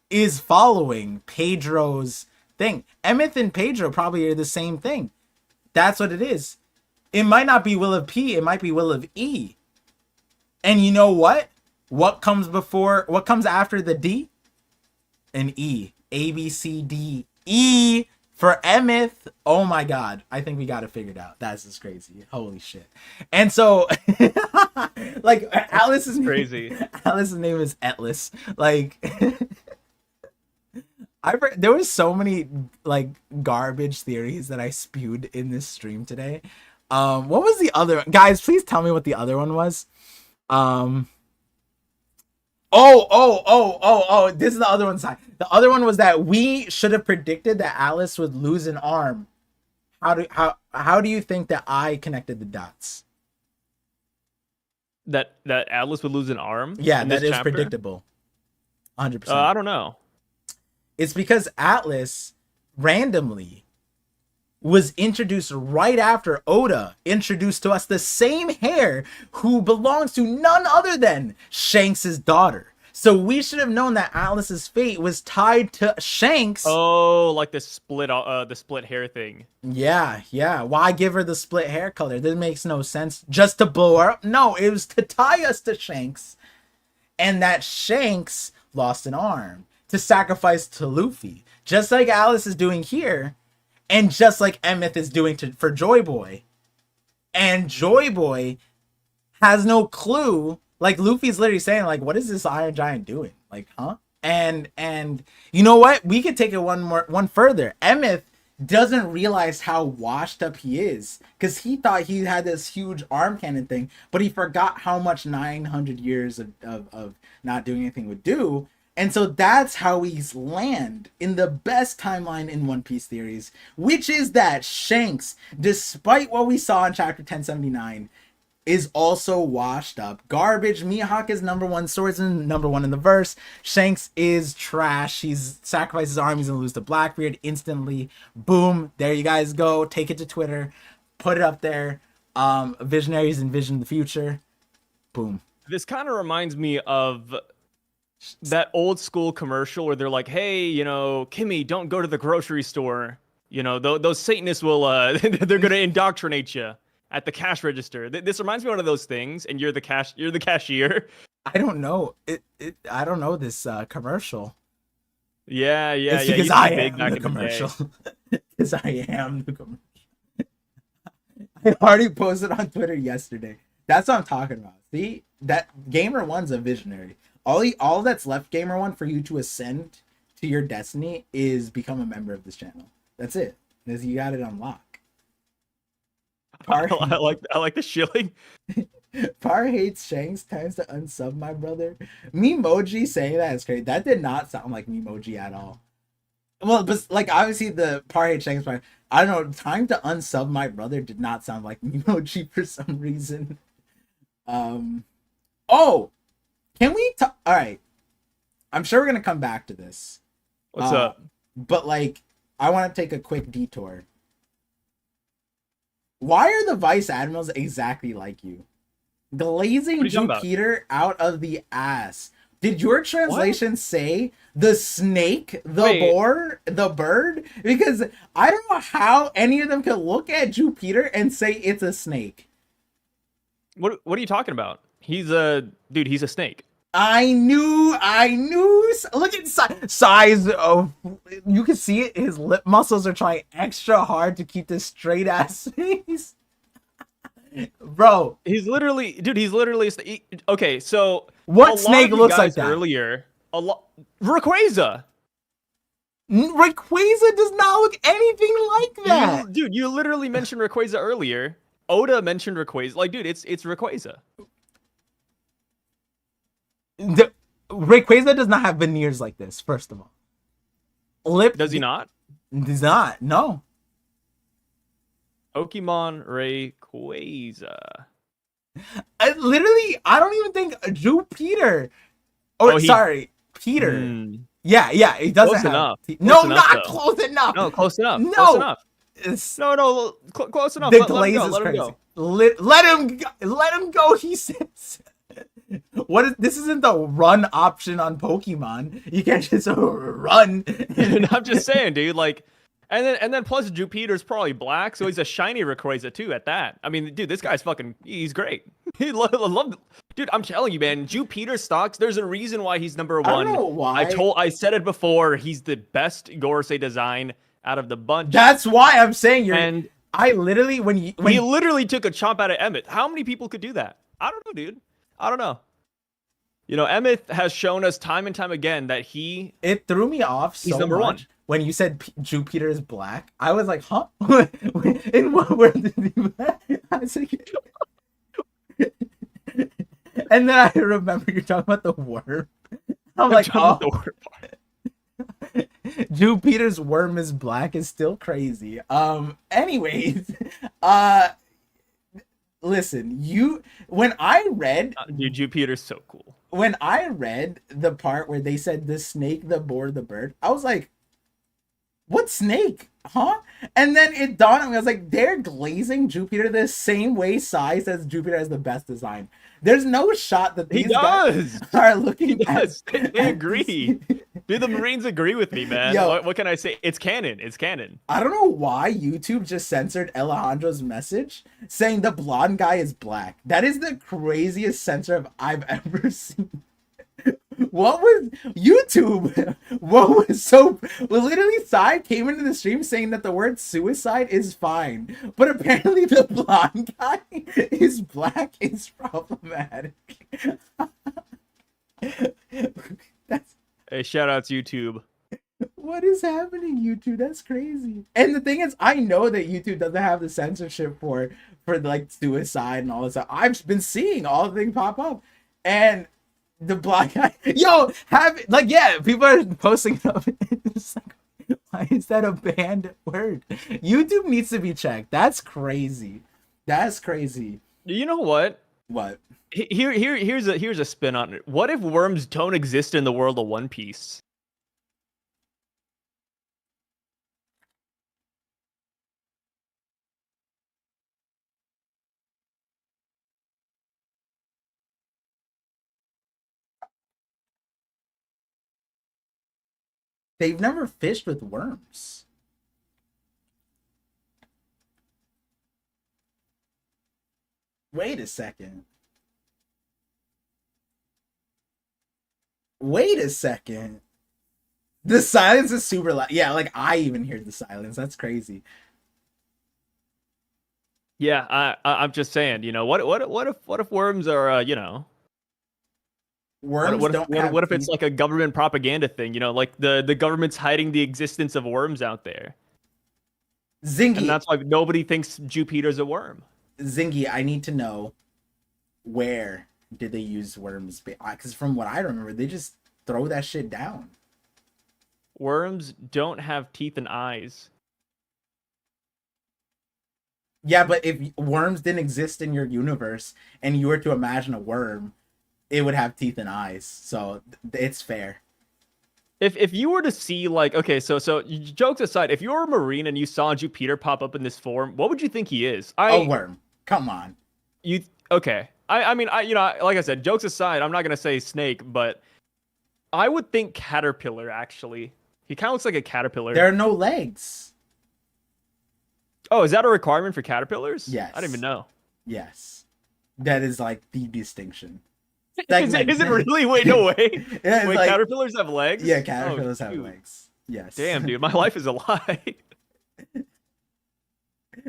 is following Pedro's thing. Emmett and Pedro probably are the same thing. That's what it is. It might not be Will of P, it might be Will of E. And you know what? What comes after the D? An E. A, B, C, D, E for Emmett. Oh my God. I think we got it figured out. That's just crazy. Holy shit. And so, like, Alice's crazy. Alice's name is Atlas. Like, there was so many, like, garbage theories that I spewed in this stream today. What was the other one? Guys, please tell me what the other one was. This is the other one side. The other one was that we should have predicted that Alice would lose an arm. How do you think that I connected the dots? That Alice would lose an arm? Yeah, that is predictable. 100%. I don't know. It's because Atlas randomly was introduced right after Oda introduced to us the same hair who belongs to none other than Shanks' daughter. So we should have known that Alice's fate was tied to Shanks. Oh, like the split hair thing. Yeah. Why give her the split hair color? This makes no sense. Just to blow her up? No, it was to tie us to Shanks. And that Shanks lost an arm to sacrifice to Luffy. Just like Alice is doing here. And just like Emmett is doing for Joy Boy. And Joy Boy has no clue. Like, Luffy's literally saying, like, what is this Iron Giant doing? Like, huh? And you know what? We could take it one further. Emmett doesn't realize how washed up he is. Because he thought he had this huge arm cannon thing. But he forgot how much 900 years of not doing anything would do. And so that's how we land in the best timeline in One Piece theories, which is that Shanks, despite what we saw in chapter 1079, is also washed up. Garbage. Mihawk is #1 swordsman, #1 in the verse. Shanks is trash. He's sacrificed his armies and lose to Blackbeard instantly. Boom. There you guys go. Take it to Twitter. Put it up there. Visionaries envision the future. Boom. This kind of reminds me of that old school commercial where they're like, hey, you know, Kimmy, don't go to the grocery store. You know, those Satanists will, they're going to indoctrinate you at the cash register. This reminds me of one of those things, and you're the cashier. I don't know. I don't know this commercial. Yeah. It's because I am the commercial. Because I am the commercial. I already posted on Twitter yesterday. That's what I'm talking about. See, that Gamer One's a visionary. All that's left, Gamer One, for you to ascend to your destiny is become a member of this channel. That's it. Because you got it on lock. I like the shilling. Par hates Shanks, times to unsub my brother. Memoji saying that is crazy. That did not sound like Memoji at all. Well, but like obviously the Par hates Shanks part. I don't know. Time to unsub my brother did not sound like Memoji for some reason. Oh. Can we talk? All right. I'm sure we're going to come back to this. What's up? But, like, I want to take a quick detour. Why are the Vice Admirals exactly like you? Glazing Jupiter out of the ass. Did your translation say the snake, boar, the bird? Because I don't know how any of them can look at Jupiter and say it's a snake. What are you talking about? He's a snake. I knew. Look at size of. You can see it. His lip muscles are trying extra hard to keep this straight ass face. Bro, he's literally. Okay, so what snake looks like that? Earlier, Rayquaza. Rayquaza does not look anything like that. You literally mentioned Rayquaza earlier. Oda mentioned Rayquaza. Like, dude, it's Rayquaza. Rayquaza does not have veneers like this, first of all. Does he not? Does not, no. Pokemon Rayquaza. I don't even think Jupiter. Sorry, Peter. Yeah, yeah, it doesn't Close have enough. teeth. Close No, enough, not though. close enough. No, close enough. No, Close enough. it's, No, close enough. the Let him glaze go. is Let him crazy. go. Let him go. Let him go. He says. What is this? Isn't the run option on Pokemon? You can't just run. And I'm just saying, dude. Like, and then plus Jupiter's probably black, so he's a shiny Rayquaza too. At that, I mean, dude, this guy's fucking. He's great. He love. Dude, I'm telling you, man. Jupiter stocks. There's a reason why he's number one. I don't know why. I said it before. He's the best Gorosei design out of the bunch. That's why I'm saying you're. And I literally when he literally took a chomp out of Emmett. How many people could do that? I don't know, dude. I don't know. You know, Emmett has shown us time and time again that it threw me off so he's number much. one. When you said Jupiter is black, I was like, huh? In what world did he? I was like, and then I remember you're talking about the worm. I'm like, oh, Jupiter's worm is black is still crazy. Anyways, listen, when I read, dude, Jupiter's so cool. When I read the part where they said the snake, the boar, the bird, I was like, what snake? Huh? And then it dawned on me, I was like, they're glazing Jupiter the same way Sai says Jupiter has the best design. There's no shot that these guys are looking at. They agree. Dude, the Marines agree with me, man. Yo, what can I say? It's canon. It's canon. I don't know why YouTube just censored Alejandro's message saying the blonde guy is black. That is the craziest censor I've ever seen. What was YouTube? What was so? Well, literally, Sai came into the stream saying that the word suicide is fine, but apparently the blonde guy is black is problematic. Hey, shout out to YouTube. What is happening, YouTube? That's crazy. And the thing is, I know that YouTube doesn't have the censorship for like suicide and all this stuff. I've been seeing all the things pop up, and the black guy, yo, people are posting it up. It's like, why is that a banned word? YouTube needs to be checked. That's crazy. That's crazy. You know what? What? Here's a spin on it. What if worms don't exist in the world of One Piece? They've never fished with worms. Wait a second. Wait a second. The silence is super loud. Yeah, like I even hear the silence. That's crazy. Yeah, I'm just saying. You know, what if worms are Worms what if it's like a government propaganda thing? You know, like the government's hiding the existence of worms out there. Zingy, and that's why nobody thinks Jupiter's a worm. Zingy, I need to know, where did they use worms? Because from what I remember, they just throw that shit down. Worms don't have teeth and eyes. Yeah, but if worms didn't exist in your universe and you were to imagine a worm, it would have teeth and eyes. So it's fair. If you were to see, like, okay, so jokes aside, if you were a Marine and you saw Jupiter pop up in this form, what would you think he is? A worm. Come on. Okay. I mean, like I said, jokes aside, I'm not gonna say snake, but I would think caterpillar. Actually, he kind of looks like a caterpillar. There are no legs. Oh, is that a requirement for caterpillars? Yes. I didn't even know. Yes. That is like the distinction. Is it really? Wait, no way. Yeah, wait, like, caterpillars have legs? Yeah, caterpillars have legs. Yes. Damn, dude, my life is a lie.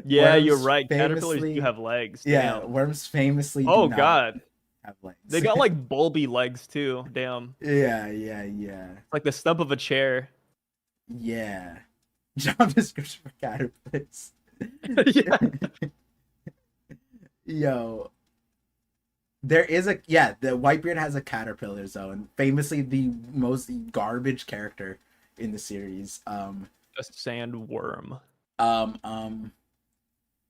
Yeah, worms you're right. Caterpillars do have legs. Yeah, damn. Worms famously oh do god not have legs. They got like bulby legs too. Damn. Yeah. Like the stump of a chair. Yeah. Job description for caterpillars. Yeah. Yo. There is the Whitebeard has a caterpillar zone. Famously the most garbage character in the series. A sandworm.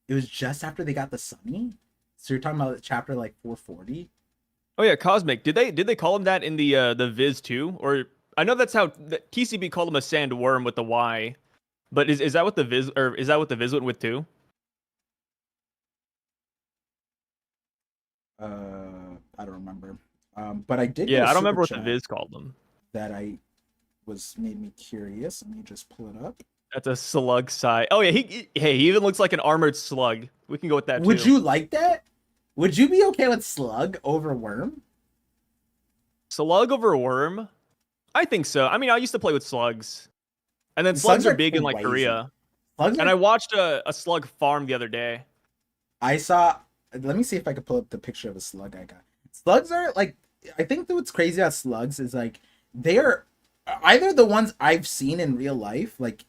It was just after they got the Sunny. So you're talking about chapter like 440? Oh yeah, Cosmic. Did they call him that in the Viz too? Or I know that's how the TCB called him a sandworm with the Y, but is that what the Viz went with too? I don't remember. But I did get Yeah, a I don't super remember what the chat Viz called them. that I was made me curious. Let me just pull it up. That's a slug side. Oh yeah, he even looks like an armored slug. We can go with that Would too. you like that? Would you be okay with slug over worm? Slug over worm? I think so. I mean, I used to play with slugs, and then Slugs slugs are are big in like crazy. Korea. Slugs And are. I watched a slug farm the other day. I saw. Let me see if I could pull up the picture of a slug I got. Slugs are like. I think that what's crazy about slugs is like they are either the ones I've seen in real life like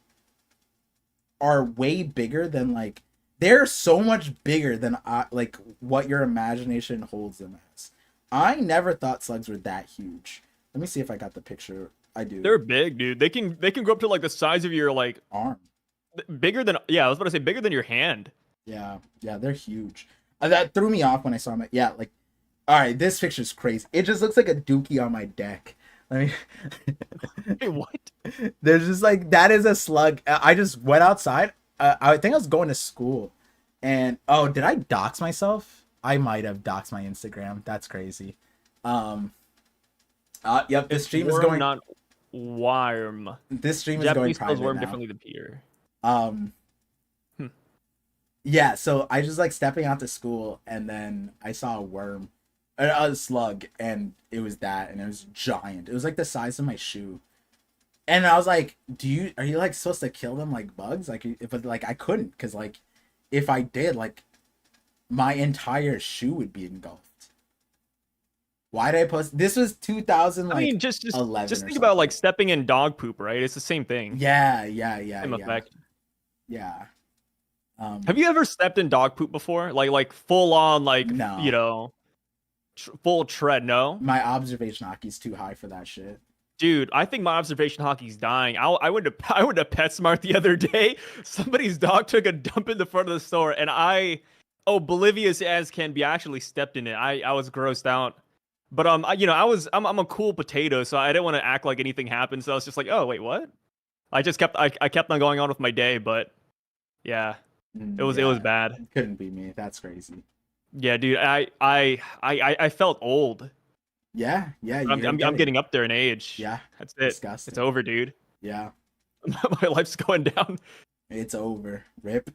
are way bigger than like they're so much bigger than like what your imagination holds them as. I never thought slugs were that huge. Let me see if I got the picture. I do. They're big, dude. They can grow up to like the size of your like Arm. bigger than I was about to say bigger than your hand. Yeah, they're huge. That threw me off when I saw them. Yeah, like, all right, this picture's crazy. It just looks like a dookie on my deck. I mean, Hey, what? there's just like that is a slug. I just went outside. I think I was going to school, and oh, did I dox myself? I might have doxed my Instagram. That's crazy. Yep. This stream is going. Not worm. This stream is Japanese going spells private worm now. differently than peer. Yeah, so I just like stepping out to school, and then I saw a slug, and it was that, and it was giant. It was like the size of my shoe, and I was like, are you like supposed to kill them like bugs? Like, if like I couldn't, because like if I did, like my entire shoe would be engulfed. Why did I post? This was 2000. Like, I mean, just think about like stepping in dog poop, right? It's the same thing. Yeah. Same effect. Yeah. Have you ever stepped in dog poop before? Like full on, like no. Full tread? No. My observation hockey's too high for that shit. Dude, I think my observation hockey's dying. I went to PetSmart the other day. Somebody's dog took a dump in the front of the store, and oblivious as can be, I actually stepped in it. I was grossed out. But I'm a cool potato, so I didn't want to act like anything happened. So I was just like, oh wait, what? I kept on going on with my day, but yeah. It was bad. It couldn't be me. That's crazy. Yeah, dude. I felt old. Yeah. I'm getting up there in age. Yeah. That's it. Disgusting. It's over, dude. Yeah. My life's going down. It's over. Rip.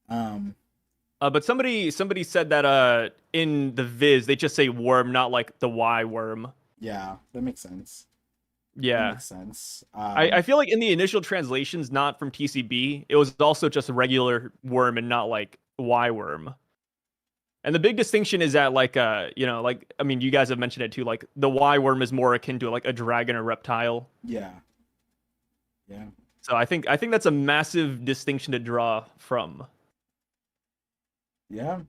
But somebody said that in the Viz they just say worm, not like the Y worm. Yeah, that makes sense. Yeah, that makes sense. I feel like in the initial translations, not from TCB, it was also just regular worm and not like Y worm. And the big distinction is that like like I mean you guys have mentioned it too, like the Y worm is more akin to like a dragon or reptile. Yeah. So I think that's a massive distinction to draw from. Yeah.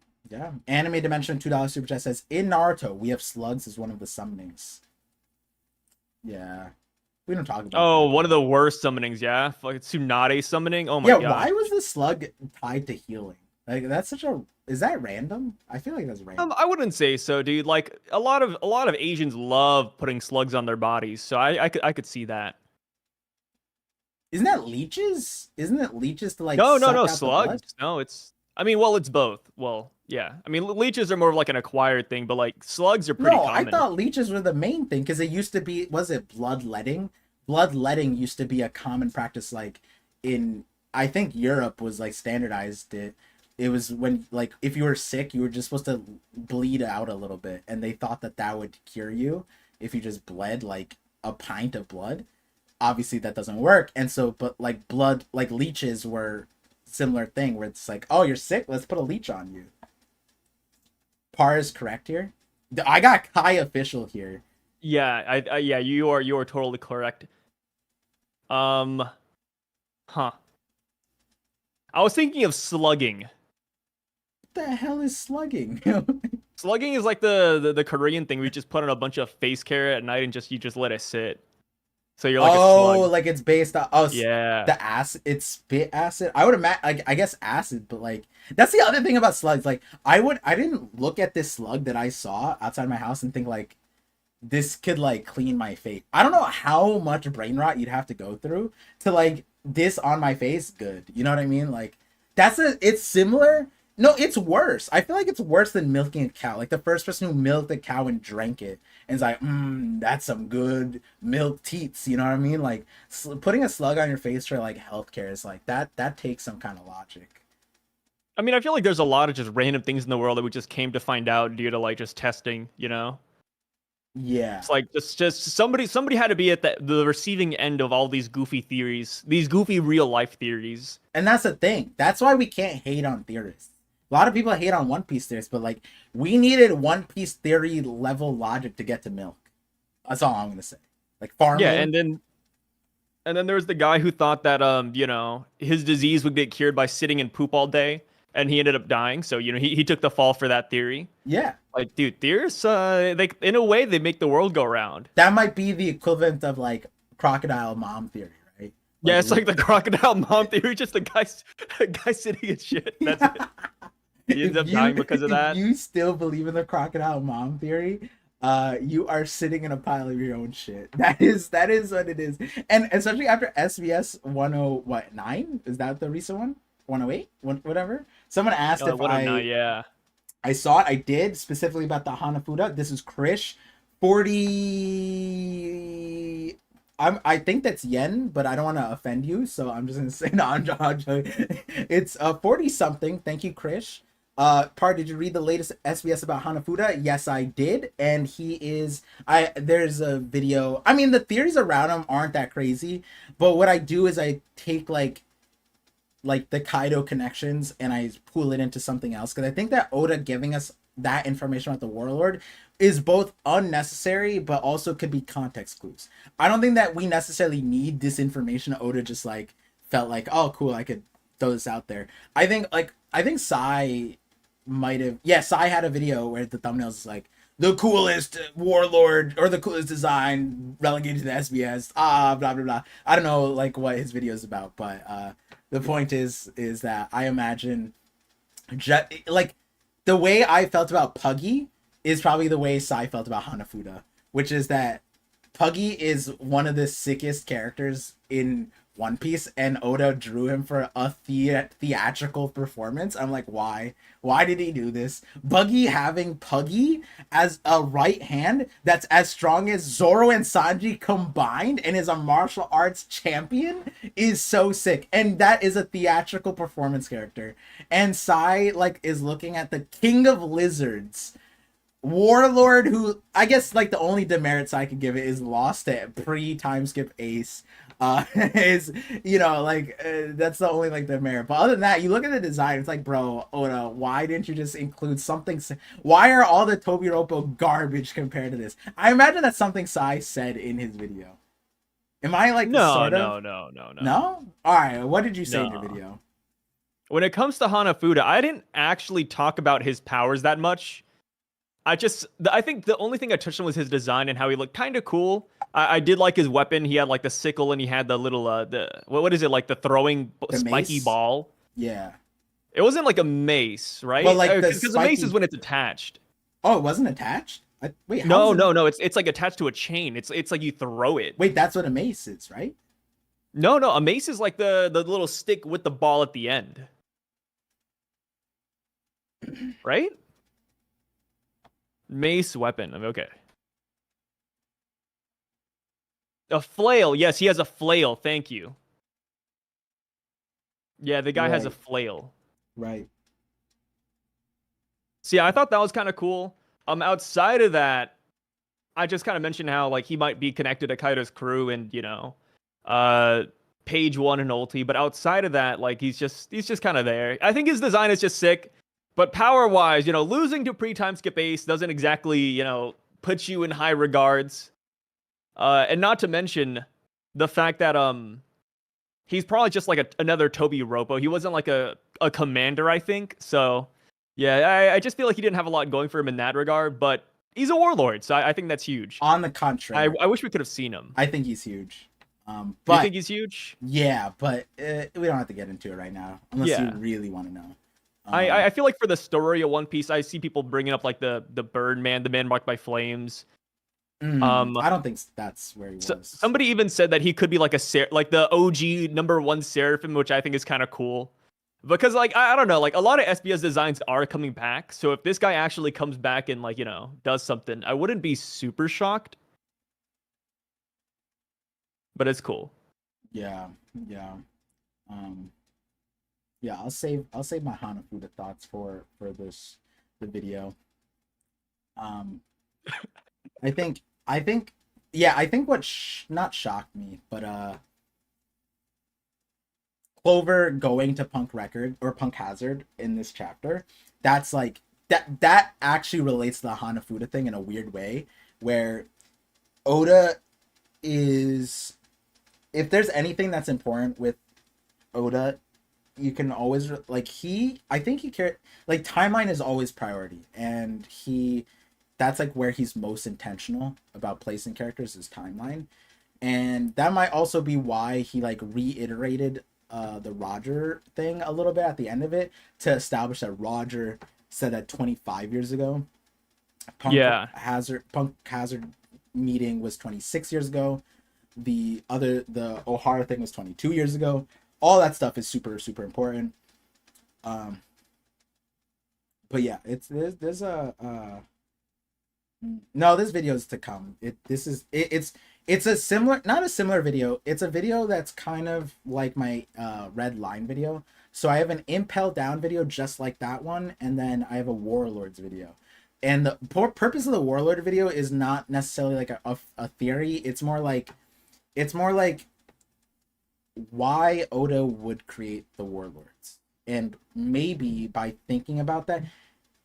Anime Dimension $2 super chat says in Naruto we have slugs as one of the summonings. Yeah. We don't talk about Oh, that. one of the worst summonings, yeah? Like Tsunade summoning? Oh my god. Yeah, why was the slug tied to healing? Like that's such a is that random? I feel like that's random. I wouldn't say so, dude. Like a lot of Asians love putting slugs on their bodies, so I could see that. Isn't that leeches? Isn't it leeches to like No, suck out slugs. No, it's it's both. Well, yeah. I mean, leeches are more of like an acquired thing, but like slugs are pretty common. I thought leeches were the main thing because it used to be. Was it bloodletting? Bloodletting used to be a common practice, like in I think Europe was like standardized it. It was when like if you were sick, you were just supposed to bleed out a little bit, and they thought that would cure you if you just bled like a pint of blood. Obviously, that doesn't work, and so but like blood, like leeches were similar thing where it's like, oh, you're sick, let's put a leech on you. Par is correct here. I got Kai official here. Yeah, yeah, you are totally correct. Huh. I was thinking of slugging. What the hell is slugging? Slugging is like the Korean thing. We just put on a bunch of face care at night and you just let it sit. So you're like a slug. Like it's based on yeah, the acid. It's spit acid. I would imagine. I guess acid, but like that's the other thing about slugs. Like I didn't look at this slug that I saw outside my house and think like this could like clean my face. I don't know how much brain rot you'd have to go through to like this on my face good. You know what I mean? Like it's similar. No, it's worse. I feel like it's worse than milking a cow. Like the first person who milked a cow and drank it and is like, that's some good milk teats. You know what I mean? Like putting a slug on your face for like healthcare is like that takes some kind of logic. I mean, I feel like there's a lot of just random things in the world that we just came to find out due to like just testing, you know? Yeah. It's like just somebody had to be at the receiving end of all these goofy theories, these goofy real life theories. And that's the thing. That's why we can't hate on theorists. A lot of people hate on One Piece theorists, but like we needed One Piece theory level logic to get to milk. That's all I'm gonna say. Like farming. Yeah, and then there was the guy who thought that you know, his disease would get cured by sitting in poop all day, and he ended up dying. So, you know, he took the fall for that theory. Yeah. Like, dude, theorists, they in a way they make the world go round. That might be the equivalent of like crocodile mom theory, right? Like, yeah, it's like the crocodile mom theory, just a guy sitting in shit. That's it. He ends up dying because of that. If you still believe in the crocodile mom theory, you are sitting in a pile of your own shit. That is what it is. And especially after SBS 109, is that the recent one? 108? Whatever. Someone asked if I saw it. I did, specifically about the Hanafuda. This is Krish. 40. I think that's yen, but I don't want to offend you, so I'm just gonna say no. It's 40 something. Thank you, Krish. Did you read the latest SBS about Hanafuda? Yes, I did, and he is. There's a video. I mean, the theories around him aren't that crazy, but what I do is I take like the Kaido connections and I pull it into something else, because I think that Oda giving us that information about the Warlord is both unnecessary but also could be context clues. I don't think that we necessarily need this information. Oda just like felt like, oh cool, I could throw this out there. I think Sai might have, Sai had a video where the thumbnail is like the coolest Warlord or the coolest design relegated to the SBS, blah blah blah. I don't know like what his video is about, but the point is that I imagine like the way I felt about Puggy is probably the way Sai felt about Hanafuda, which is that Puggy is one of the sickest characters in One Piece, and Oda drew him for a theatrical performance. I'm like, why? Why did he do this? Buggy having Puggy as a right hand that's as strong as Zoro and Sanji combined and is a martial arts champion is so sick. And that is a theatrical performance character. And Sai like is looking at the King of Lizards Warlord, who I guess like the only demerits I could give it is lost at pre-time skip ace. Is, you know, like that's the only like demerit. But other than that, you look at the design, it's like, bro, Oda, why didn't you just include something? Why are all the Tobiropo garbage compared to this? I imagine that's something Sai said in his video. Am I like no? No? All right, what did you say in your video? When it comes to Hanafuda, I didn't actually talk about his powers that much. I think the only thing I touched on was his design and how he looked kind of cool. I did like his weapon. He had like the sickle and he had the little what is it, like the throwing spiky ball? Yeah. It wasn't like a mace, right? Well, like because the mace is when it's attached. Oh, it wasn't attached? Wait, no. It's like attached to a chain. It's like you throw it. Wait, that's what a mace is, right? No, a mace is like the little stick with the ball at the end. Right? Mace weapon. Okay. A flail. Yes, he has a flail. Thank you. Yeah, the guy has a flail. Right. See, I thought that was kind of cool. Outside of that, I just kind of mentioned how like he might be connected to Kaido's crew and, you know, page 1 and ulti, but outside of that, like he's just kind of there. I think his design is just sick. But power-wise, you know, losing to pre-time skip ace doesn't exactly, you know, put you in high regards. And not to mention the fact that he's probably just like another Tobiropo. He wasn't like a commander, I think. So, yeah, I just feel like he didn't have a lot going for him in that regard. But he's a warlord, so I think that's huge. On the contrary. I wish we could have seen him. I think he's huge. But you think he's huge? Yeah, but we don't have to get into it right now. Unless you really want to know. I feel like for the story of One Piece, I see people bringing up like the Birdman, the man marked by flames. I don't think that's where he So, was. somebody even said that he could be like like the OG #1 Seraphim, which I think is kind of cool. Because like I don't know, like a lot of SBS designs are coming back. So if this guy actually comes back and like, does something, I wouldn't be super shocked. But it's cool. Yeah, yeah. Um, yeah, I'll save my Hanafuda thoughts for the video. Um, I think yeah, I think what not shocked me, but Clover going to Punk Record or Punk Hazard in this chapter, that's like that actually relates to the Hanafuda thing in a weird way, where Oda is, if there's anything that's important with Oda, you can always like I think he care like timeline is always priority, and that's like where he's most intentional about placing characters is timeline. And that might also be why he like reiterated the Roger thing a little bit at the end of it to establish that Roger said that 25 years ago. Yeah. Punk Hazard meeting was 26 years ago. The O'Hara thing was 22 years ago. All that stuff is super super important. Um, but yeah, there's a no, this video is to come. It's a similar, not a similar video. It's a video that's kind of like my red line video. So I have an Impel Down video just like that one, and then I have a Warlords video. And the purpose of the Warlord video is not necessarily like a theory. It's more like why Oda would create the Warlords. And maybe by thinking about that,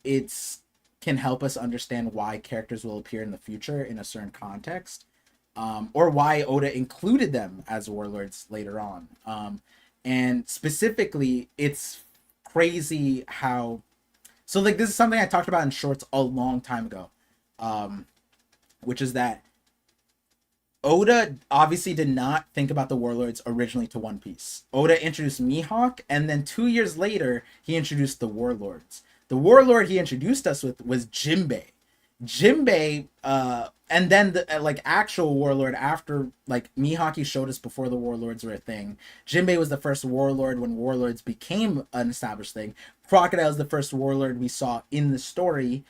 it's can help us understand why characters will appear in the future in a certain context, or why Oda included them as warlords later on. And specifically, it's crazy how. So, like, this is something I talked about in shorts a long time ago, which is that Oda obviously did not think about the warlords originally to One Piece. Oda introduced Mihawk, and then 2 years later, he introduced the warlords. The warlord he introduced us with was Jinbei. Jinbei, and then the like actual warlord after like Mihawk showed us before the warlords were a thing. Jinbei was the first warlord when warlords became an established thing. Crocodile is the first warlord we saw in the story.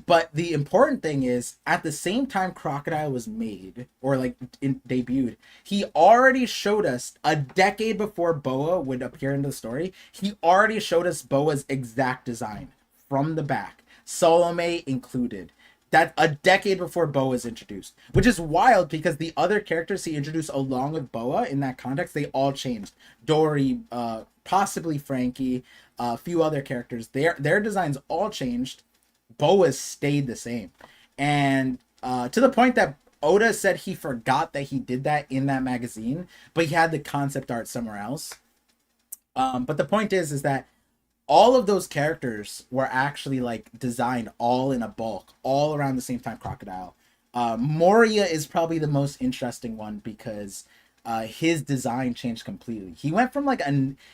But the important thing is, at the same time Crocodile was made, or like debuted, he already showed us a decade before Boa would appear in the story. He already showed us Boa's exact design from the back, Salome included. That a decade before Boa is introduced, which is wild because the other characters he introduced along with Boa in that context, they all changed. Dory, possibly Frankie, a few other characters, their designs all changed. Boa stayed the same, and to the point that Oda said he forgot that he did that in that magazine, but he had the concept art somewhere else. But the point is that all of those characters were actually like designed all in a bulk, all around the same time. Crocodile, Moria is probably the most interesting one because his design changed completely. He went from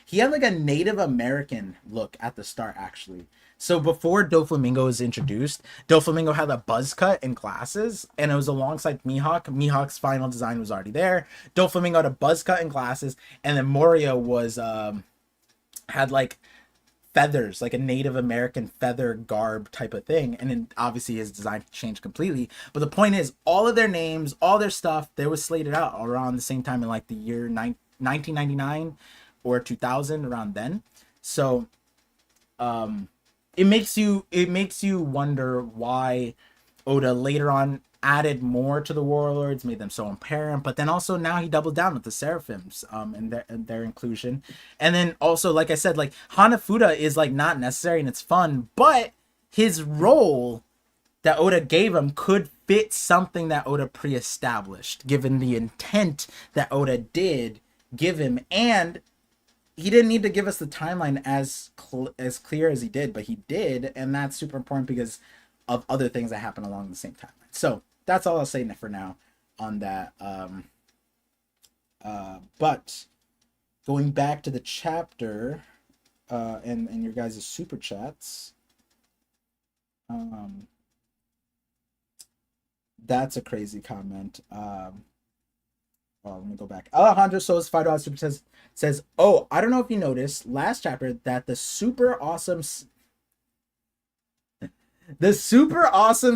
he had like a Native American look at the start actually. So before Doflamingo was introduced, Doflamingo had a buzz cut and glasses, and it was alongside Mihawk. Mihawk's final design was already there. Doflamingo had a buzz cut and glasses, and then Moria was had like feathers, like a Native American feather garb type of thing. And then obviously his design changed completely. But the point is, all of their names, all their stuff, they was slated out around the same time in like the year 1999 or 2000, around then. So it makes you wonder why Oda later on added more to the warlords, made them so apparent, but then also now he doubled down with the seraphims and their inclusion. And then also, like I said, like Hanafuda is like not necessary and it's fun, but his role that Oda gave him could fit something that Oda pre-established given the intent that Oda did give him. And he didn't need to give us the timeline as clear as he did, but he did, and that's super important because of other things that happen along the same timeline. So that's all I'll say for now on that. But going back to the chapter and your guys' super chats. That's a crazy comment. Well, let me go back. Alejandro So's $5 super says, "Oh, I don't know if you noticed last chapter that the super awesome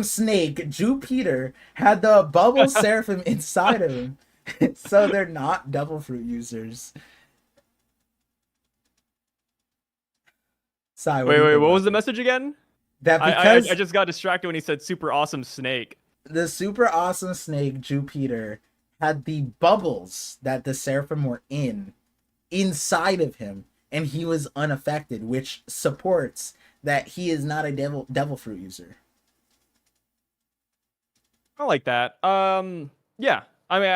snake Jupiter had the bubble seraphim inside of him, so they're not devil fruit users." Sai, what do you Wait, think what about was the that? message again? That I because just got distracted when he said super awesome snake. the super awesome snake Jupiter had the bubbles that the seraphim were inside of him, and he was unaffected, which supports that he is not a devil fruit user. I like that. Yeah. I mean,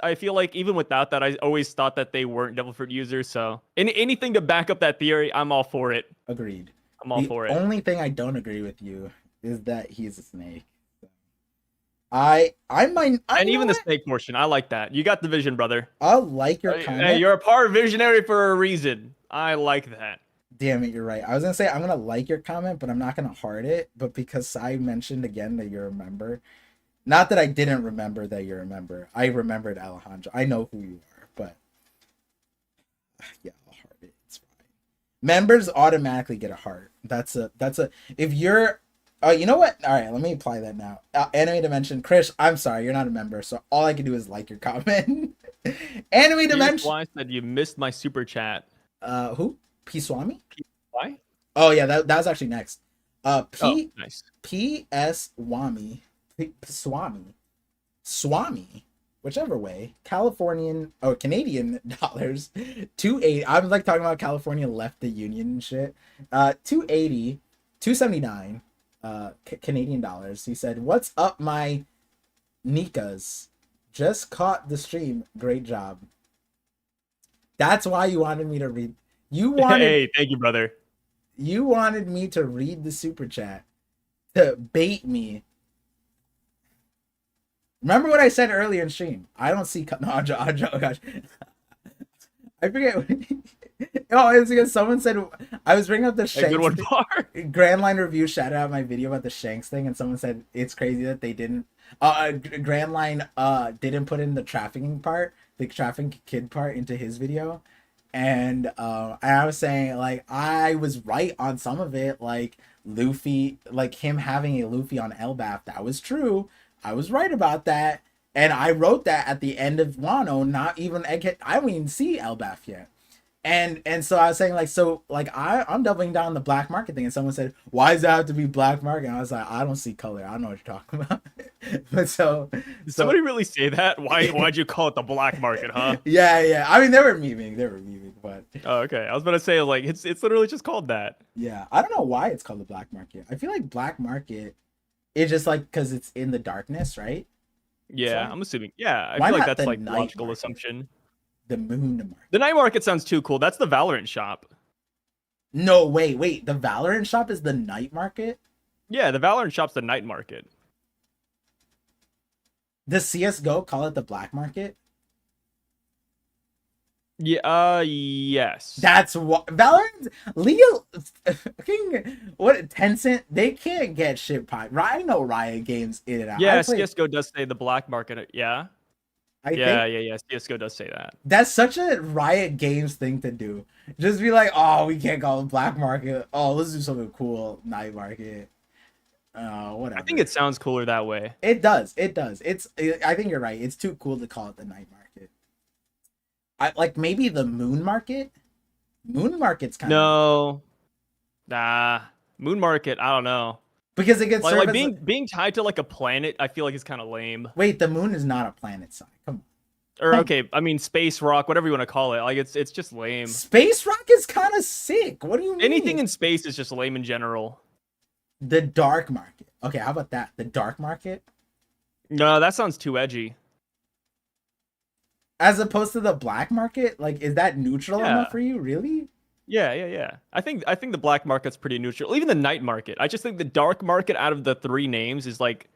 I feel like even without that, I always thought that they weren't devil fruit users. So anything to back up that theory, I'm all for it. Agreed. I'm all The for it. only thing I don't agree with you is that he's a snake. I might, and even the snake portion, I like that. You got the vision, brother. I'll like your comment. Hey, you're a par visionary for a reason. I like that. Damn it, you're right. I was gonna say I'm gonna like your comment, but I'm not gonna heart it. But because I mentioned again that you're a member, not that I didn't remember that you're a member. I remembered Alejandro. I know who you are, but yeah, I'll heart it. It's fine. Members automatically get a heart. That's a if you're you know what? All right, let me apply that now. Anime Dimension, Chris, I'm sorry, you're not a member, so all I can do is like your comment. Anime Dimension. Why said you missed my super chat? Who? P-Swami? Why? Oh yeah, that was actually next. Nice. P.S. Swami, whichever way, Californian or Canadian dollars, 280. I was like talking about California left the union and shit. 280, 279, Canadian dollars. He said, "What's up, my Nikas? Just caught the stream. Great job." That's why you wanted me to read. You wanted. Hey, thank you, brother. You wanted me to read the super chat to bait me. Remember what I said earlier in stream? I don't see. No, oh gosh. I forget. Oh, it's because someone said I was bringing up the Shanks. Good one, Bar. Grand Line Review shouted out my video about the Shanks thing, and someone said it's crazy that they didn't. Grand Line didn't put in the trafficking part, the trafficking kid part, into his video. And I was saying, like, I was right on some of it, like Luffy, like him having a Luffy on Elbaf, that was true. I was right about that, and I wrote that at the end of Wano. Not even I don't even see Elbaf yet, and so I was saying, like, so like I'm doubling down on the black market thing, and someone said, why does that have to be black market? And I was like, I don't see color. I don't know what you're talking about. But Did somebody really say that? Why'd you call it the black market, huh? Yeah. I mean, they were memeing, but oh, okay. I was about to say, like, it's literally just called that. Yeah, I don't know why it's called the black market. I feel like black market is just like because it's in the darkness, right? Yeah, so, I'm assuming. Yeah, I feel like that's like logical market? Assumption. The moon market. The night market sounds too cool. That's the Valorant shop. No, wait. The Valorant shop is the night market? Yeah, the Valorant shop's the night market. Does CSGO call it the black market? Yeah, yes. That's what Valorant Leo what Tencent, they can't get shit pie. I know Riot Games in and out. Yeah, CSGO does say the black market. Yeah. Yeah. CSGO does say that. That's such a Riot Games thing to do. Just be like, oh, we can't call it black market. Oh, let's do something cool, night market. Whatever. I think it sounds cooler that way. It does. I think you're right. It's too cool to call it the night market. I like maybe the moon market. Moon market's kind of moon market. I don't know because it gets like being tied to like a planet. I feel like it's kind of lame. Wait, the moon is not a planet sign. Come on. Or okay, I mean space rock, whatever you want to call it. Like it's just lame. Space rock is kind of sick. What do you mean? Anything in space is just lame in general. The dark market. Okay, how about that? The dark market? No, that sounds too edgy. As opposed to the black market? Like, is that neutral enough for you? Really? Yeah. I think the black market's pretty neutral. Even the night market. I just think the dark market out of the three names is like,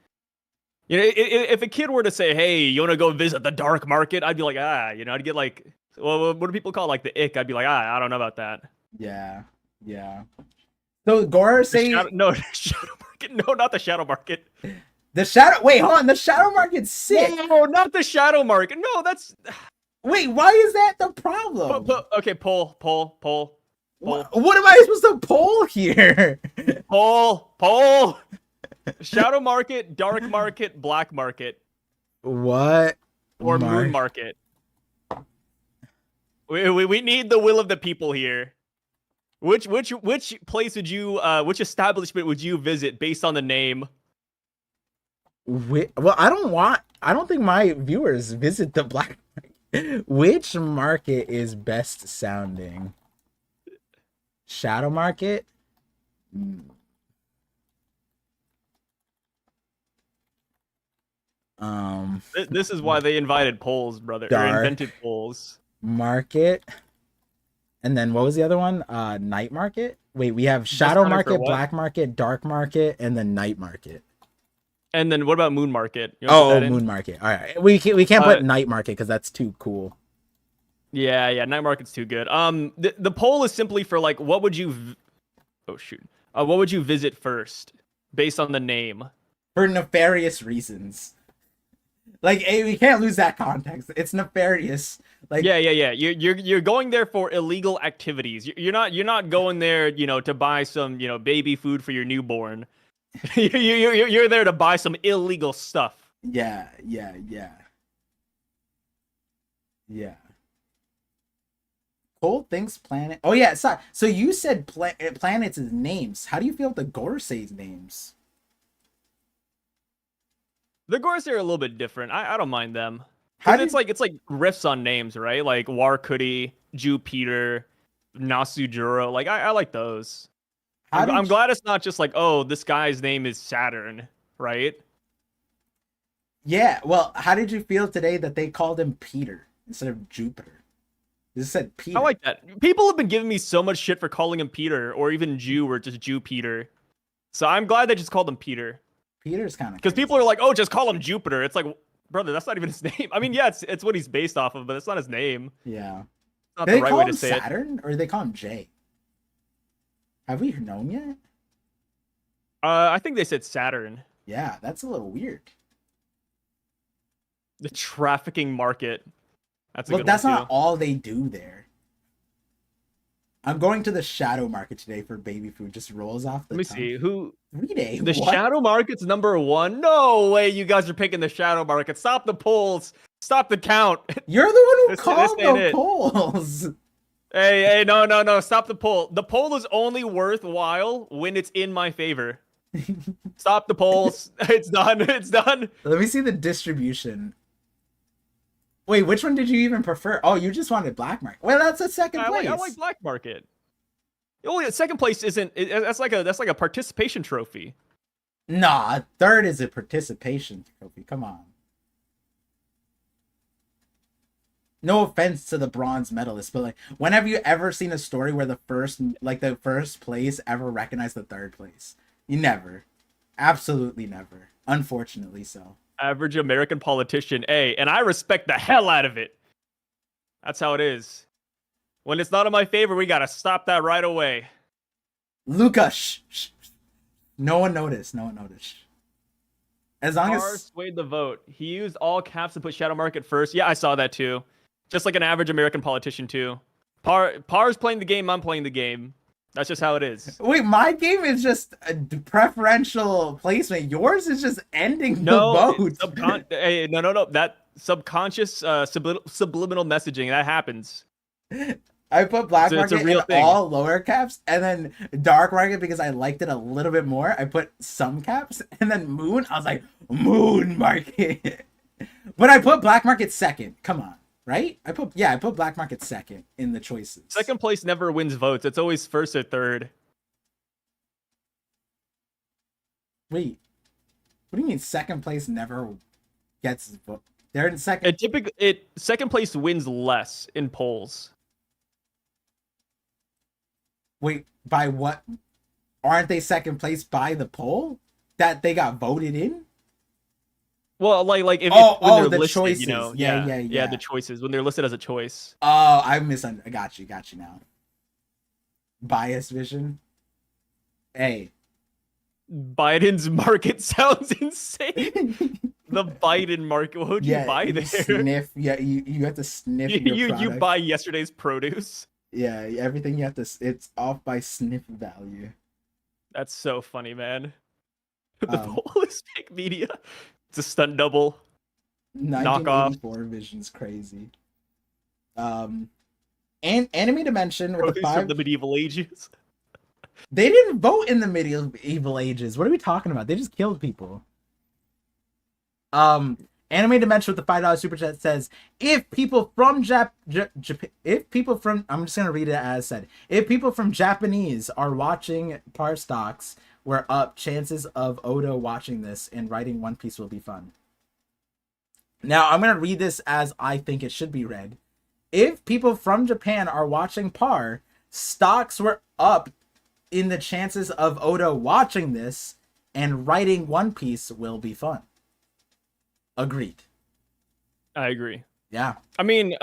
you know, if a kid were to say, "Hey, you want to go visit the dark market?" I'd be like, I'd get like, well, what do people call it? Like the ick? I'd be like, I don't know about that. Yeah. So Gora saying shadow market. No, not the shadow market. The shadow. Wait, hold on. The shadow market's sick. No, not the shadow market. No, that's. Wait, why is that the problem? Okay, poll. What am I supposed to poll here? Poll. Shadow market, dark market, black market. What? Or moon market. We need the will of the people here. Which place would you which establishment would you visit based on the name? Well, I don't think my viewers visit the black market. Which market is best sounding? Shadow market? This is why they invited polls, brother. Or invented polls. Market. And then what was the other one? Night market? Wait, we have shadow market, black market, dark market, and then night market. And then what about moon market? Moon market. All right. We can't put night market because that's too cool. Yeah, night market's too good. The poll is simply for like what would you what would you visit first based on the name? For nefarious reasons. Like, hey, we can't lose that context. It's nefarious. Like, yeah. You're going there for illegal activities. You're not going there, to buy some, baby food for your newborn. You're there to buy some illegal stuff. Yeah. Cole thinks planet. Oh yeah, sorry. So you said planets as names. How do you feel with the Gorsei's names? The Gorsei are a little bit different. I don't mind them. It's like riffs on names, right? Like Warkudi, Jupiter, Nasujuro. Like I like those. I'm glad it's not just like, oh, this guy's name is Saturn, right? Yeah. Well, how did you feel today that they called him Peter instead of Jupiter? This said Peter. I like that. People have been giving me so much shit for calling him Peter or even Jew or just Jew Peter. So I'm glad they just called him Peter. Peter's kind of because people are like, oh, just call him Jupiter. It's like, brother, that's not even his name. I mean, yeah, it's what he's based off of, but it's not his name. Yeah. It's not the right way to say Saturn, or do they call him Jay? Have we known yet? I think they said Saturn. Yeah, that's a little weird. The trafficking market. Look, that's not all they do there. I'm going to the shadow market today for baby food. Just rolls off the Let me see. Who? 3 days. The shadow market's #1. No way you guys are picking the shadow market. Stop the polls. Stop the count. You're the one who called the polls. Hey, no. Stop the poll. The poll is only worthwhile when it's in my favor. Stop the polls. It's done. Let me see the distribution. Wait, which one did you even prefer? Oh, you just wanted black market. Well, that's a second place. I like black market. Oh, yeah, second place isn't. That's like a participation trophy. Nah, third is a participation trophy. Come on. No offense to the bronze medalists, but like, when have you ever seen a story where the first place ever recognized the third place? You never. Absolutely never. Unfortunately so. Average American politician, and I respect the hell out of it. That's how it is. When it's not in my favor, we gotta stop that right away. Luca, shh. No one noticed. As long Par swayed the vote. He used all caps to put shadow market first. Yeah, I saw that too. Just like an average American politician too. Par's playing the game. I'm playing the game. That's just how it is. Wait, my game is just a preferential placement. Yours is just ending the vote. No. That subconscious subliminal messaging, that happens. I put black market in all lower caps, and then dark market because I liked it a little bit more. I put some caps, and then moon. I was like, moon market. But I put black market second. Come on. Right? I put black market second in the choices. Second place never wins votes. It's always first or third. Wait. What do you mean second place never gets vote? They're in second. Second place wins less in polls. Wait, by what? Aren't they second place by the poll that they got voted in? Well, like when they're the listed, choices. Yeah, the choices when they're listed as a choice. Oh, I got you now. Bias vision. Hey, Biden's market sounds insane. The Biden market. What would you buy you there? sniff. Yeah, you have to sniff your product. You buy yesterday's produce. Yeah, everything you have to. It's off by sniff value. That's so funny, man. The holistic media. It's a stunt double. 1984 Vision's crazy. And Enemy Dimension with the 5 from the medieval ages. They didn't vote in the medieval ages. What are we talking about? They just killed people. Anime Dimension with the $5 super chat says, if people from Japan, I'm just gonna read it as said. If people from Japanese are watching par stocks, we're up. Chances of Oda watching this and writing One Piece will be fun. Now I'm gonna read this as I think it should be read. If people from Japan are watching par, stocks were up in the chances of Oda watching this and writing One Piece will be fun. Agreed. I agree. Yeah. I mean,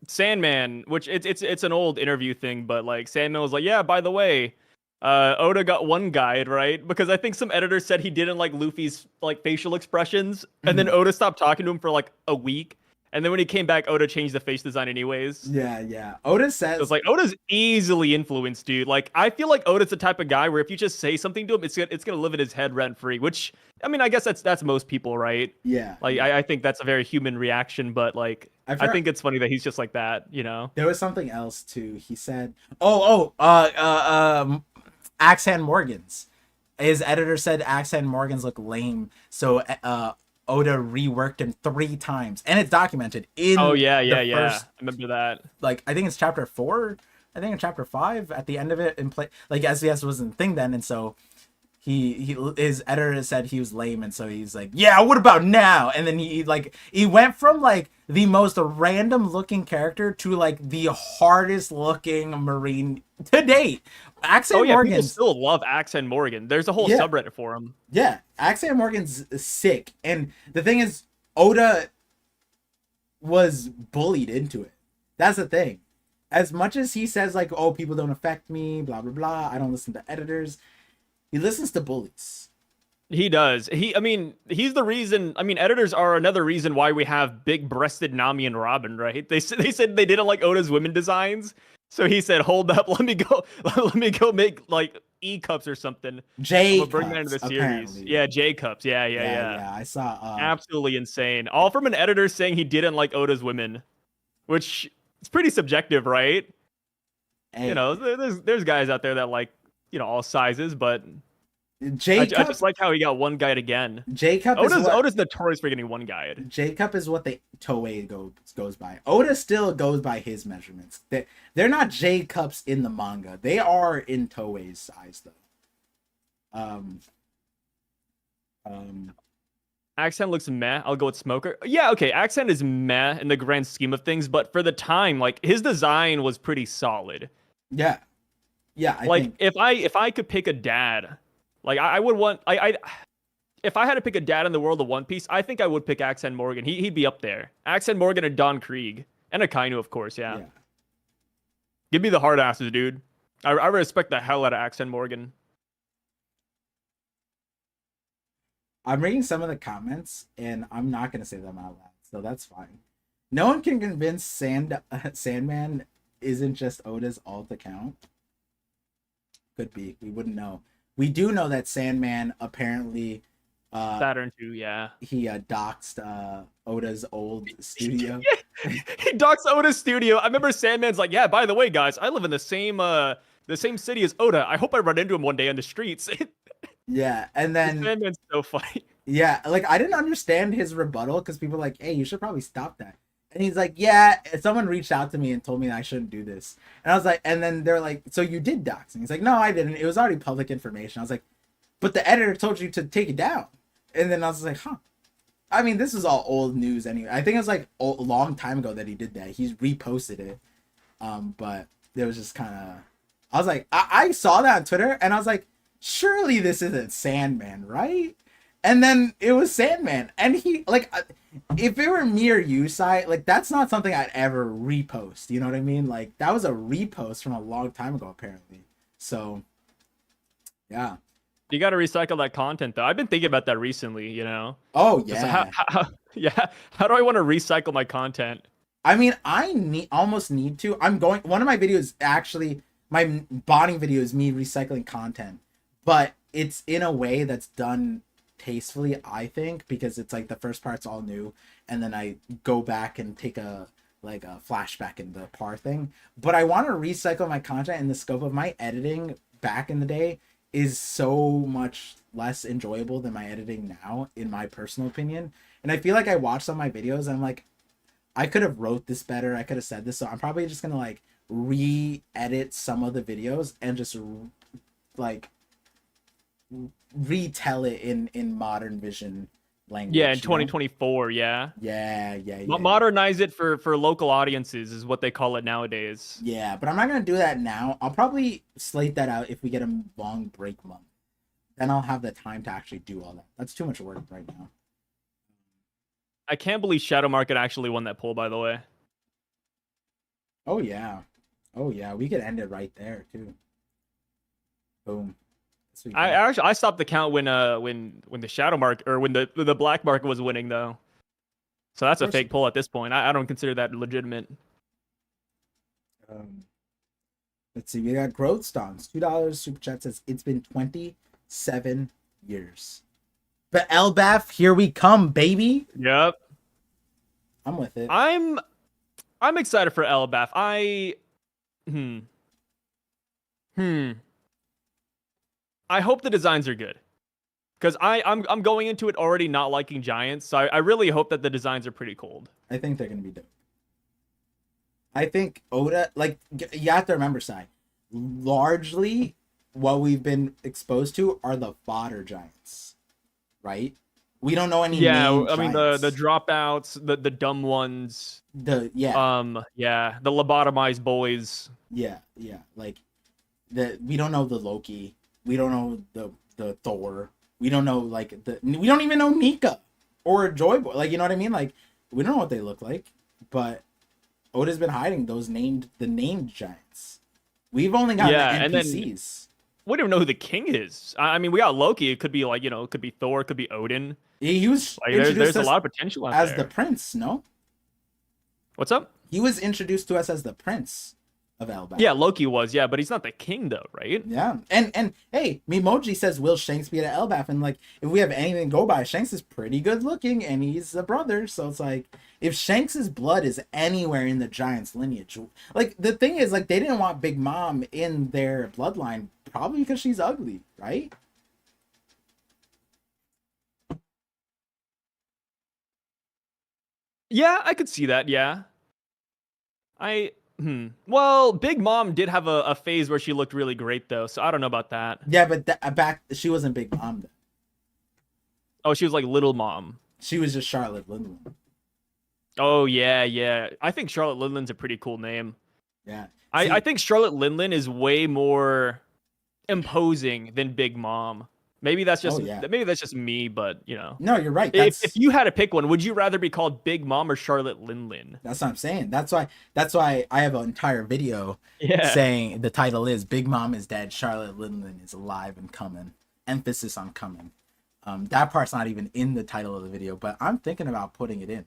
Sandman, which it's an old interview thing, but like Sandman was like, yeah, by the way, Oda got one guide, right? Because I think some editor said he didn't like Luffy's like facial expressions, and then Oda stopped talking to him for like a week. And then when he came back, Oda changed the face design anyways. Yeah. Oda says... So it's like, Oda's easily influenced, dude. Like, I feel like Oda's the type of guy where if you just say something to him, it's gonna live in his head rent-free. Which, I mean, I guess that's most people, right? Yeah. Like, I think that's a very human reaction, but, like, I think it's funny that he's just like that, you know? There was something else, too. He said... Axan Morgans. His editor said Axan Morgans look lame, so... Oda reworked him 3 times, and it's documented in first, I remember that. Like, I think it's chapter 4. I think in chapter 5 at the end of it, in play, like SBS wasn't a thing then, and so his editor said he was lame, and so he's like, yeah, what about now? And then he went from like the most random looking character to like the hardest looking Marine to date. Axan Morgan. People still love Axan Morgan. There's a whole subreddit for him. Yeah, Axan Morgan's sick, and the thing is, Oda was bullied into it. That's the thing. As much as he says like, oh, people don't affect me, blah blah blah, I don't listen to editors. He listens to bullies. He does. He's the reason. I mean, editors are another reason why we have big-breasted Nami and Robin, right? They said they didn't like Oda's women designs, so he said, "Hold up, let me go make like E cups or something." J bring that into the series. Apparently. Yeah, J cups. Yeah. I saw. Absolutely insane. All from an editor saying he didn't like Oda's women, which it's pretty subjective, right? Hey. You know, there's guys out there that like, you know, all sizes, but I just like how he got one guide again. Oda's notorious for getting one guide. J-Cup is what the Toei goes by. Oda still goes by his measurements. They're not J-Cups in the manga. They are in Toei's size though. Accent looks meh. I'll go with Smoker. Yeah, okay. Accent is meh in the grand scheme of things, but for the time, like his design was pretty solid. Yeah. If I could pick a dad, like I would want if I had to pick a dad in the world of One Piece, I think I would pick Axan Morgan. He'd be up there. Axan Morgan and Don Krieg and Akainu, of course. Yeah. Give me the hard asses, dude. I respect the hell out of Axan Morgan. I'm reading some of the comments, and I'm not gonna say them out loud, so that's fine. No one can convince Sandman isn't just Oda's alt account. Could be. We wouldn't know. We do know that Sandman apparently Saturn 2, yeah. He doxed Oda's old studio. He doxed Oda's studio. I remember Sandman's like, yeah, by the way, guys, I live in the same city as Oda. I hope I run into him one day on the streets. Yeah, and then Sandman's so funny. Yeah, like I didn't understand his rebuttal because people were like, hey, you should probably stop that. And he's like, yeah, someone reached out to me and told me I shouldn't do this. And I was like, and then they're like, so you did dox? And he's like, no, I didn't. It was already public information. I was like, but the editor told you to take it down. And then I was like, huh. I mean, this is all old news anyway. I think it was like a long time ago that he did that. He's reposted it. But it was just kind of, I was like, I saw that on Twitter and I was like, surely this isn't Sandman, right? And then it was Sandman, and he like, if it were me or you, Sai, like that's not something I'd ever repost. You know what I mean? Like that was a repost from a long time ago, apparently. So, yeah. You got to recycle that content though. I've been thinking about that recently. You know. Oh Just yeah. yeah. How do I want to recycle my content? I mean, almost need to. One of my videos actually, my bonding video is me recycling content, but it's in a way that's done tastefully, I think, because it's like the first part's all new, and then I go back and take a flashback in the par thing. But I want to recycle my content in the scope of my editing back in the day is so much less enjoyable than my editing now, in my personal opinion. And I feel like I watch some of my videos and I'm like, I could have wrote this better. I could have said this. So I'm probably just gonna like re-edit some of the videos and just like retell it in modern vision language. Yeah, in 2024. Yeah. Yeah. Modernize it for local audiences is what they call it nowadays. Yeah, but I'm not gonna do that now. I'll probably slate that out if we get a long break month. Then I'll have the time to actually do all that. That's too much work right now. I can't believe Shadow Market actually won that poll, by the way. Oh yeah, we could end it right there too. Boom. I stopped the count when the Shadow Market, or when the black market was winning though. So that's a fake poll at this point. I don't consider that legitimate. Let's see. We got Growth Stonks. $2 super chat says it's been 27 years. But LBAF, here we come, baby. Yep. I'm with it. I'm excited for LBAF. I hope the designs are good. Because I'm going into it already not liking giants, so I really hope that the designs are pretty cold. I think they're gonna be dope. I think Oda, like, you have to remember, Sai, largely what we've been exposed to are the fodder giants. Right? We don't know any. Yeah, I mean the dropouts, the dumb ones. The lobotomized boys. Yeah. Like we don't know the Loki. We don't know the Thor. We don't know we don't even know Nika or Joy Boy. Like, you know what I mean? Like, we don't know what they look like. But Oda's been hiding the named giants. We've only got the NPCs. We don't even know who the king is. I mean, we got Loki. It could be it could be Thor. It could be Odin. He was there's a lot of potential out as there. The prince. No. What's up? He was introduced to us as the prince of Elbaf. Yeah, Loki was. Yeah, but he's not the king though, right? Yeah, and hey, Mimoji says, will Shanks be at Elbaf? And like, if we have anything to go by, Shanks is pretty good looking, and he's a brother. So it's like, if Shanks's blood is anywhere in the Giants lineage, like, the thing is, like, they didn't want Big Mom in their bloodline, probably because she's ugly, right? Yeah, I could see that. Yeah. Well, Big Mom did have a phase where she looked really great though, so I don't know about that. Yeah, but she wasn't Big Mom then. Oh, she was like Little Mom. She was just Charlotte Linlin. Oh yeah. I think Charlotte Linlin's a pretty cool name. Yeah. I think Charlotte Linlin is way more imposing than Big Mom. Maybe that's just me, but you know. No, you're right. If you had to pick one, would you rather be called Big Mom or Charlotte Linlin? That's what I'm saying. That's why I have an entire video saying the title is Big Mom is Dead, Charlotte Linlin is alive and coming. Emphasis on coming. That part's not even in the title of the video, but I'm thinking about putting it in.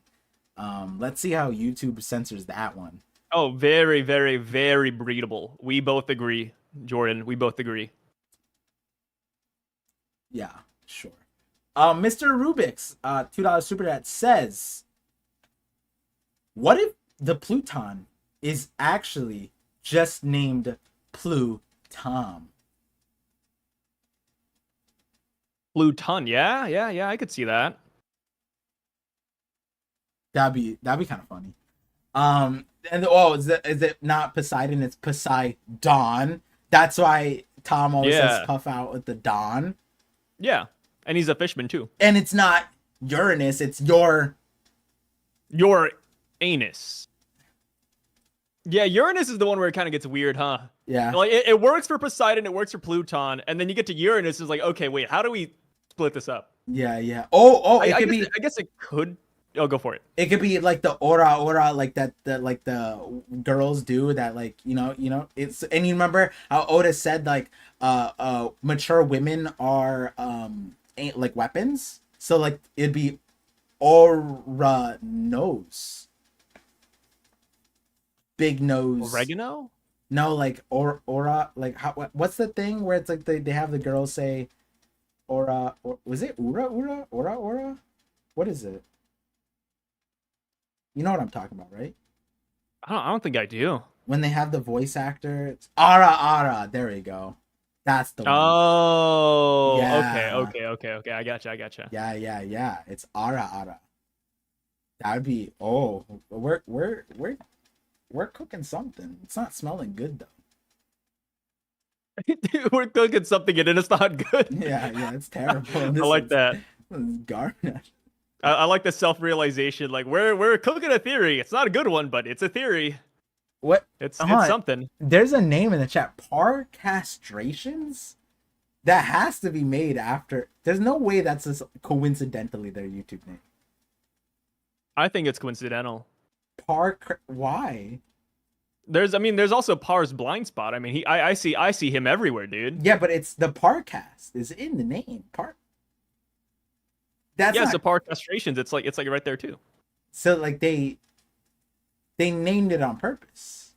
Let's see how YouTube censors that one. Oh, very, very, very breedable. We both agree, Jordan. We both agree. Yeah, sure. Mr. Rubik's $2 super chat says, what if the Pluton is actually just named Pluton? Pluton, yeah, I could see that. That'd be kind of funny. Is it not Poseidon? It's Poseidon. That's why Tom always says puff out with the Don. Yeah, and he's a fishman too. And it's not Uranus, it's your anus. Yeah, Uranus is the one where it kind of gets weird, huh? Yeah. Like it works for Poseidon, it works for Pluton, and then you get to Uranus, it's like, okay, wait, how do we split this up? Yeah. Oh, I guess it Oh, go for it. It could be like the aura like that like the girls do that, like, it's, and you remember how Oda said like mature women are ain't like weapons, so like it'd be aura nose, big nose. Oregano? No, like aura, like what's the thing where it's like they have the girls say aura, or was it aura? What is it? You know what I'm talking about, right? I don't think I do. When they have the voice actor, it's Ara. There we go. That's the one. Oh, Yeah. okay. I gotcha. Yeah. It's Ara. That would be. Oh, we're cooking something. It's not smelling good though. Dude, we're cooking something and it's not good. Yeah, it's terrible. I like that. This is garbage. I like the self-realization. Like we're cooking a theory. It's not a good one, but it's a theory. What? It's something. There's a name in the chat. Parcastrations? That has to be made after. There's no way that's just coincidentally their YouTube name. I think it's coincidental. Why? There's also Par's blind spot. I mean, I see him everywhere, dude. Yeah, but it's the Parcast is in the name. That's so Par castrations. It's like right there too. So like they named it on purpose.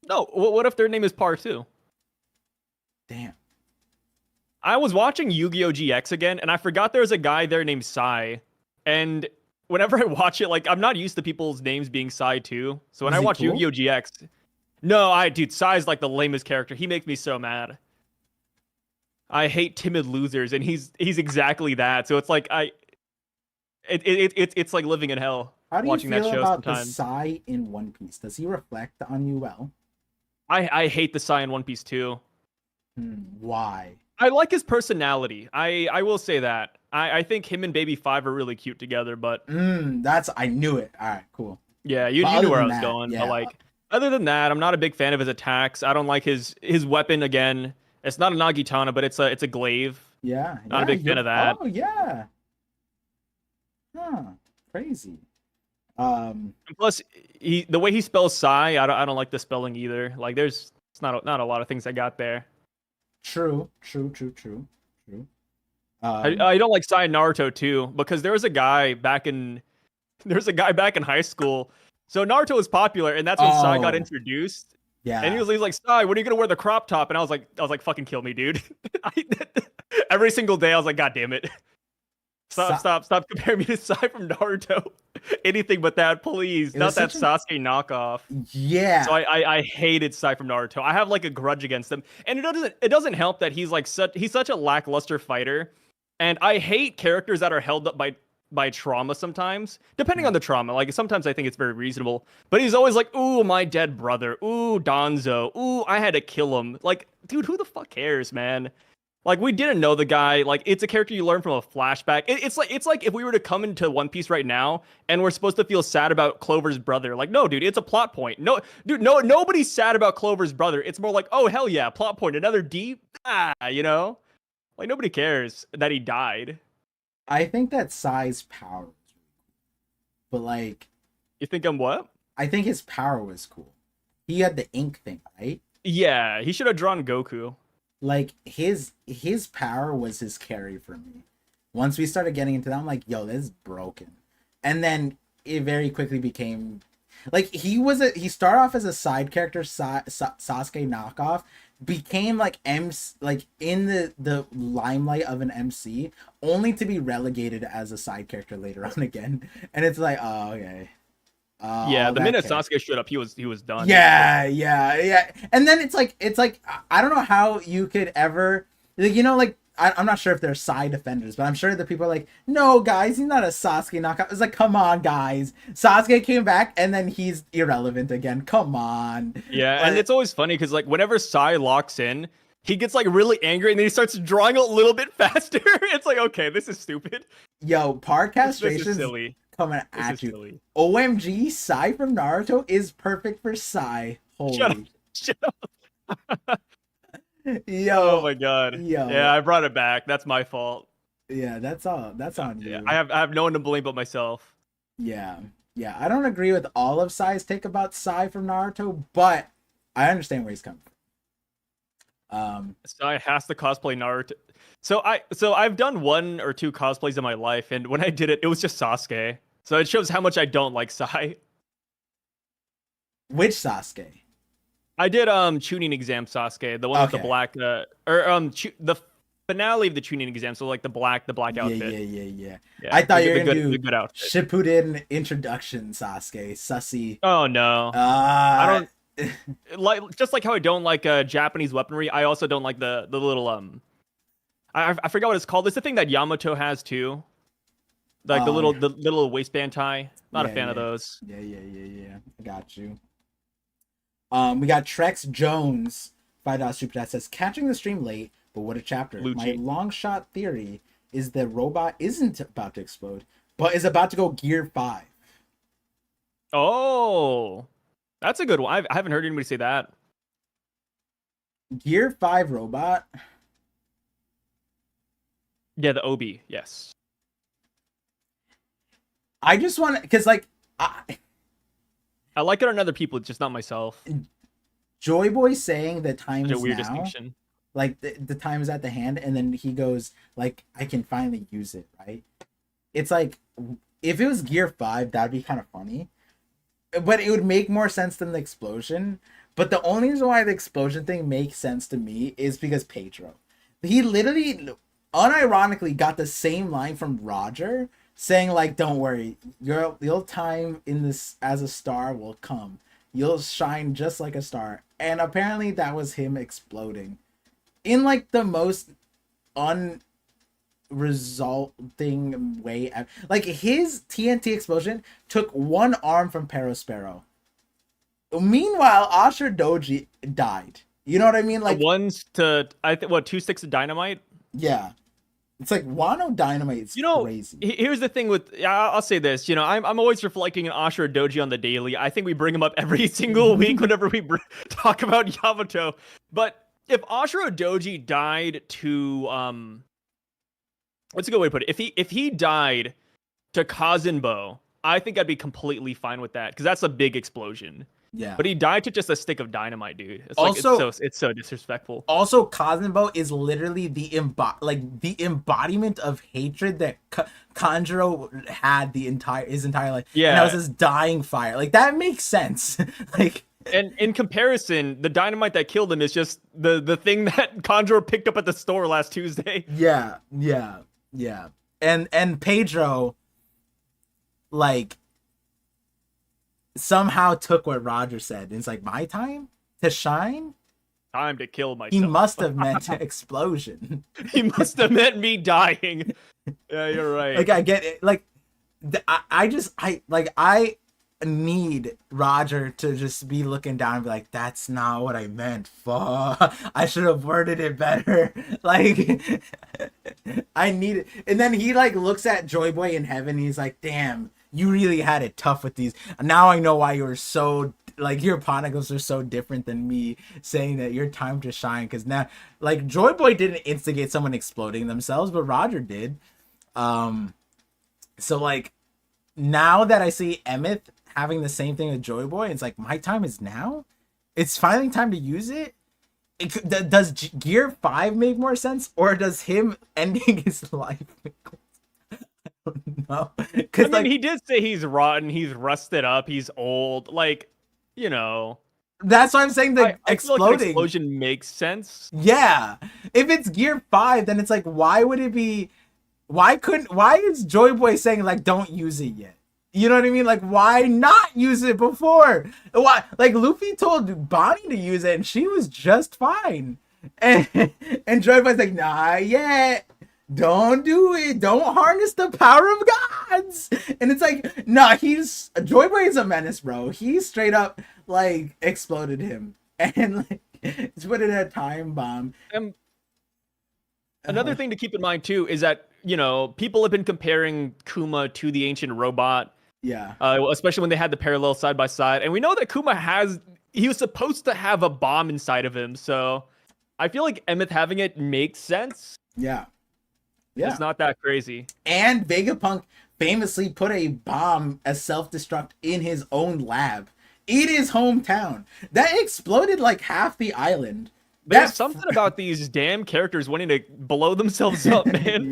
No, what if their name is Par too? Damn. I was watching Yu-Gi-Oh! GX again, and I forgot there was a guy there named Sai. And whenever I watch it, like, I'm not used to people's names being Sai too. So when I watch cool? Yu-Gi-Oh! GX, no, dude, Sai's like the lamest character. He makes me so mad. I hate timid losers, and he's exactly that. So it's like it's like living in hell. How do you watching feel that show about sometimes. the Sai in One Piece? Does he reflect on you well? I hate the Sai in One Piece too. Why? I like his personality. I will say that. I think him and Baby 5 are really cute together, but I knew it. All right, cool. Yeah, you knew where I was going. Yeah. But like, other than that, I'm not a big fan of his attacks. I don't like his weapon again. It's not a Nagitana, but it's a glaive. Yeah. Not a big fan of that. Oh yeah. Huh. Crazy. And plus, the way he spells Sai, I don't like the spelling either. Like, it's not a lot of things I got there. True. I don't like Sai in Naruto too, because there was a guy back in high school. So Naruto was popular, and that's when Sai got introduced. Yeah. And he was like, Sai, when are you gonna wear the crop top? And I was like, fucking kill me, dude. Every single day I was like, God damn it. Stop comparing me to Sai from Naruto. Anything but that, please. Not that Sasuke knockoff. Yeah. So I hated Sai from Naruto. I have like a grudge against him. And it doesn't help that he's such a lackluster fighter. And I hate characters that are held up by trauma sometimes. Depending on the trauma. Like sometimes I think it's very reasonable. But he's always like, ooh, my dead brother. Ooh, Danzo. Ooh, I had to kill him. Like, dude, who the fuck cares, man? Like, we didn't know the guy. Like, it's a character you learn from a flashback. It's like if we were to come into One Piece right now and we're supposed to feel sad about Clover's brother. Like, no, dude, it's a plot point. No, dude, nobody's sad about Clover's brother. It's more like, oh, hell yeah, plot point. Another D? You know? Like, nobody cares that he died. I think that Sai's power, but like... You think I'm what? I think his power was cool. He had the ink thing, right? Yeah, he should have drawn Goku. Like, his power was his carry for me. Once we started getting into that, I'm like, yo, this is broken. And then it very quickly became... Like, he started off as a side character, Sasuke knockoff, became like in the limelight of an MC, only to be relegated as a side character later on again. And it's like, oh, okay. Yeah, the minute Sasuke showed up, he was done. Yeah. And then it's like I don't know how you could ever, like, you know, like I'm not sure if they're side defenders, but I'm sure that people are like, no guys, he's not a Sasuke knockout. It's like, come on guys, Sasuke came back and then he's irrelevant again. Come on. Yeah, and it's always funny because like whenever Sai locks in, he gets like really angry and then he starts drawing a little bit faster. It's like, okay, this is stupid. Yo, Parcastration is silly. Coming at you. Silly. OMG, Sai from Naruto is perfect for Sai. Holy. Shut up. Yo. Oh my god. Yo. Yeah, I brought it back. That's my fault. Yeah, that's all. That's on Yeah, you. I have no one to blame but myself. Yeah, yeah. I don't agree with all of Sai's take about Sai from Naruto, but I understand where he's coming from. Sai has to cosplay Naruto. So I've done 1 or 2 cosplays in my life, and when I did it, it was just Sasuke. So it shows how much I don't like Sai. Which Sasuke? I did tuning exam Sasuke, the one with the Okay. black the finale of the tuning exam, so like the black outfit. Yeah. Yeah, I thought you were the gonna the do good outfit. Shippuden introduction Sasuke, sussy. Oh no. I Uh, don't like, just like how I don't like Japanese weaponry, I also don't like the little I forgot what it's called. It's the thing that Yamato has too. Like the little waistband tie. Not a fan of those. Yeah. I got you. We got Trex Jones, $5 super chat says, catching the stream late, but what a chapter. Lucci. My long shot theory is the robot isn't about to explode, but is about to go Gear 5. Oh, that's a good one. I haven't heard anybody say that. Gear 5 robot? Yeah, the Obi, yes. I just want to, because like, I like it on other people, just not myself. Joy Boy saying the time Such is a weird now, distinction. like the time is at the hand, and then he goes like, I can finally use it, right? It's like, if it was Gear 5, that'd be kind of funny, but it would make more sense than the explosion. But the only reason why the explosion thing makes sense to me is because Pedro, he literally unironically got the same line from Roger saying like, don't worry, your time in this as a star will come, you'll shine just like a star. And apparently that was him exploding in like the most unresulting way. Like his TNT explosion took one arm from Perospero. Meanwhile, Asher Doji died. You know what I mean? Like the ones to, I think, what, 2 sticks of dynamite? Yeah. It's like Wano Dynamite is crazy. Here's the thing with, I'll say this, I'm always reflecting on Ashura Doji on the daily. I think we bring him up every single week whenever we talk about Yamato. But if Ashura Doji died to, what's a good way to put it? If he died to Kazenbo, I think I'd be completely fine with that, because that's a big explosion. Yeah. But he died to just a stick of dynamite, dude. It's also, like it's so disrespectful. Also, Kazenbo is literally the embodiment of hatred that Kanjuro had his entire life. Yeah. And that was his dying fire. Like that makes sense. Like, and in comparison, the dynamite that killed him is just the thing that Kanjuro picked up at the store last Tuesday. Yeah. And Pedro, like, somehow took what Roger said. And it's like, my time to shine? Time to kill myself. He must have meant explosion. He must have meant me dying. Yeah, you're right. Like, I get it. Like, I need Roger to just be looking down and be like, that's not what I meant. Fuck. I should have worded it better. Like, I need it. And then he, like, looks at Joy Boy in heaven. He's like, damn, you really had it tough with these. Now I know why you were so, like, your poneglyphs are so different than me saying that your time to shine. Because now, like, Joy Boy didn't instigate someone exploding themselves, but Roger did. So, like, now that I see Emmett having the same thing with Joy Boy, it's like, my time is now? It's finally time to use it? Does Gear 5 make more sense? Or does him ending his life make more sense? I don't know. I mean, like, he did say he's rotten, he's rusted up, he's old. Like, that's why I'm saying the exploding. I feel like an explosion makes sense. Yeah. If it's Gear 5, then it's like, why would it be... Why is Joy Boy saying, like, don't use it yet? You know what I mean? Like, why not use it before? Why? Like, Luffy told Bonnie to use it, and she was just fine. And Joy Boy's like, nah, yet. Don't do it. Don't harness the power of gods. And it's like, nah, Joy Boy is a menace, bro. He straight up, like, exploded him. And, like, it's put in a time bomb. Another thing to keep in mind, too, is that, people have been comparing Kuma to the ancient robot. Yeah. Especially when they had the parallel side by side. And we know that Kuma he was supposed to have a bomb inside of him. So I feel like Emmett having it makes sense. Yeah. Yeah. It's not that crazy. And Vegapunk famously put a bomb as self-destruct in his own lab in his hometown. That exploded like half the island. There's something about these damn characters wanting to blow themselves up, man.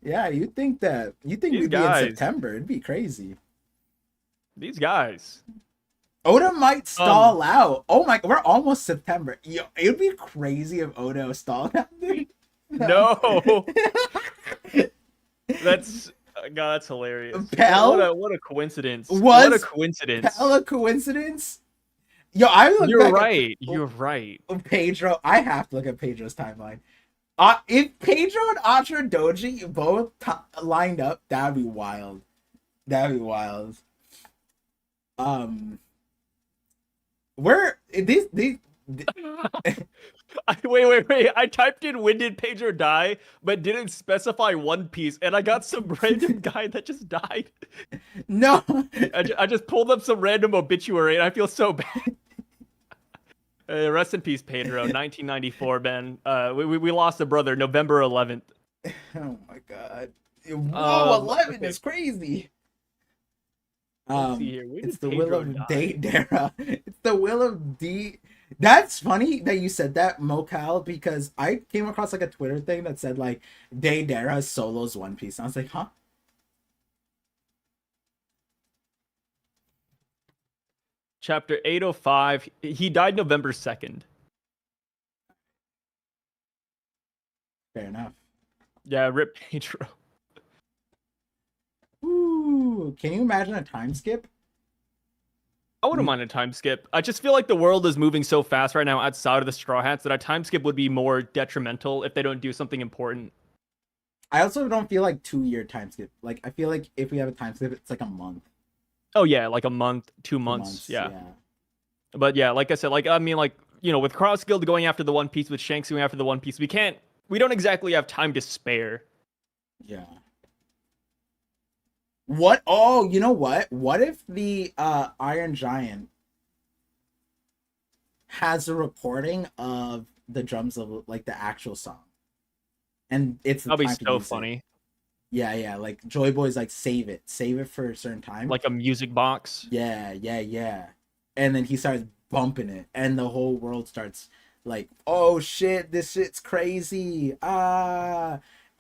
Yeah, you think we'd be in September. It'd be crazy. These guys. Oda might stall out. Oh my, we're almost September. Yo, it'd be crazy if Oda stalled out. No. That's hilarious. Pell? What a coincidence. What a coincidence. Pell a coincidence? Yo, I look You're back right. You're right. Pedro, I have to look at Pedro's timeline. If Pedro and Atra Doji both lined up, that'd be wild. That'd be wild. Where these Wait. I typed in when did Pedro die, but didn't specify One Piece, and I got some random guy that just died. No. I just pulled up some random obituary, and I feel so bad. Rest in peace, Pedro. 1994, Ben. We lost a brother, November 11th. Oh my god. Whoa, 11 is crazy. Let's see here. It's the will of Deidara. It's the will of D. That's funny that you said that, Mocal, because I came across like a Twitter thing that said like Deidara solos One Piece. And I was like, huh? Chapter 805. He died November 2nd. Fair enough. Yeah, rip Pedro. Ooh, can you imagine a time skip? I wouldn't mind a time skip. I just feel like the world is moving so fast right now outside of the Straw Hats that a time skip would be more detrimental if they don't do something important. I also don't feel like 2-year time skip. Like, I feel like if we have a time skip, it's like a month. Oh yeah, like a month, 2 months. Yeah. But yeah, like I said, like I mean, like, you know, with Cross Guild going after the One Piece, with Shanks going after the One Piece, we don't exactly have time to spare. Yeah. What? Oh, you know what? What if the Iron Giant has a recording of the drums of like the actual song, and it's that'll be so funny. Yeah. Like Joy Boy's like save it for a certain time, like a music box. Yeah. And then he starts bumping it, and the whole world starts like, oh shit, this shit's crazy.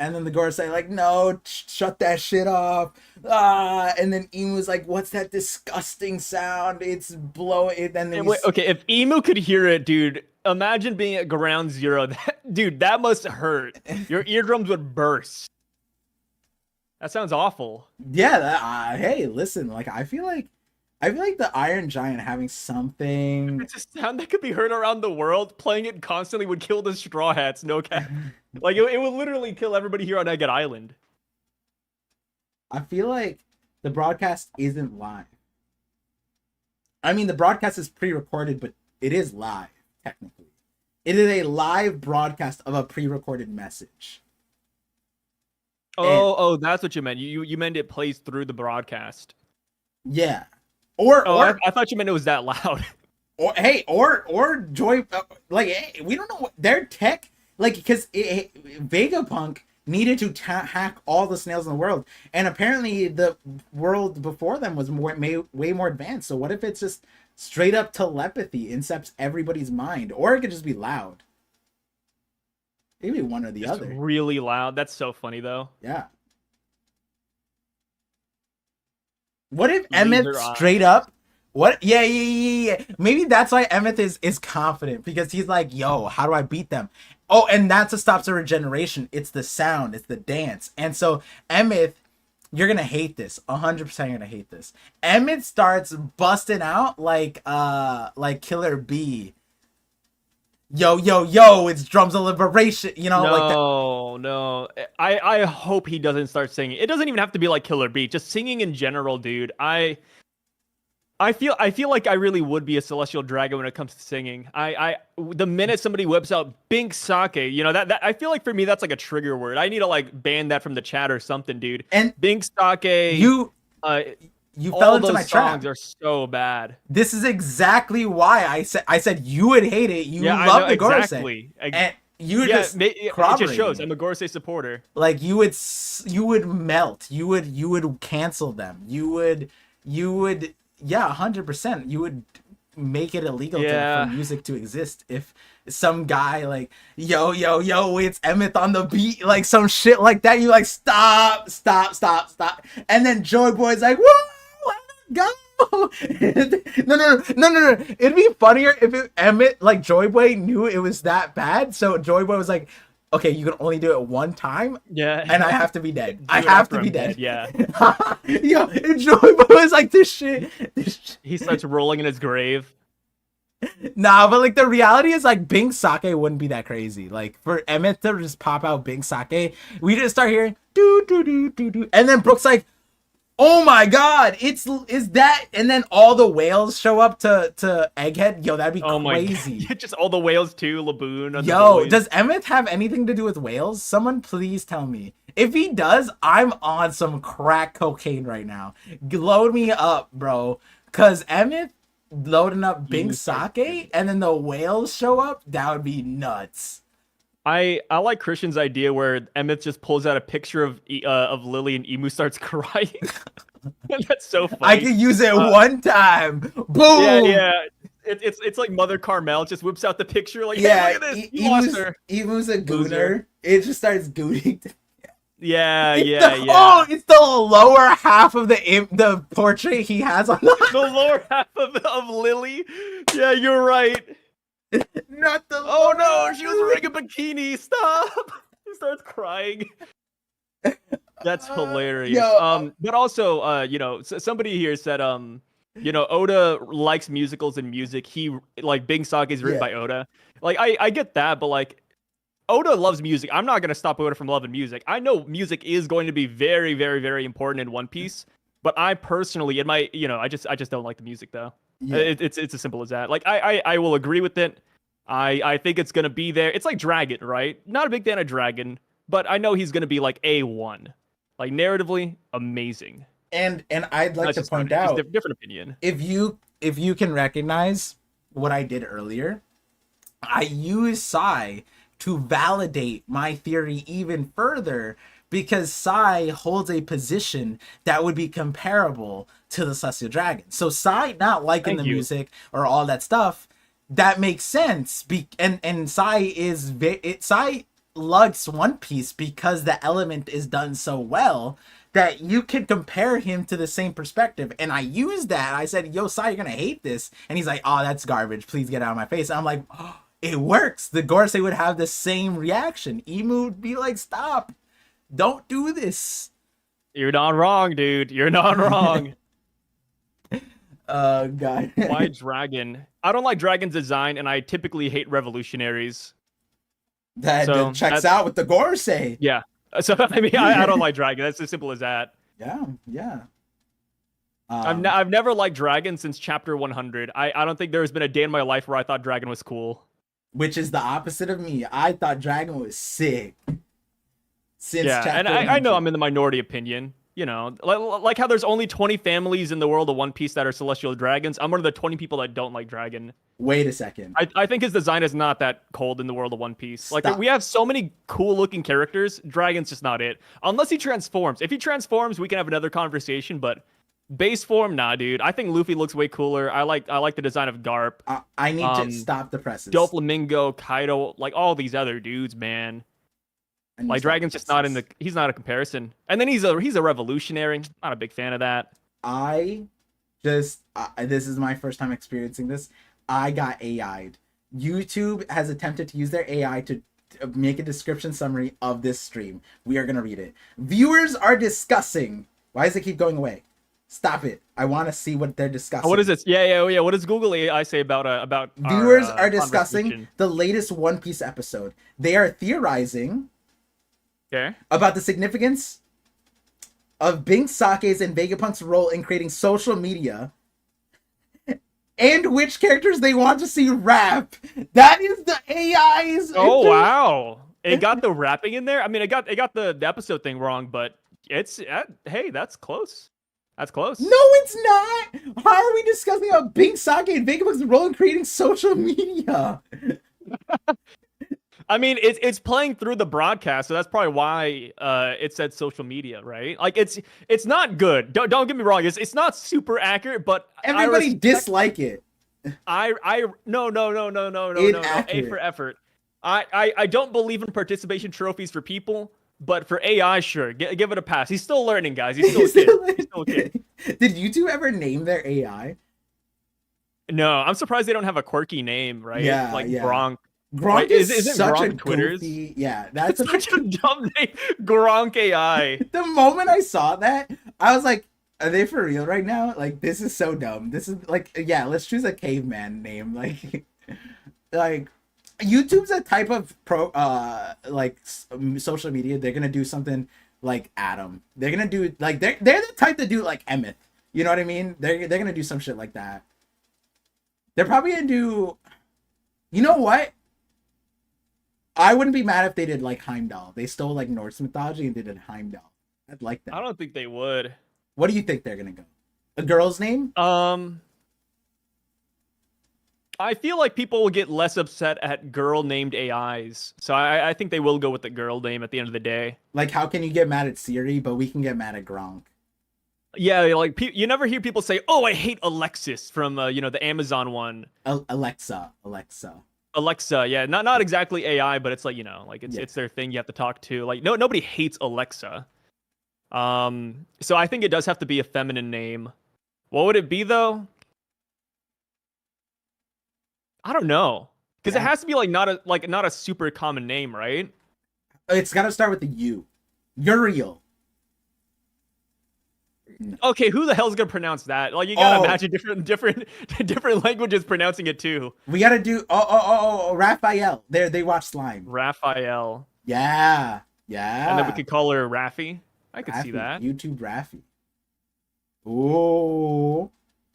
And then the Gorosei like, no, shut that shit off. And then Emu's like, what's that disgusting sound? It's blowing. And then okay, if Emu could hear it, dude, imagine being at ground zero. Dude, that must hurt. Your eardrums would burst. That sounds awful. Yeah, hey, listen, like I feel like the Iron Giant having something. It's a sound that could be heard around the world. Playing it constantly would kill the Straw Hats. No cap. Like it would literally kill everybody here on Egghead Island. I feel like the broadcast isn't live. I mean, the broadcast is pre-recorded, but it is live technically. It is a live broadcast of a pre-recorded message. Oh, that's what you meant. You meant it plays through the broadcast. Yeah. I thought you meant it was that loud. Or Joy, like, hey, we don't know what their tech, like, because Vegapunk needed to hack all the snails in the world, and apparently the world before them was way more advanced. So what if it's just straight up telepathy incepts everybody's mind, or it could just be loud? Maybe one or the other. Really loud. That's so funny though. Yeah. What if Emmett straight up? What? Yeah. Maybe that's why Emmett is confident, because he's like, yo, how do I beat them? Oh, and that's what stops the regeneration. It's the sound. It's the dance. And so Emmett, you're gonna hate this. 100% you're gonna hate this. Emmett starts busting out like Killer B. Yo, it's drums of liberation. You know, No. I hope he doesn't start singing. It doesn't even have to be like Killer B. Just singing in general, dude. I feel like I really would be a celestial dragon when it comes to singing. The minute somebody whips out Bink Sake, you know, that I feel like for me that's like a trigger word. I need to like ban that from the chat or something, dude. And Bink Sake, you fell into my trap. Songs are so bad. This is exactly why I said you would hate it. You love the Gorosei. Exactly. You were Yeah, just it just shows I'm a Gorosei supporter. Like you would melt. You would cancel them. You would yeah, 100%. You would make it illegal for music to exist if some guy like yo it's Emmett on the beat, like some shit like that. You like stop, and then Joy Boy's like whoa, go. No. It'd be funnier if Emmett, like Joy Boy, knew it was that bad, so Joy Boy was like, okay, you can only do it one time. Yeah. And I have to be dead. I have to be dead. Yeah. Yo, and Joy Boy was like, this shit. He starts rolling in his grave. Nah, but like the reality is like Bing Sake wouldn't be that crazy. Like for Emmett to just pop out Bing Sake, we just start hearing do, and then Brooke's like, oh my god, is that, and then all the whales show up to Egghead. Yo, that'd be crazy. Just all the whales too, Laboon. Yo, does Emmett have anything to do with whales? Someone please tell me. If he does, I'm on some crack cocaine right now. Load me up, bro. Cause Emmett loading up Bing Sake and then the whales show up, that would be nuts. I like Christian's idea where Emmett just pulls out a picture of Lily and Emu starts crying. That's so funny. I could use it one time. Boom. Yeah. It's like Mother Carmel just whips out the picture like, yeah, hey, look at this. You lost her. Emu's a gooner. It just starts gooning. Yeah. Oh, it's the lower half of the portrait he has on the lower half of Lily. Yeah, you're right. Not the. Oh no, she was wearing a bikini. Stop. He starts crying. That's hilarious. But also, somebody here said, Oda likes musicals and music. He like Bing Sake is written by Oda. Like I get that, but like Oda loves music. I'm not gonna stop Oda from loving music. I know music is going to be very, very, very important in One Piece, but I personally, I just don't like the music though. Yeah. It's as simple as that. Like I will agree with it. I think it's gonna be there. It's like Dragon, right? Not a big fan of Dragon, but I know he's gonna be like A1. Like narratively, amazing. And I'd like to point out, different opinion. If you can recognize what I did earlier, I used Sai to validate my theory even further, because Sai holds a position that would be comparable to the Celestial Dragon. So Sai not liking the music or all that stuff, that makes sense. And Sai lugs One Piece because the element is done so well that you can compare him to the same perspective. And I used that. I said, yo, Sai, you're gonna hate this. And he's like, oh, that's garbage. Please get out of my face. And I'm like, oh, it works. The Gorosei would have the same reaction. Emu would be like, stop. Don't do this. You're not wrong, dude. You're not wrong. God. Why Dragon? I don't like Dragon's design, and I typically hate revolutionaries. That checks out with the Gorosei. Yeah. So, I mean, I don't like Dragon. That's as simple as that. Yeah. I've never liked Dragon since chapter 100. I don't think there's been a day in my life where I thought Dragon was cool. Which is the opposite of me. I thought Dragon was sick. And I know I'm in the minority opinion. You know, like how there's only 20 families in the world of One Piece that are celestial dragons. I'm one of the 20 people that don't like Dragon. Wait a second. I think his design is not that cold in the world of One Piece. Like we have so many cool looking characters. Dragon's just not it. Unless he transforms. If he transforms, we can have another conversation. But base form, nah, dude. I think Luffy looks way cooler. I like the design of Garp. I need to stop the presses. Doflamingo, Kaido, like all these other dudes, man. Like Dragon's just not he's not a comparison. And then he's a revolutionary. Not a big fan of that. This is my first time experiencing this. I got AI'd. YouTube has attempted to use their AI to make a description summary of this stream. We are going to read it. Viewers are discussing. Why does it keep going away? Stop it. I want to see what they're discussing. Oh, what is this? Yeah. What does Google AI say about viewers are discussing the latest One Piece episode. They are theorizing about the significance of Bing Sake's and Vegapunk's role in creating social media, and which characters they want to see rap. That is the AI's. Oh wow! It got the rapping in there. I mean, it got the episode thing wrong, but it's hey, that's close. That's close. No, it's not. How are we discussing about Bing Sake and Vegapunk's role in creating social media? I mean, it's playing through the broadcast, so that's probably why it said social media, right? Like it's not good. Don't get me wrong. It's not super accurate, but I Everybody respect. dislike it. I no. A for Inaccurate. effort. I don't believe in participation trophies for people, but for AI, sure, give it a pass. He's still learning, guys. He's still a kid. He's still a kid. Did YouTube ever name their AI? No, I'm surprised they don't have a quirky name, right? Yeah, Like yeah. Gronk. Gronk Right? is Isn't such a Gronk Twitter's? goofy. Yeah, That's that's such a dumb name. Gronk AI. the moment I saw that, I was like, "Are they for real right now? Like, this is so dumb. This is like, yeah, let's choose a caveman name. Like, like YouTube's a type of social media. They're gonna do something like Adam. They're gonna do like they're the type to do like Emmett. You know what I mean? They're gonna do some shit like that. They're probably gonna do. You know what? I wouldn't be mad if they did like Heimdall. They stole like Norse mythology and did a Heimdall. I'd like that. I don't think they would. What do you think they're gonna go? A girl's name? I feel like people will get less upset at girl named AIs, so I think they will go with the girl name at the end of the day. Like, how can you get mad at Siri, but we can get mad at Gronk? Yeah, like you never hear people say, "Oh, I hate Alexis" from the Amazon one. Alexa. Alexa, yeah, not exactly AI, but it's like like Yeah. it's their thing you have to talk to. Like nobody hates Alexa. So I think it does have to be a feminine name. What would it be though? I don't know, because it Yeah. has to be not a super common name, right? It's got to start with the U. Uriel. Okay, who the hell's gonna pronounce that? Like you gotta Oh. imagine different languages pronouncing it too. We gotta do. Raphael. They watch Slime. Raphael, Yeah. and then we could call her Raffy. I could see Raffy, that. YouTube Raffy. Ooh.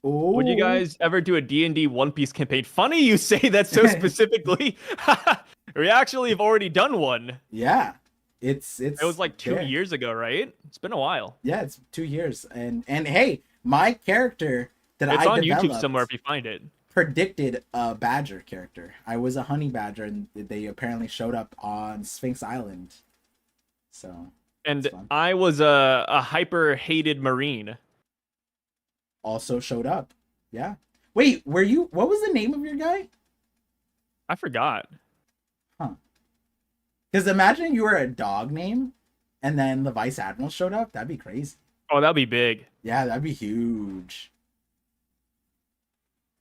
Ooh. Would you guys ever do a D&D One Piece campaign? Funny you say that so specifically. We actually have already done one. Yeah. It was like 2 there. years ago, right? It's been a while. Yeah, it's 2 years. And hey, my character that It's I on developed YouTube somewhere if you find it. predicted a badger character. I was a honey badger, and they apparently showed up on Sphinx Island. So And it's fun. I was a hyper hated marine. Also showed up. Yeah. Wait, were you? What was the name of your guy? I forgot. Huh. Because imagine you were a dog name, and then the vice admiral showed up. That'd be crazy. Oh, that'd be big. Yeah, that'd be huge.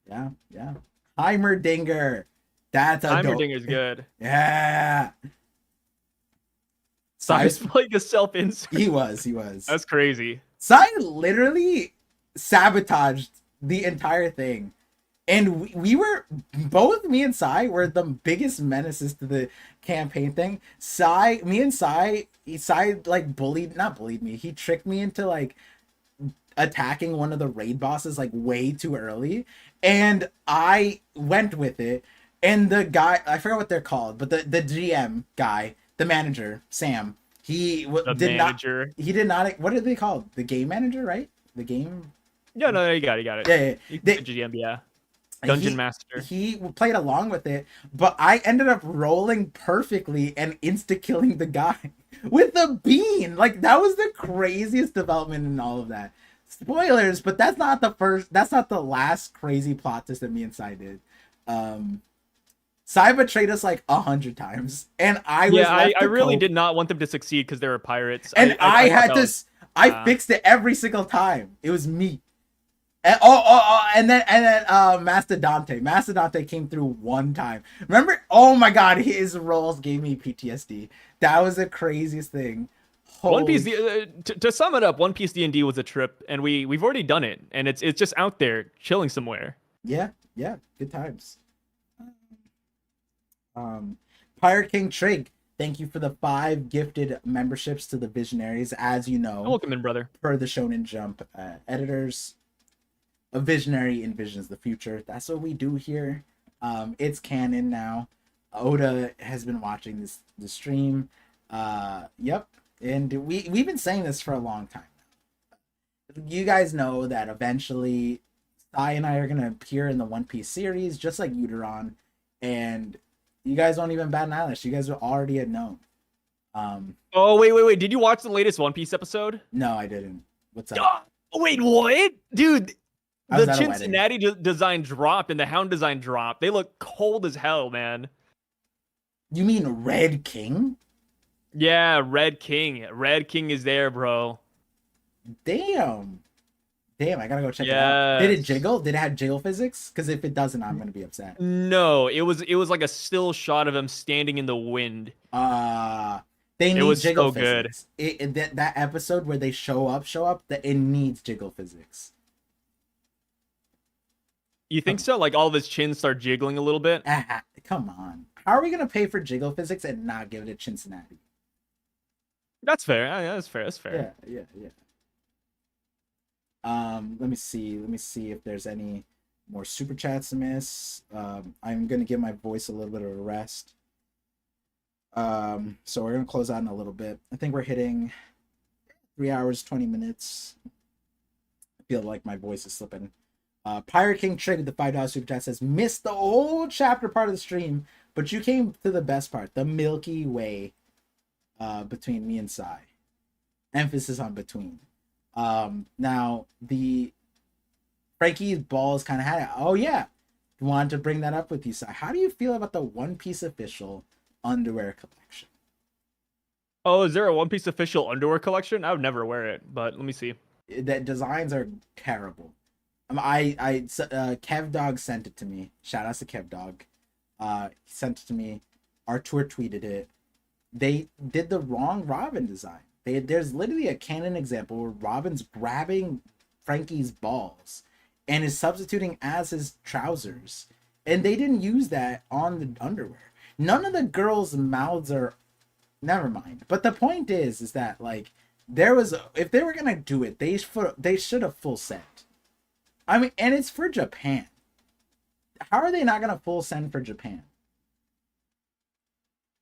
Yeah, yeah. Heimerdinger. That's a Heimerdinger's good. Yeah. Si's playing a self-insert. He was. That's crazy. Sai literally sabotaged the entire thing. And we were, both me and Sai were the biggest menaces to the campaign thing. Sai like not bullied me. He tricked me into like attacking one of the raid bosses like way too early. And I went with it. And the guy, I forgot what they're called, but the GM guy, the manager, Sam, he did not, what are they called? The game manager, right? The game. Yeah, no, you got it. Yeah. The GM, yeah. Dungeon Master. He played along with it, but I ended up rolling perfectly and insta-killing the guy with the bean. Like, that was the craziest development in all of that. Spoilers, but that's not the last crazy plot twist that me and Sai did. Sai betrayed us like 100 times, and I really did not want them to succeed because they were pirates. And I fixed it every single time. It was me. And then Mastodonte came through one time. Remember? Oh my god, his rolls gave me PTSD. That was the craziest thing. One Piece, to sum it up, One Piece D&D was a trip, and we've already done it, and it's just out there chilling somewhere. Yeah, good times. Pirate King Trig, thank you for the 5 gifted memberships to the Visionaries. As you know, welcome in, brother. Per the Shonen Jump editors, a visionary envisions the future. That's what we do here. It's canon now. Oda has been watching the stream. Yep, and we've been saying this for a long time now. You guys know that eventually Sai and I are gonna appear in the One Piece series, just like Uteron, and You guys don't even bat an eyelash. You guys were already had known. Oh wait. Did you watch the latest One Piece episode? No, I didn't. What's up? Oh, wait, what? Dude, I was the at a wedding. Cincinnati design dropped and the Hound design dropped. They look cold as hell, man. You mean Red King? Yeah, Red King. Red King is there, bro. Damn, I gotta go check it out. Did it jiggle? Did it have jiggle physics? Because if it doesn't, I'm gonna be upset. No, it was like a still shot of him standing in the wind. They need jiggle so physics. That episode where they show up, that it needs jiggle physics. You think so? Like all of his chins start jiggling a little bit? Come on. How are we gonna pay for jiggle physics and not give it to Cincinnati? That's fair. Yeah, that's fair. Yeah. Let me see if there's any more super chats to miss. I'm gonna give my voice a little bit of a rest. So we're gonna close out in a little bit. I think we're hitting 3 hours 20 minutes. I feel like my voice is slipping. Pirate King Trig with the $5 super chat says, missed the whole chapter part of the stream, but you came to the best part, the Milky Way between me and Sai. Emphasis on between. Now the Frankie's balls kind of had it. Oh yeah, wanted to bring that up with you, Sai. How do you feel about the One Piece official underwear collection? Oh, is there a One Piece official underwear collection? I would never wear it, but let me see. The designs are terrible. Kev Dog sent it to me. Shout out to Kev Dog. He sent it to me. Artur tweeted it. They did the wrong Robin design. There's literally a canon example where Robin's grabbing Frankie's balls and is substituting as his trousers, and they didn't use that on the underwear. None of the girls' mouths are. Never mind. But the point is that like if they were gonna do it, they should have full sent. I mean, and it's for Japan. How are they not gonna full send for Japan?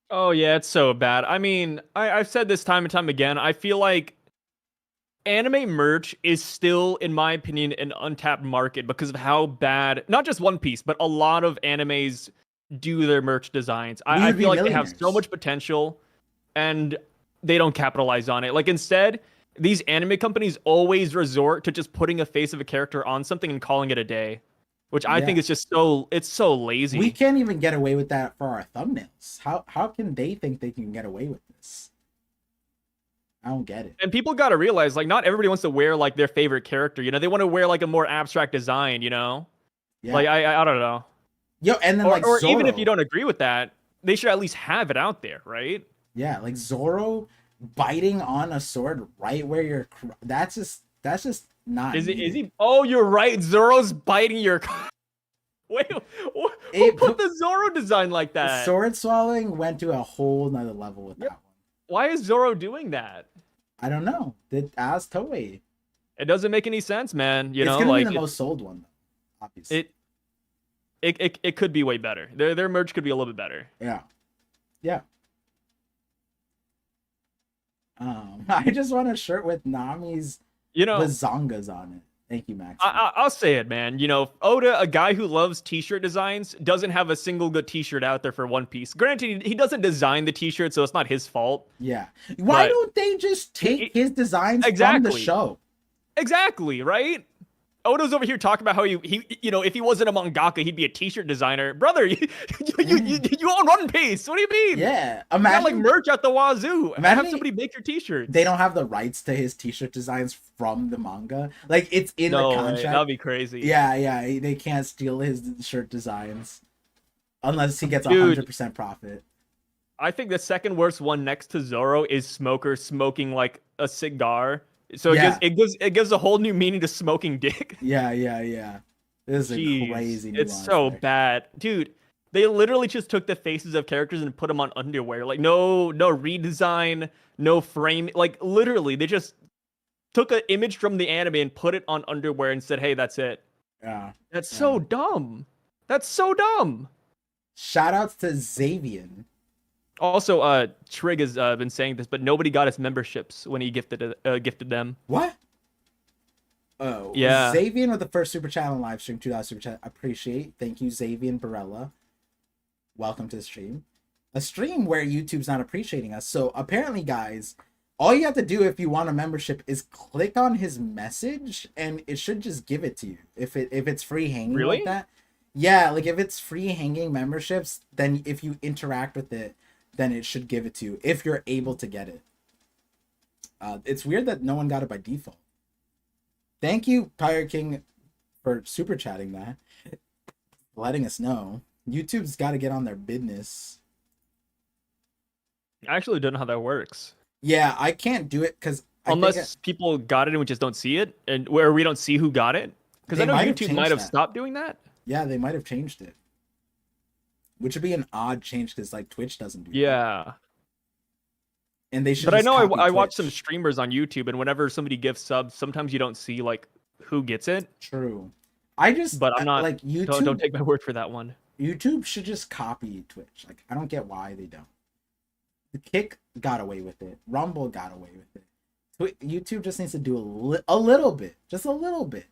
Oh yeah, it's so bad. I mean, I've said this time and time again. I feel like anime merch is still, in my opinion, an untapped market because of how bad, not just One Piece, but a lot of animes do their merch designs. I feel like they have so much potential and they don't capitalize on it. Like instead, these anime companies always resort to just putting a face of a character on something and calling it a day. Which I think is just it's so lazy. We can't even get away with that for our thumbnails. How can they think they can get away with this? I don't get it. And people got to realize, like, not everybody wants to wear like their favorite character. You know, they want to wear like a more abstract design. You know, like I don't know. Yo, and then or even if you don't agree with that, they should at least have it out there, right? Yeah, like Zoro biting on a sword right where you're. That's just not. Is he? Oh, you're right. Zoro's biting your. Wait, who put the Zoro design like that? Sword swallowing went to a whole nother level with that one. Why is Zoro doing that? I don't know. Ask Toei. It doesn't make any sense, man. You know, it's gonna like be the most sold one, though, obviously. It could be way better. Their merch could be a little bit better. Yeah. I just want a shirt with Nami's bazongas on it. Thank you, Max. I'll say it, man. You know, Oda, a guy who loves t-shirt designs, doesn't have a single good t-shirt out there for One Piece. Granted, he doesn't design the t-shirt, so it's not his fault. Yeah. Why don't they just take his designs from the show? Exactly, right? Oda's over here talking about how he you know, if he wasn't a mangaka, he'd be a t-shirt designer. Brother, you own One Piece. What do you mean? Yeah. Imagine, you got like merch at the wazoo. Imagine have somebody make your t-shirts. They don't have the rights to his t-shirt designs from the manga. Like it's in the contract. That'd be crazy. Yeah. They can't steal his shirt designs unless he gets 100% profit. I think the second worst one next to Zoro is Smoker smoking like a cigar. So it gives a whole new meaning to smoking dick. Yeah. This is a crazy. It's so bad, dude. They literally just took the faces of characters and put them on underwear. Like no redesign, no frame. Like literally, they just took an image from the anime and put it on underwear and said, "Hey, that's it." Yeah. That's so dumb. That's so dumb. Shout outs to Xavier. Also, Trig has been saying this, but nobody got his memberships when he gifted them. What? Oh, yeah. Xavier with the first super chat on live stream, $2 super chat. Appreciate. Thank you, Xavier Barella. welcome to the stream. A stream where YouTube's not appreciating us. So apparently, guys, all you have to do if you want a membership is click on his message, and it should just give it to you. If it's free hanging like that, yeah, like if it's free hanging memberships, then if you interact with it, then it should give it to you if you're able to get it. It's weird that no one got it by default. Thank you, Pirate King, for super chatting that, letting us know. YouTube's got to get on their business. I actually don't know how that works. Yeah, I can't do it because unless people got it and we just don't see it, and where we don't see who got it. Because I know YouTube might have stopped doing that. Yeah, they might have changed it, which would be an odd change because like Twitch doesn't do that. Yeah. And they should. But I know I watch some streamers on YouTube, and whenever somebody gives subs, sometimes you don't see like who gets it. True. But I'm not like YouTube. Don't take my word for that one. YouTube should just copy Twitch. Like I don't get why they don't. The Kick got away with it. Rumble got away with it. YouTube just needs to do a little bit, just a little bit.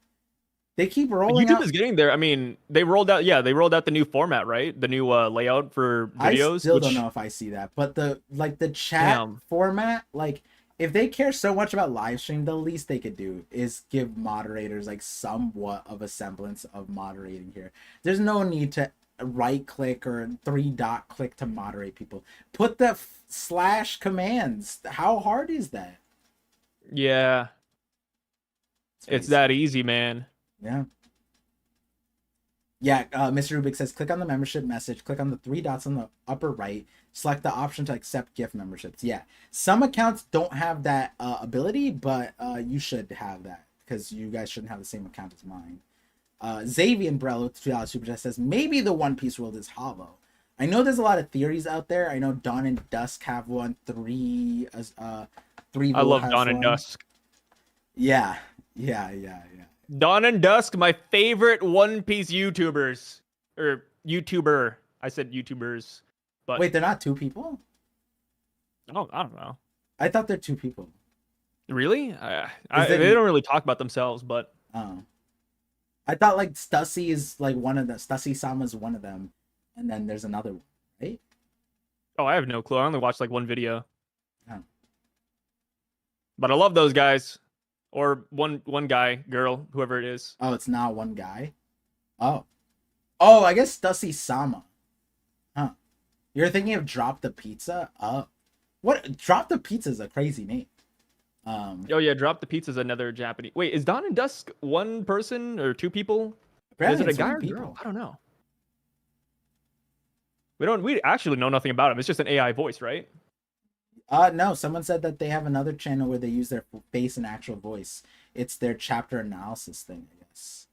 They keep rolling. YouTube is getting there. I mean, they rolled out the new format, right? The new layout for videos. I still don't know if I see that, but the chat format, like if they care so much about live stream, the least they could do is give moderators like somewhat of a semblance of moderating here. There's no need to right click or 3-dot click to moderate people. Put the / commands. How hard is that? Yeah. It's that easy, man. Yeah. Yeah, Mr. Rubik says, click on the membership message, click on the 3 dots on the upper right, select the option to accept gift memberships. Yeah, some accounts don't have that ability, but you should have that because you guys shouldn't have the same account as mine. Xavier Brello, $2 super chat, says, maybe the One Piece world is hollow. I know there's a lot of theories out there. I know Dawn and Dusk have one, 3 I love Dawn and Dusk. Yeah. Dawn and Dusk, my favorite One Piece YouTubers. Or YouTuber. I said YouTubers. But wait, they're not 2 people? Oh, I don't know. I thought they're 2 people. Really? They don't really talk about themselves, but... I thought like Stussy is like one of them. Stussy Sama's one of them. And then there's another one, right? Oh, I have no clue. I only watched like one video. Oh. But I love those guys. Or one guy, girl, whoever it is. Oh, it's not one guy? Oh, I guess Stussy Sama. Huh. You're thinking of Drop the Pizza? What? Drop the Pizza is a crazy name. Oh yeah, Drop the Pizza is another Japanese. Wait, is Dawn and Dusk one person or 2 people? Is it a guy or girl? I don't know. We actually know nothing about him. It's just an AI voice, right? No, someone said that they have another channel where they use their face and actual voice. It's their chapter analysis thing, I guess.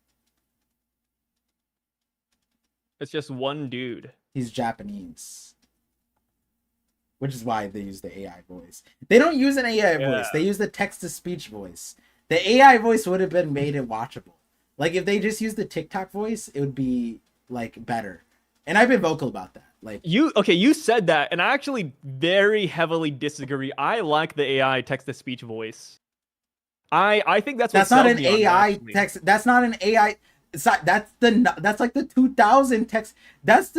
It's just one dude. He's Japanese. Which is why they use the AI voice. They don't use an AI voice. They use the text-to-speech voice. The AI voice would have been made it watchable. Like, if they just used the TikTok voice, it would be, like, better. And I've been vocal about that. Like you said that, and I actually very heavily disagree. I like the AI text-to-speech voice. I think that's not an AI text. That's not an AI. It's not, that's like the 2000 text. That's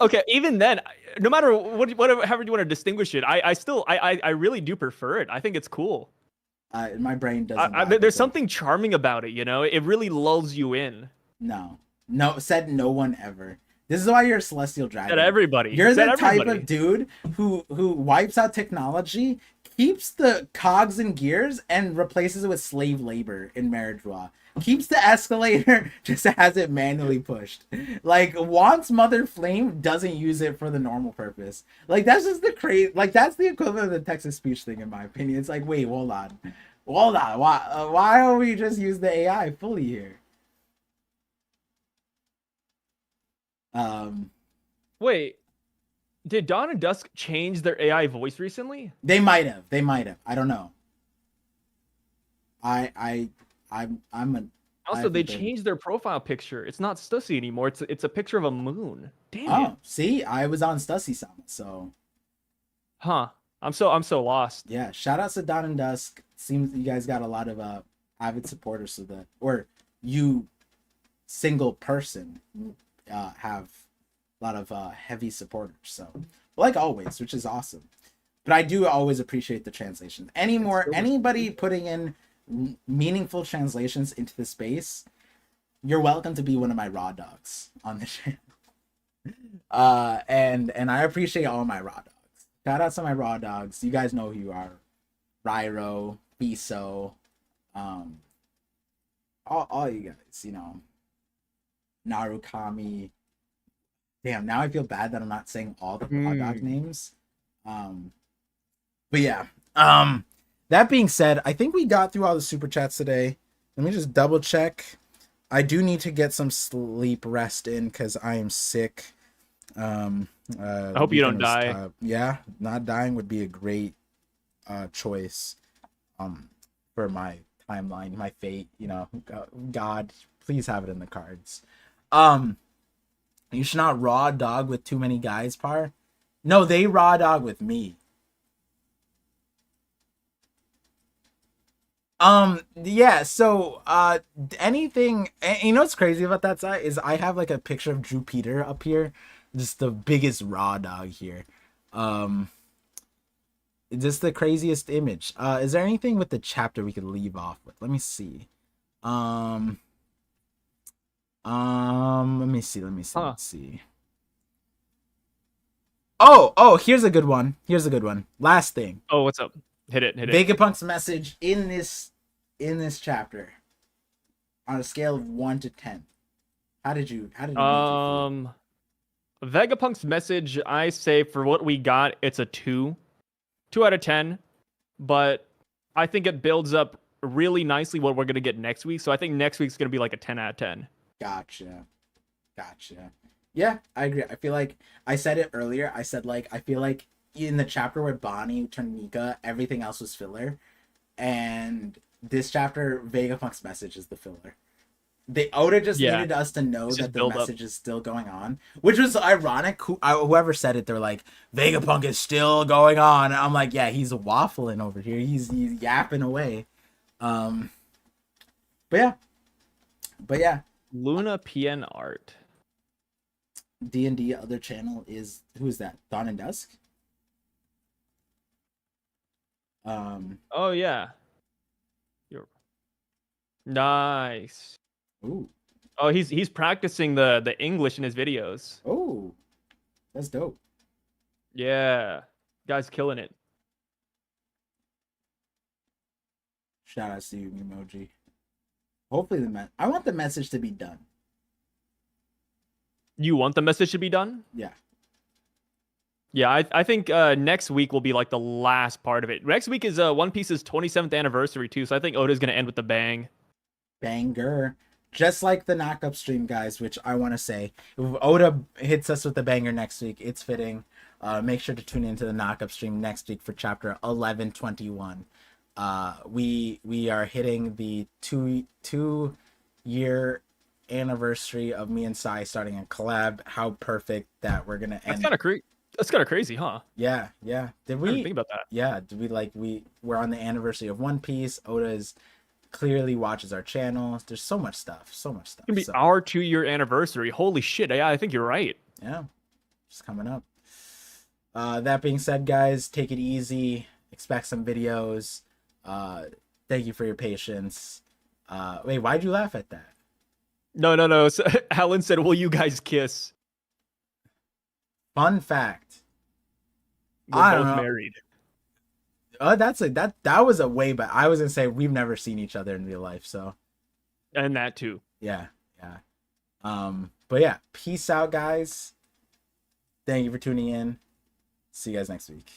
okay. Even then, no matter whatever, however you want to distinguish it, I really do prefer it. I think it's cool. My brain doesn't. There's something charming about it. You know, it really lulls you in. No, said no one ever. This is why you're a celestial dragon. Said everybody. You're the type of dude who wipes out technology, keeps the cogs and gears, and replaces it with slave labor in marriage law. Keeps the escalator, just has it manually pushed. Like, wants Mother Flame, doesn't use it for the normal purpose. Like, that's just the crazy. Like, that's the equivalent of the text-to-speech thing, in my opinion. It's like, wait, hold on. Why don't we just use the AI fully here? Wait, did Dawn and Dusk change their AI voice recently? They might have. I don't know. Also, they changed their profile picture. It's not Stussy anymore. It's a picture of a moon. Damn it. See, I was on Stussy Sama, so. Huh. I'm so lost. Yeah. Shout out to Dawn and Dusk. Seems you guys got a lot of avid supporters, so that, or you single person have heavy supporters. So, like always, which is awesome. But I do always appreciate the translations. Anybody putting in meaningful translations into the space, you're welcome to be one of my raw dogs on the channel. And I appreciate all my raw dogs. Shout out to my raw dogs. You guys know who you are. Ryro, Biso, all you guys, you know. Narukami. Damn, now I feel bad that I'm not saying all the raw dog names. But yeah. That being said, I think we got through all the super chats today. Let me just double check. I do need to get some sleep rest in because I am sick. I hope you don't die. Yeah, not dying would be a great choice for my timeline, my fate, you know. God, please have it in the cards. You should not raw dog with too many guys, Par. No, they raw dog with me. Yeah, so anything, you know what's crazy about that side is I have like a picture of Drew Peter up here, just the biggest raw dog here. Just the craziest image. Is there anything with the chapter we could leave off with? Let me see. Let me see. Let's see. Oh, here's a good one. Last thing. Oh, what's up? Hit it. Vegapunk's message in this chapter on a scale of 1 to 10. How did you Vegapunk's message, I say for what we got, it's a 2 out of 10, but I think it builds up really nicely what we're going to get next week. So I think next week's going to be like a 10 out of 10. Gotcha. Yeah, I agree. I feel like I said it earlier. I said, like, I feel like in the chapter where Bonnie turned Nika, everything else was filler. And this chapter, Vegapunk's message is the filler. Oda just needed us to know that the message is still going on, which was ironic. Whoever said it, they're like, Vegapunk is still going on. And I'm like, yeah, he's waffling over here. He's yapping away. But yeah. Luna PN art. D&D other channel is, who is that? Dawn and Dusk? Oh yeah. Nice. Ooh. Oh, he's practicing the English in his videos. Oh, that's dope. Yeah, guy's killing it. Shout out to you, emoji. Hopefully I want the message to be done. You want the message to be done? Yeah. Yeah, I think next week will be like the last part of it. Next week is One Piece's 27th anniversary too, so I think Oda's gonna end with the bang. Banger. Just like the knock-up stream, guys, which I want to say, if Oda hits us with the banger next week, it's fitting. Make sure to tune into the knock-up stream next week for chapter 1121. We are hitting the two-year anniversary of me and Sai starting a collab. How perfect that we're gonna end. That's kind of crazy, huh? Yeah. Did we think about that? Yeah. Did we we're on the anniversary of One Piece. Oda's clearly watches our channel. There's so much stuff. It's gonna be our 2-year anniversary. Holy shit! Yeah, I think you're right. Yeah, just coming up. That being said, guys, take it easy. Expect some videos. Thank you for your patience. Wait, why'd you laugh at that? No. So, Alan said, "Will you guys kiss?" Fun fact. We're both married. That was a way, but I was gonna say we've never seen each other in real life, so. And that too. Yeah. But yeah, peace out, guys. Thank you for tuning in. See you guys next week.